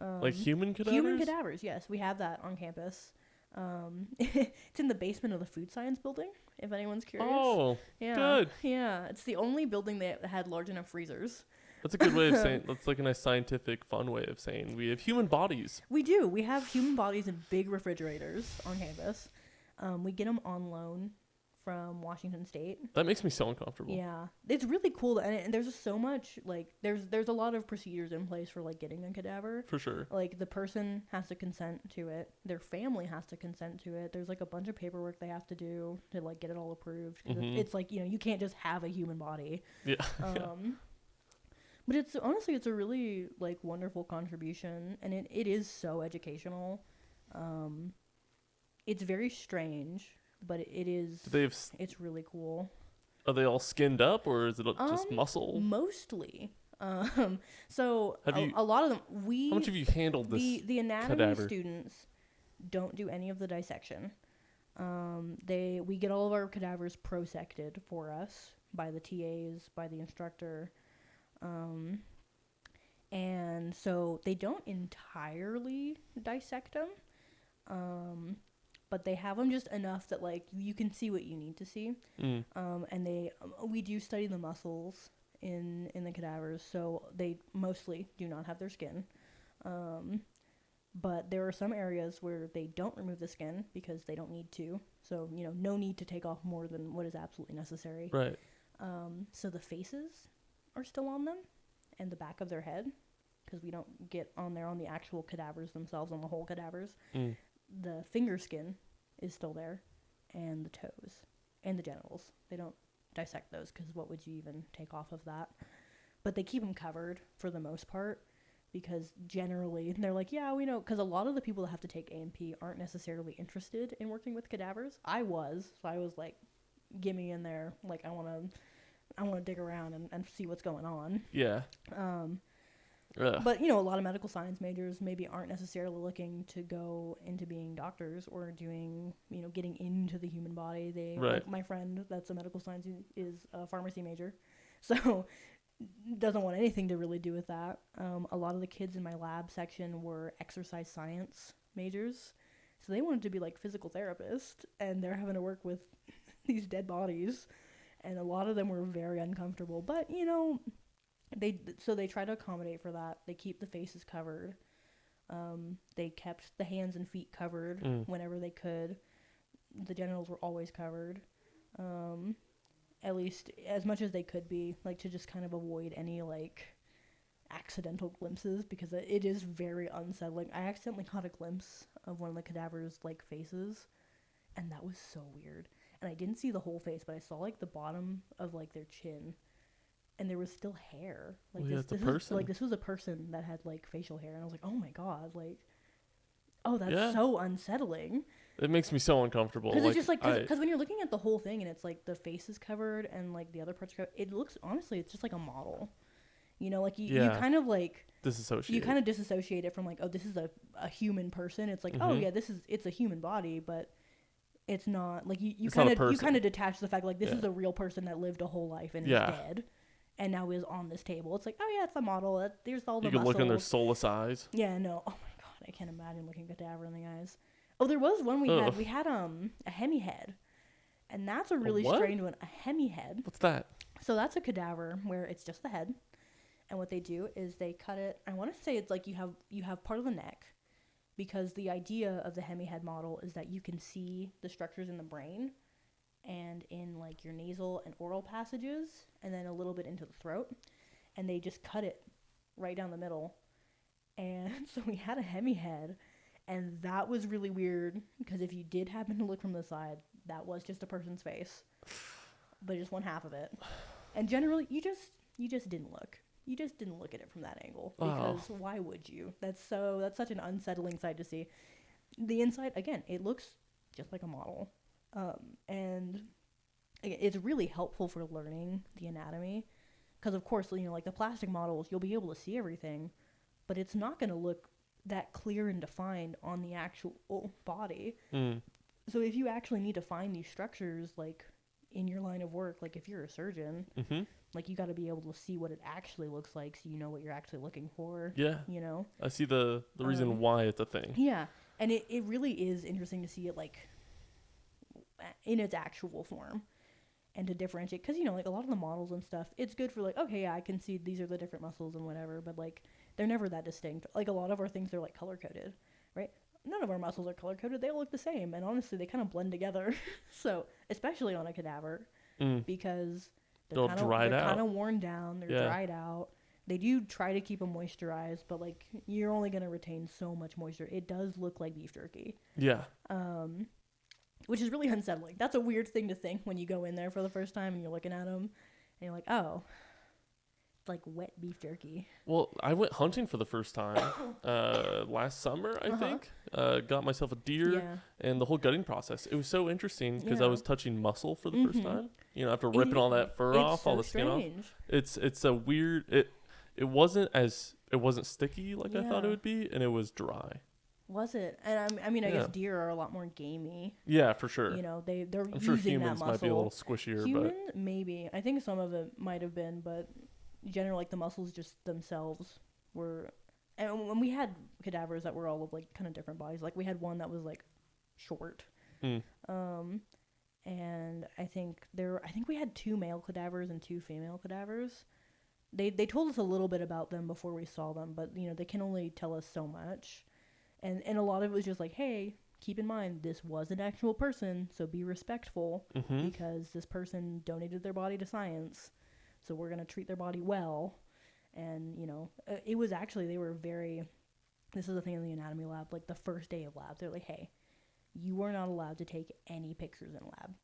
S2: Like human cadavers.
S1: Human cadavers, yes, we have that on campus. It's in the basement of the food science building. If anyone's curious.
S2: Oh, yeah, good.
S1: Yeah, it's the only building that had large enough freezers.
S2: That's a good way of saying. That's like a nice scientific, fun way of saying we have human bodies.
S1: We do. We have human bodies in big refrigerators on campus. We get them on loan from Washington State.
S2: That makes me so uncomfortable.
S1: Yeah, it's really cool, and there's just so much like there's a lot of procedures in place for like getting a cadaver.
S2: For sure.
S1: Like the person has to consent to it. Their family has to consent to it. There's like a bunch of paperwork they have to do to like get it all approved. It's like, you know, you can't just have a human body.
S2: Yeah.
S1: But it's honestly, it's a really like wonderful contribution, and it is so educational. It's very strange, but it is. It's really cool.
S2: Are they all skinned up, or is it just muscle?
S1: Mostly. So a lot of them.
S2: How much have you handled this?
S1: The anatomy
S2: cadaver?
S1: Students don't do any of the dissection. We get all of our cadavers prosected for us by the TAs, by the instructor. And so they don't entirely dissect them, but they have them just enough that like you can see what you need to see. And we do study the muscles in the cadavers, so they mostly do not have their skin. But there are some areas where they don't remove the skin because they don't need to. So, you know, no need to take off more than what is absolutely necessary.
S2: Right.
S1: So the faces are still on them, and the back of their head, because we don't get on there on the actual cadavers themselves, on the whole cadavers. The finger skin is still there, and the toes, and the genitals. They don't dissect those, because what would you even take off of that? But they keep them covered for the most part, because generally, they're like, yeah, we know, because a lot of the people that have to take A&P aren't necessarily interested in working with cadavers. I was like, get me in there, like, I want to dig around and see what's going on.
S2: Yeah.
S1: But, you know, a lot of medical science majors maybe aren't necessarily looking to go into being doctors or doing, you know, getting into the human body. Like my friend that's a medical science is a pharmacy major, so doesn't want anything to really do with that. A lot of the kids in my lab section were exercise science majors, so they wanted to be like physical therapists, and they're having to work with these dead bodies. And a lot of them were very uncomfortable. But, you know, they try to accommodate for that. They keep the faces covered. They kept the hands and feet covered whenever they could. The genitals were always covered. At least as much as they could be, like, to just kind of avoid any, like, accidental glimpses, because it is very unsettling. I accidentally caught a glimpse of one of the cadavers' like faces, and that was so weird. And I didn't see the whole face, but I saw like the bottom of like their chin, and there was still hair. Like this was a person that had like facial hair, and I was like, oh my god, like, oh, that's so unsettling.
S2: It makes me so uncomfortable.
S1: Because it's just like, because when you're looking at the whole thing and it's like the face is covered and like the other parts are covered, it looks, honestly, it's just like a model. You know, like you kind of like
S2: disassociate.
S1: You kind of disassociate it from like, oh, this is a human person. It's like, oh yeah, it's a human body, but it's not like you kind of detach the fact like this is a real person that lived a whole life and is dead, and now is on this table. It's like, oh yeah, it's a model. There's all the muscles. You can look
S2: in their soulless eyes.
S1: Yeah, no. Oh my god, I can't imagine looking a cadaver in the eyes. Oh, there was one we had. We had a hemi head, and that's a really strange one. A hemi head.
S2: What's that?
S1: So that's a cadaver where it's just the head, and what they do is they cut it. I want to say it's like you have part of the neck, because the idea of the hemi head model is that you can see the structures in the brain, and in like your nasal and oral passages, and then a little bit into the throat, and they just cut it right down the middle, and so we had a hemi head. And that was really weird, because if you did happen to look from the side, that was just a person's face, but just one half of it. And generally, you just didn't look. You just didn't look at it from that angle, because why would you? That's such an unsettling sight to see. The inside, again, it looks just like a model, and again, it's really helpful for learning the anatomy, because of course, you know, like the plastic models, you'll be able to see everything, but it's not going to look that clear and defined on the actual body. So if you actually need to find these structures like in your line of work, like if you're a surgeon, like you got to be able to see what it actually looks like, so you know what you're actually looking for. You know,
S2: I see the reason why it's a thing.
S1: And it really is interesting to see it like in its actual form, and to differentiate, because you know, like a lot of the models and stuff, it's good for like, okay, yeah, I can see these are the different muscles and whatever, but like they're never that distinct. Like a lot of our things, they're like color coded, right? None of our muscles are color coded. They all look the same, and honestly, they kind of blend together. So especially on a cadaver, because they're kind of worn down, they're dried out. They do try to keep them moisturized, but like you're only going to retain so much moisture. It does look like beef jerky. Which is really unsettling. That's a weird thing to think when you go in there for the first time and you're looking at them, and you're like, oh, it's like wet beef jerky.
S2: Well, I went hunting for the first time last summer, I think. Got myself a deer, and the whole gutting process. It was so interesting because I was touching muscle for the first time. You know, after ripping all that fur off, all the skin off. It's a weird. It wasn't sticky like I thought it would be, and it was dry.
S1: Was it? And I mean, I guess deer are a lot more gamey.
S2: Yeah, for sure.
S1: You know, they're
S2: I'm
S1: using
S2: sure humans
S1: that muscle.
S2: might be a little squishier.
S1: Human, maybe. I think some of it might have been, but generally, like the muscles just themselves were. And when we had cadavers that were all of like kind of different bodies, like we had one that was like short, and I think we had 2 male cadavers and 2 female cadavers. They told us a little bit about them before we saw them, but you know, they can only tell us so much. And a lot of it was just like, hey, keep in mind, this was an actual person, so be respectful, because this person donated their body to science, so we're going to treat their body well. And, you know, it was actually, this is the thing in the anatomy lab, like the first day of lab, they're like, hey, you are not allowed to take any pictures in lab.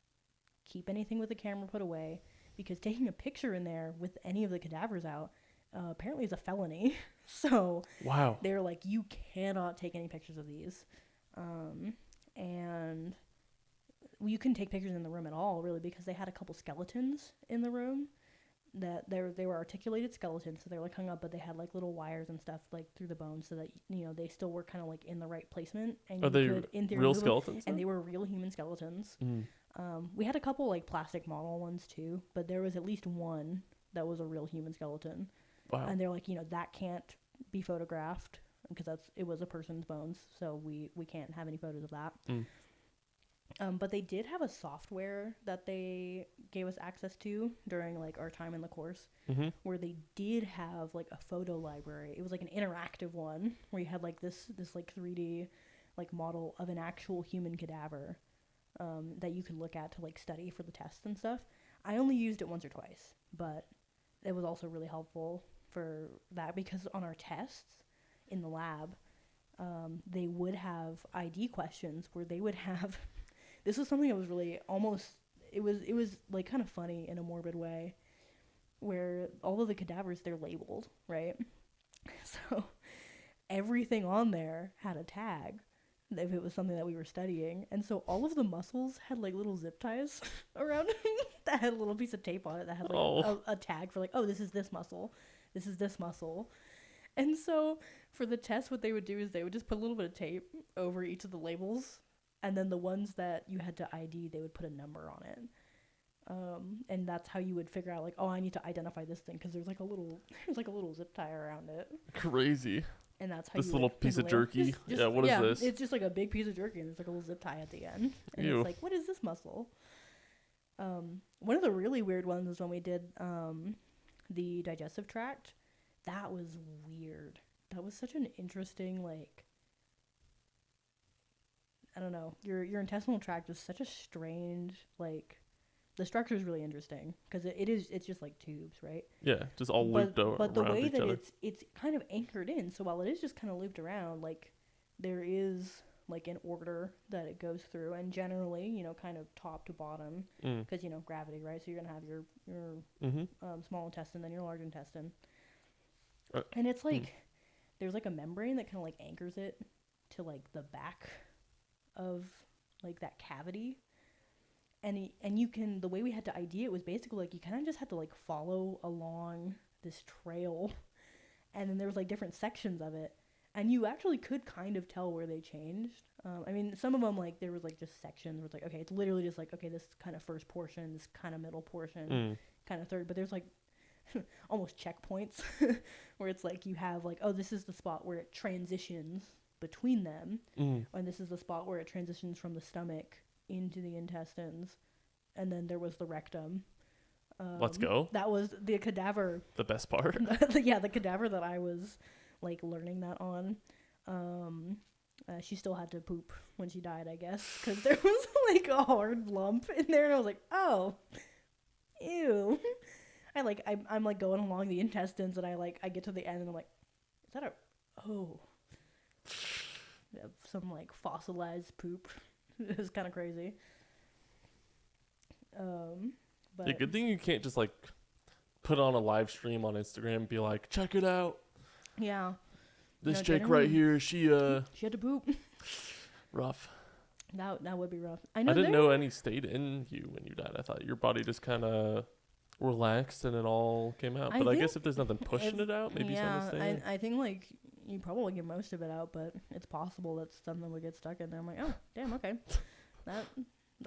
S1: Keep anything with the camera put away, because taking a picture in there with any of the cadavers out apparently is a felony. So they're like, you cannot take any pictures of these, and you couldn't take pictures in the room at all, really, because they had a couple skeletons in the room that they were articulated skeletons, so they were like hung up, but they had like little wires and stuff like through the bones, so that you know they still were kind of like in the right placement. And
S2: are they real skeletons?
S1: And they were real human skeletons. We had a couple like plastic model ones too, but there was at least one that was a real human skeleton.
S2: Wow.
S1: And they're like, you know, that can't be photographed because it was a person's bones, so we can't have any photos of that. But they did have a software that they gave us access to during like our time in the course, where they did have like a photo library. It was like an interactive one where you had like this like 3D like model of an actual human cadaver that you could look at to like study for the tests and stuff. I only used it once or twice, but it was also really helpful for that, because on our tests in the lab, they would have ID questions where they would have this was something that was really it was like kind of funny in a morbid way. where all of the cadavers, they're labeled, right? So everything on there had a tag if it was something that we were studying. And so all of the muscles had like little zip ties around them that had a little piece of tape on it that had like a tag for like, oh, this is this muscle. This is this muscle. And so for the test, what they would do is they would just put a little bit of tape over each of the labels. And then the ones that you had to ID, they would put a number on it. And that's how you would figure out like, oh, I need to identify this thing because there's like a little zip tie around it.
S2: Crazy.
S1: And that's how
S2: this little piece of jerky.
S1: Just,
S2: what is this?
S1: It's just like a big piece of jerky, and there's like a little zip tie at the end. And
S2: Ew.
S1: It's like, what is this muscle? One of the really weird ones was when we did the digestive tract. That was weird. That was such an interesting, like, I don't know. Your intestinal tract is such a strange, like, the structure is really interesting because it's just like tubes, right?
S2: Yeah, just all looped over.
S1: But the way that it's kind of anchored in, so while it is just kind of looped around, like there is like an order that it goes through, and generally, you know, kind of top to bottom, because you know gravity, right? So you're gonna have your small intestine, then your large intestine, and it's like there's like a membrane that kind of like anchors it to like the back of like that cavity. And you can, the way we had to ID it was basically like you kind of just had to like follow along this trail, and then there was like different sections of it, and you actually could kind of tell where they changed. I mean, some of them like there was like just sections where it's like, okay, it's literally just like, okay, this kind of first portion, this kind of middle portion, kind of third, but there's like almost checkpoints where it's like you have like, oh, this is the spot where it transitions between them, and this is the spot where it transitions from the stomach into the intestines, and then there was the rectum.
S2: Let's go.
S1: That was the cadaver.
S2: The best part.
S1: Yeah, the cadaver that I was like learning that on. She still had to poop when she died, I guess, because there was like a hard lump in there, and I was like, oh, ew. I'm like going along the intestines, and I get to the end, and I'm like, is that some like fossilized poop. It was kind of crazy. But
S2: yeah, good thing you can't just like put on a live stream on Instagram and be like, check it out.
S1: Yeah.
S2: This chick right here, she
S1: had to poop.
S2: Rough.
S1: That would be rough.
S2: I didn't know any stayed in you when you died. I thought your body just kind of relaxed and it all came out. But I guess if there's nothing pushing it out, maybe something's staying.
S1: I think like you probably get most of it out, but it's possible that something would get stuck in there. I'm like, oh, damn, okay. That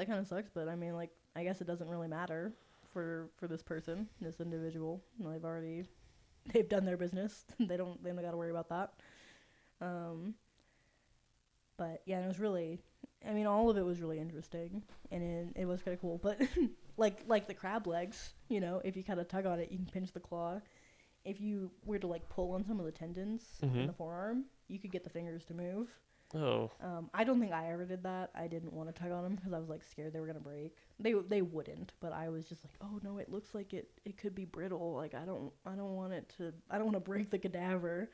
S1: kind of sucks, but I mean, like, I guess it doesn't really matter for this person, this individual. You know, they've done their business. they don't got to worry about that. But yeah, it was really, I mean, all of it was really interesting, and it was kind of cool. But like the crab legs, you know, if you kind of tug on it, you can pinch the claw. If you were to like pull on some of the tendons in the forearm, you could get the fingers to move.
S2: Oh.
S1: I don't think I ever did that. I didn't want to tug on them because I was like scared they were gonna break. They wouldn't, but I was just like, oh no, it looks like it could be brittle. Like I don't want to break the cadaver.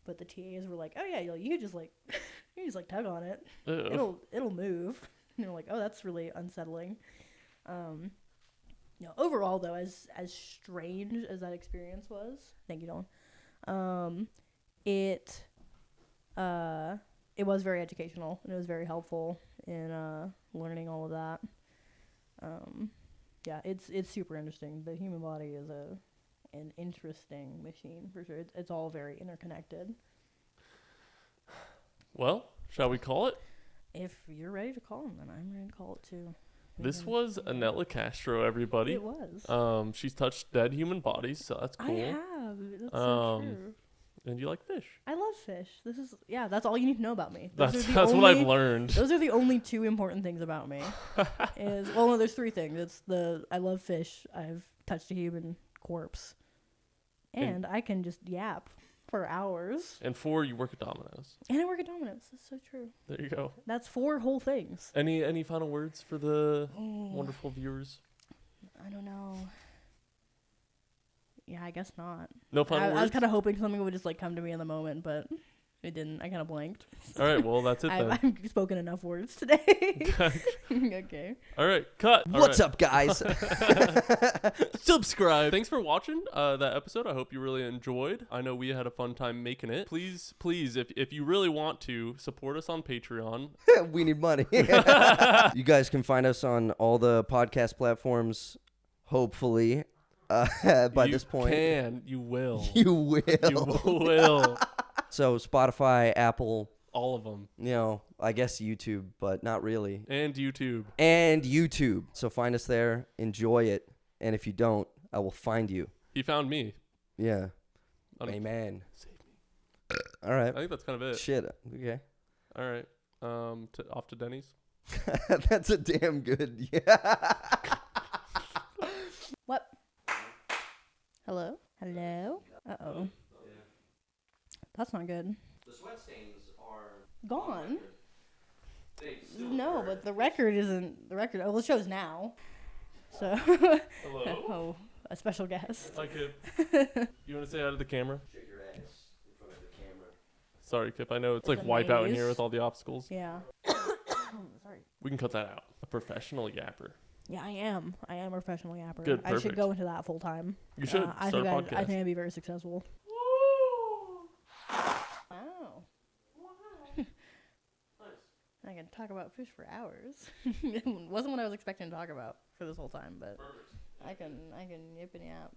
S1: But the TAs were like, oh yeah, you could just like you just like tug on it. Ew. It'll move. And you're like, oh, that's really unsettling. No, overall though, as strange as that experience was, thank you, Dawn. It was very educational and it was very helpful in learning all of that. Yeah, it's super interesting. The human body is an interesting machine for sure. It's all very interconnected.
S2: Well, shall we call it?
S1: If you're ready to call them, then I'm ready to call it too.
S2: This was Anela Castro, everybody.
S1: It was.
S2: She's touched dead human bodies, so that's cool.
S1: I have. That's so true.
S2: And you like fish. I
S1: love fish. That's all you need to know about me.
S2: That's what I've learned.
S1: Those are the only two important things about me. No, there's three things. It's I love fish. I've touched a human corpse. And I can just yap for hours.
S2: And 4, you work at Domino's.
S1: And I work at Domino's. That's so true.
S2: There you go.
S1: That's 4 whole things.
S2: Any final words for the wonderful viewers?
S1: I don't know. Yeah, I guess not.
S2: No final words?
S1: I was kind of hoping something would just like come to me in the moment, but It didn't. I kind of blanked.
S2: All right, well, that's it then.
S1: I've spoken enough words today. Okay.
S2: All right, cut.
S3: What's up, guys?
S2: Subscribe. Thanks for watching that episode. I hope you really enjoyed. I know we had a fun time making it. Please, if you really want to, support us on Patreon.
S3: We need money. You guys can find us on all the podcast platforms, hopefully, by this point.
S2: You will.
S3: You will.
S2: You will.
S3: So Spotify, Apple.
S2: All of them.
S3: You know, I guess YouTube, but not really.
S2: And YouTube.
S3: So find us there. Enjoy it. And if you don't, I will find you.
S2: He found me.
S3: Yeah. Amen.
S2: Save me.
S3: All right.
S2: I think that's kind of it.
S3: Shit. Okay.
S2: All right. Off to Denny's.
S3: That's a damn good. Yeah.
S1: What? Hello? Hello? Uh-oh. That's not good.
S3: The sweat stains are
S1: gone. No, but the record isn't the record. Oh, well, it shows now. So.
S2: Hello.
S1: Oh, a special guest.
S2: Hi, Kip. You want to say hi to the camera?
S3: Shake your ass in front of the camera.
S2: Sorry, Kip. I know it's like wipeout in here with all the obstacles.
S1: Yeah. Sorry.
S2: We can cut that out. A professional yapper.
S1: Yeah, I am. I am a professional yapper.
S2: Good,
S1: I should go into that full time.
S2: You should start a podcast.
S1: I think I'd be very successful. Wow.
S2: Nice.
S1: I can talk about fish for hours. It wasn't what I was expecting to talk about for this whole time, but perfect. I can yip and yap.